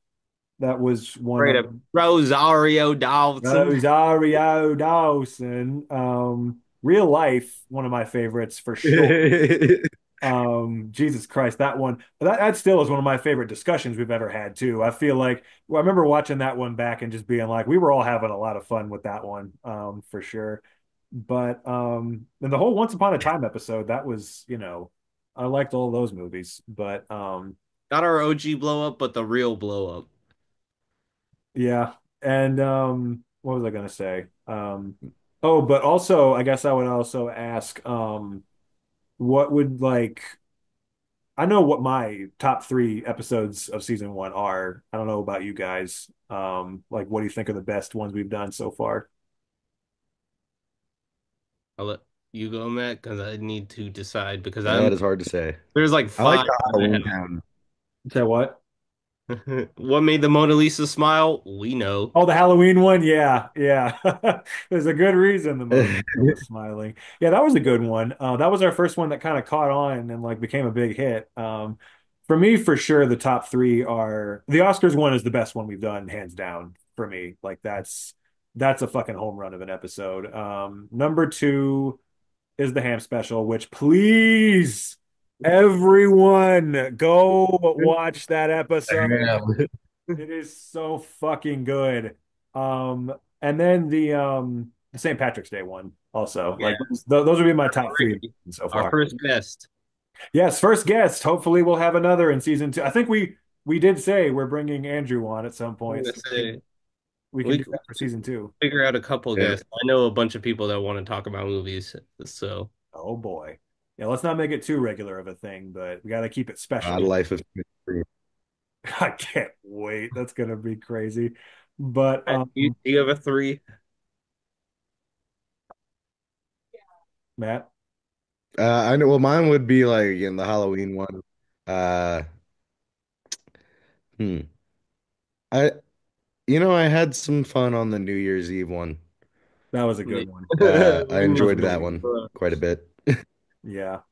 Speaker 7: that was one
Speaker 5: Right
Speaker 7: of
Speaker 5: up. Rosario Dawson.
Speaker 7: Rosario Dawson. Real Life, one of my favorites for sure. Jesus Christ, that one that still is one of my favorite discussions we've ever had too. I feel like well, I remember watching that one back and just being like, we were all having a lot of fun with that one, for sure. But and the whole Once Upon a Time episode, that was, I liked all those movies. But
Speaker 5: Not our OG blow up, but the real blow up.
Speaker 7: yeah. And what was I gonna say? Oh, but also I guess I would also ask, what would like I know what my top three episodes of season one are. I don't know about you guys. Like what do you think are the best ones we've done so far?
Speaker 5: I'll let you go, Matt, because I need to decide because
Speaker 8: That is hard to say.
Speaker 5: there's like
Speaker 8: I like
Speaker 5: five
Speaker 8: the
Speaker 5: in my
Speaker 8: Halloween
Speaker 5: head.
Speaker 8: town.
Speaker 7: Say what?
Speaker 5: What made the Mona Lisa smile? We know.
Speaker 7: Oh, the Halloween one? Yeah, yeah. There's a good reason the Mona Lisa was smiling. Yeah, that was a good one. That was our first one that kind of caught on and like became a big hit. For me, for sure, the top three are the Oscars one is the best one we've done, hands down, for me. Like that's a fucking home run of an episode. Number two is the ham special, which please, everyone, go watch that episode.
Speaker 8: Damn.
Speaker 7: It is so fucking good. And then the St. Patrick's Day one also.
Speaker 5: Yeah,
Speaker 7: Like those would be my top three
Speaker 5: Enrique,
Speaker 7: so
Speaker 5: our
Speaker 7: far.
Speaker 5: first guest.
Speaker 7: Yes, first guest. Hopefully we'll have another in season two. I think we did say we're bringing Andrew on at some
Speaker 5: I'm
Speaker 7: point,
Speaker 5: gonna
Speaker 7: so
Speaker 5: say
Speaker 7: we can
Speaker 5: we
Speaker 7: do that for season two.
Speaker 5: figure out a couple
Speaker 8: Yeah.
Speaker 5: guests. I know a bunch of people that want to talk about movies, so
Speaker 7: Oh boy. Yeah, let's not make it too regular of a thing, but we got to keep it
Speaker 8: Odd
Speaker 7: special.
Speaker 8: life of
Speaker 7: I can't wait. That's gonna be crazy. But
Speaker 5: do you have a three?
Speaker 7: Matt,
Speaker 8: I know. Well, mine would be like again the Halloween one. Uh, hmm. I I had some fun on the New Year's Eve one.
Speaker 7: that was a good one.
Speaker 8: I
Speaker 7: That was
Speaker 8: enjoyed that
Speaker 7: really
Speaker 8: one
Speaker 7: good.
Speaker 8: quite a bit.
Speaker 7: Yeah.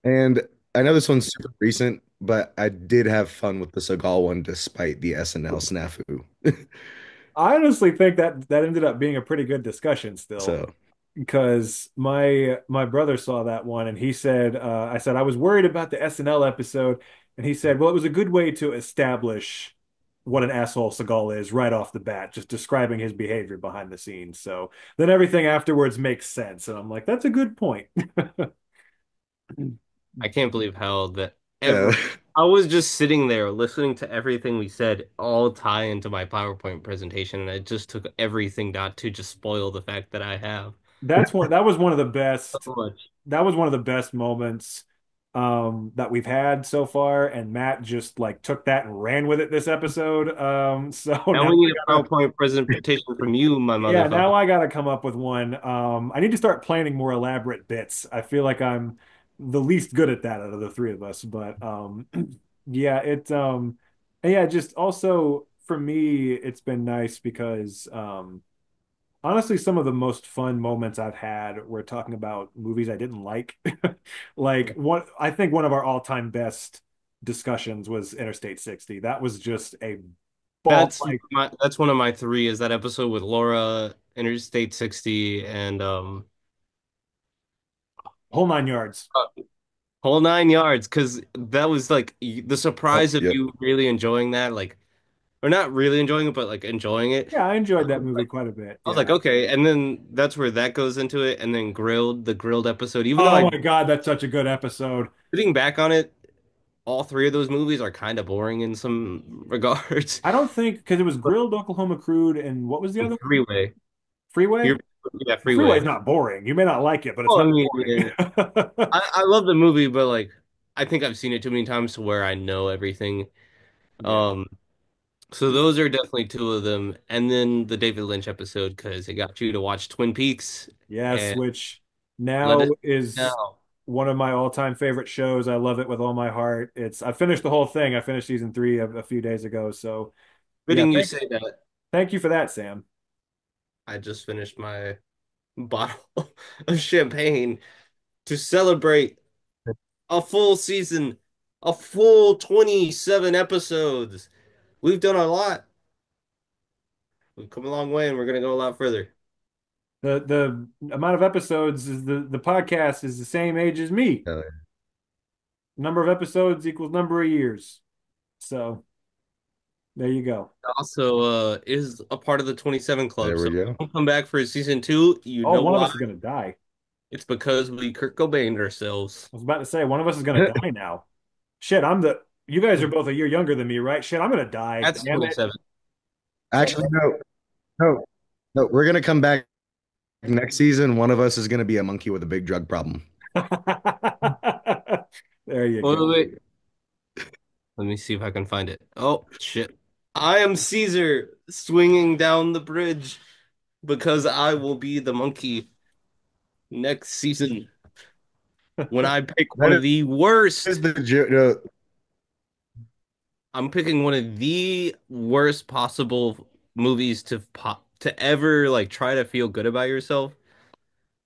Speaker 8: And I know this one's super recent, but I did have fun with the Seagal one despite the SNL snafu.
Speaker 7: I honestly think that ended up being a pretty good discussion still,
Speaker 8: So,
Speaker 7: because my brother saw that one and he said, I said I was worried about the SNL episode, and he said, well, it was a good way to establish what an asshole Seagal is right off the bat, just describing his behavior behind the scenes. So then everything afterwards makes sense, and I'm like, that's a good point.
Speaker 5: I can't believe how that
Speaker 8: yeah.
Speaker 5: ever. I was just sitting there listening to everything we said all tie into my PowerPoint presentation, and I just took everything not to just spoil the fact that I have
Speaker 7: That was one of the
Speaker 5: so
Speaker 7: best.
Speaker 5: much.
Speaker 7: That was one of the best moments that we've had so far, and Matt just like took that and ran with it this episode. So
Speaker 5: Now
Speaker 7: now
Speaker 5: we need
Speaker 7: I
Speaker 5: a
Speaker 7: gotta,
Speaker 5: PowerPoint presentation from you, my
Speaker 7: yeah, now
Speaker 5: motherfucker.
Speaker 7: I gotta come up with one. I need to start planning more elaborate bits. I feel like I'm the least good at that out of the three of us, but yeah, and yeah, just also for me, it's been nice because honestly, some of the most fun moments I've had were talking about movies I didn't like. Like I think one of our all-time best discussions was Interstate 60. That was just a ball like
Speaker 5: That's one of my three. Is that episode with Laura, Interstate 60, and
Speaker 7: whole nine yards.
Speaker 5: whole nine yards. Because that was like the
Speaker 8: Oh,
Speaker 5: surprise of
Speaker 8: yep.
Speaker 5: you really enjoying that, like, or not really enjoying it, but like enjoying it.
Speaker 7: Yeah, I enjoyed that movie quite a bit.
Speaker 5: I was like,
Speaker 7: Yeah.
Speaker 5: okay, and then that's where that goes into it, and then the grilled episode. Even though
Speaker 7: Oh
Speaker 5: I
Speaker 7: my God, that's such a good episode.
Speaker 5: sitting back on it, all three of those movies are kind of boring in some regards.
Speaker 7: I don't think because it was
Speaker 5: But
Speaker 7: Grilled Oklahoma Crude and what was the other one?
Speaker 5: Freeway,
Speaker 7: Freeway?
Speaker 5: you're yeah,
Speaker 7: Freeway is
Speaker 5: Freeway.
Speaker 7: not boring. You may not like it, but it's
Speaker 5: Oh, I
Speaker 7: not
Speaker 5: mean, yeah.
Speaker 7: boring.
Speaker 5: I love the movie, but like, I think I've seen it too many times to where I know everything.
Speaker 7: Yeah.
Speaker 5: Um, so those are definitely two of them, and then the David Lynch episode because it got you to watch Twin Peaks
Speaker 7: Yes,
Speaker 5: and
Speaker 7: which
Speaker 5: let
Speaker 7: now
Speaker 5: us
Speaker 7: is
Speaker 5: know.
Speaker 7: one of my all-time favorite shows. I love it with all my heart. I finished the whole thing. I finished season three a few days ago. So yeah,
Speaker 5: Fitting you say that.
Speaker 7: thank you for that, Sam.
Speaker 5: I just finished my bottle of champagne to celebrate a full season, a full 27 episodes. We've done a lot. We've come a long way and we're going to go a lot further.
Speaker 7: The amount of episodes is the podcast is the same age as me.
Speaker 8: Uh,
Speaker 7: Number of episodes equals number of years. So there you go.
Speaker 5: Also, is a part of the 27 Club.
Speaker 8: there
Speaker 5: So
Speaker 8: we
Speaker 5: if we
Speaker 8: go.
Speaker 5: don't come back for season two. You
Speaker 7: Oh,
Speaker 5: know
Speaker 7: one of
Speaker 5: why?
Speaker 7: us is gonna die.
Speaker 5: It's because we Kurt Cobained ourselves.
Speaker 7: I was about to say one of us is gonna die now. Shit, I'm the. You guys are both a year younger than me, right? Shit, I'm gonna die.
Speaker 5: That's
Speaker 7: Damn it.
Speaker 5: 27.
Speaker 8: Actually, no, no, no. We're gonna come back next season. One of us is gonna be a monkey with a big drug problem.
Speaker 7: There you
Speaker 5: Wait,
Speaker 7: go.
Speaker 5: wait, wait. Let me see if I can find it. Oh, shit. I am Caesar swinging down the bridge because I will be the monkey next season when I pick one
Speaker 8: That
Speaker 5: of the worst.
Speaker 8: is the no,
Speaker 5: I'm picking one of the worst possible movies to ever like try to feel good about yourself.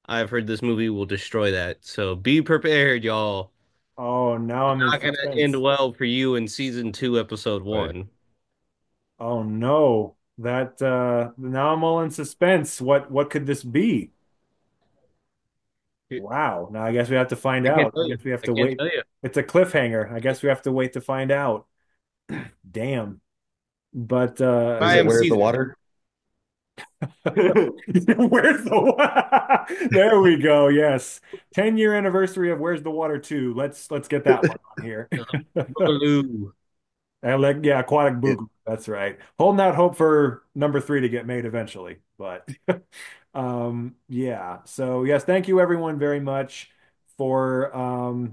Speaker 5: I've heard this movie will destroy that. So be prepared, y'all.
Speaker 7: Oh, now I'm in
Speaker 5: Not gonna end
Speaker 7: suspense.
Speaker 5: well for you in season two, episode
Speaker 8: right.
Speaker 5: one.
Speaker 7: Oh no. That now I'm all in suspense. What could this be? Wow. Now I guess we have to find
Speaker 5: I can't
Speaker 7: out. I
Speaker 5: tell you.
Speaker 7: guess we have
Speaker 5: I
Speaker 7: to
Speaker 5: can't
Speaker 7: wait.
Speaker 5: tell you.
Speaker 7: It's a cliffhanger. I guess we have to wait to find out. Damn. But
Speaker 8: Is
Speaker 5: I
Speaker 8: it
Speaker 5: am
Speaker 8: Where's the
Speaker 5: Caesar.
Speaker 8: Water?
Speaker 7: Where's the There we go. Yes. 10-year anniversary of Where's the Water 2. Let's get that one on here.
Speaker 5: Boogaloo.
Speaker 7: And like, yeah, Aquatic
Speaker 8: It,
Speaker 7: Boogaloo. That's right. Holding out hope for number 3 to get made eventually. But yeah. So yes, thank you everyone very much for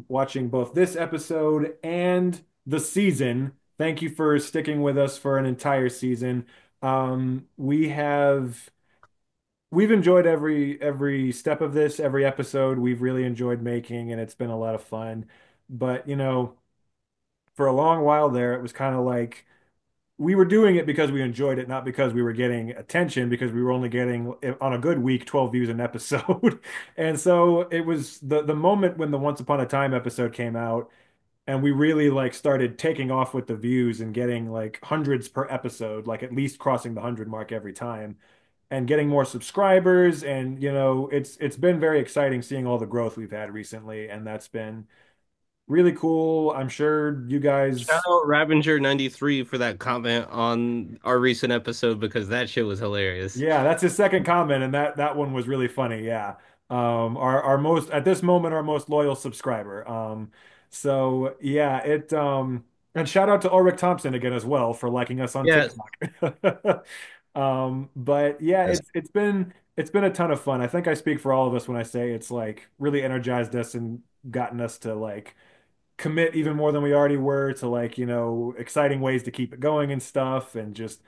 Speaker 7: watching both this episode and the season. Thank you for sticking with us for an entire season. We've enjoyed every step of this, every episode we've really enjoyed making, and it's been a lot of fun. But for a long while there, it was kind of like we were doing it because we enjoyed it, not because we were getting attention, because we were only getting on a good week 12 views an episode. And so it was the moment when the Once Upon a Time episode came out and we really like started taking off with the views and getting like hundreds per episode, like at least crossing the 100 mark every time and getting more subscribers. And it's been very exciting seeing all the growth we've had recently, and that's been really cool. I'm sure you
Speaker 5: Shout
Speaker 7: guys.
Speaker 5: out Ravenger 93 for that comment on our recent episode because that shit was hilarious.
Speaker 7: Yeah, that's his second comment, and that one was really funny. Yeah. Our most at this moment our most loyal subscriber. So yeah, it and shout out to Ulrich Thompson again as well for liking us on
Speaker 5: Yes.
Speaker 7: TikTok. But yeah,
Speaker 8: yes,
Speaker 7: it's been a ton of fun. I think I speak for all of us when I say it's like really energized us and gotten us to like commit even more than we already were to like, exciting ways to keep it going and stuff, and just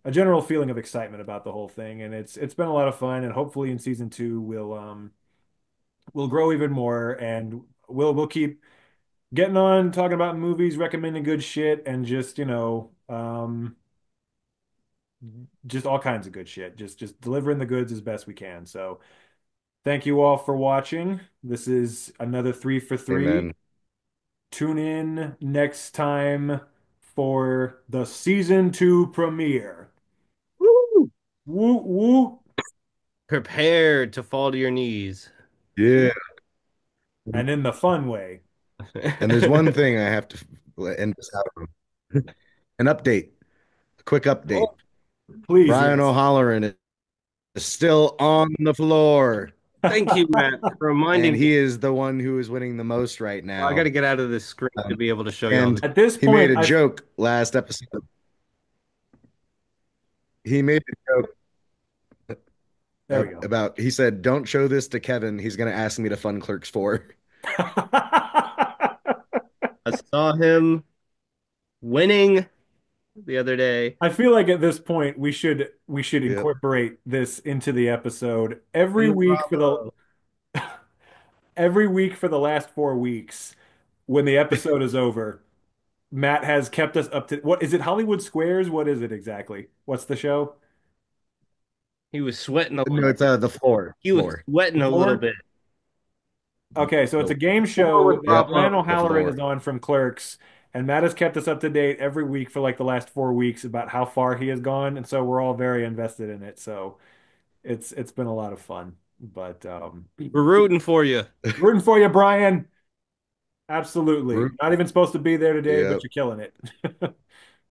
Speaker 7: a general feeling of excitement about the whole thing. And it's been a lot of fun, and hopefully in season 2 we'll grow even more, and we'll keep getting on talking about movies, recommending good shit, and just all kinds of good shit. Just delivering the goods as best we can. So thank you all for watching. This is another 3 for 3.
Speaker 8: amen.
Speaker 7: Tune in next time for the season 2 premiere.
Speaker 5: Woo!
Speaker 7: Woo woo.
Speaker 5: Prepare to fall to your knees.
Speaker 8: Yeah.
Speaker 7: And in the fun way.
Speaker 8: And there's one thing I have to end this out on. An update, a quick update.
Speaker 7: Oh, please,
Speaker 8: Brian
Speaker 7: yes.
Speaker 8: O'Halloran is still on the floor,
Speaker 5: Thank you, Matt, for
Speaker 8: and
Speaker 5: reminding me.
Speaker 8: he is the one who is winning the most right
Speaker 5: Well, I got
Speaker 8: now.
Speaker 5: to get out of this screen to be able to show y'all
Speaker 8: And
Speaker 5: this.
Speaker 7: At this
Speaker 8: he made
Speaker 7: point,
Speaker 8: a joke last episode. He made a joke
Speaker 7: there we go.
Speaker 8: about, he said, "Don't show this to Kevin. He's going to ask me to fund Clerks 4."
Speaker 5: I saw him winning the other day.
Speaker 7: I feel like at this point we should
Speaker 8: Yep.
Speaker 7: incorporate this into the episode every
Speaker 5: Win
Speaker 7: week for the
Speaker 5: Bravo.
Speaker 7: every week for the last 4 weeks. When the episode is over, Matt has kept us up to what is it? Hollywood Squares? What is it exactly? What's the show?
Speaker 5: He was sweating a
Speaker 8: No,
Speaker 5: little.
Speaker 8: it's the floor.
Speaker 5: He was
Speaker 8: Floor.
Speaker 5: sweating a little bit.
Speaker 7: Okay, so it's a game
Speaker 2: Floor
Speaker 7: show
Speaker 2: with
Speaker 7: that
Speaker 8: Yep,
Speaker 2: Bob
Speaker 7: Matt
Speaker 2: Hope.
Speaker 8: the
Speaker 7: O'Halloran
Speaker 8: floor.
Speaker 7: is on from Clerks, and Matt has kept us up to date every week for like the last 4 weeks about how far he has gone, and so we're all very invested in it. So it's been a lot of fun. But
Speaker 5: We're rooting for you.
Speaker 7: rooting for you, Brian. Absolutely.
Speaker 8: Root-
Speaker 7: Not even supposed to be there today, but
Speaker 8: Yep.
Speaker 7: you're killing it.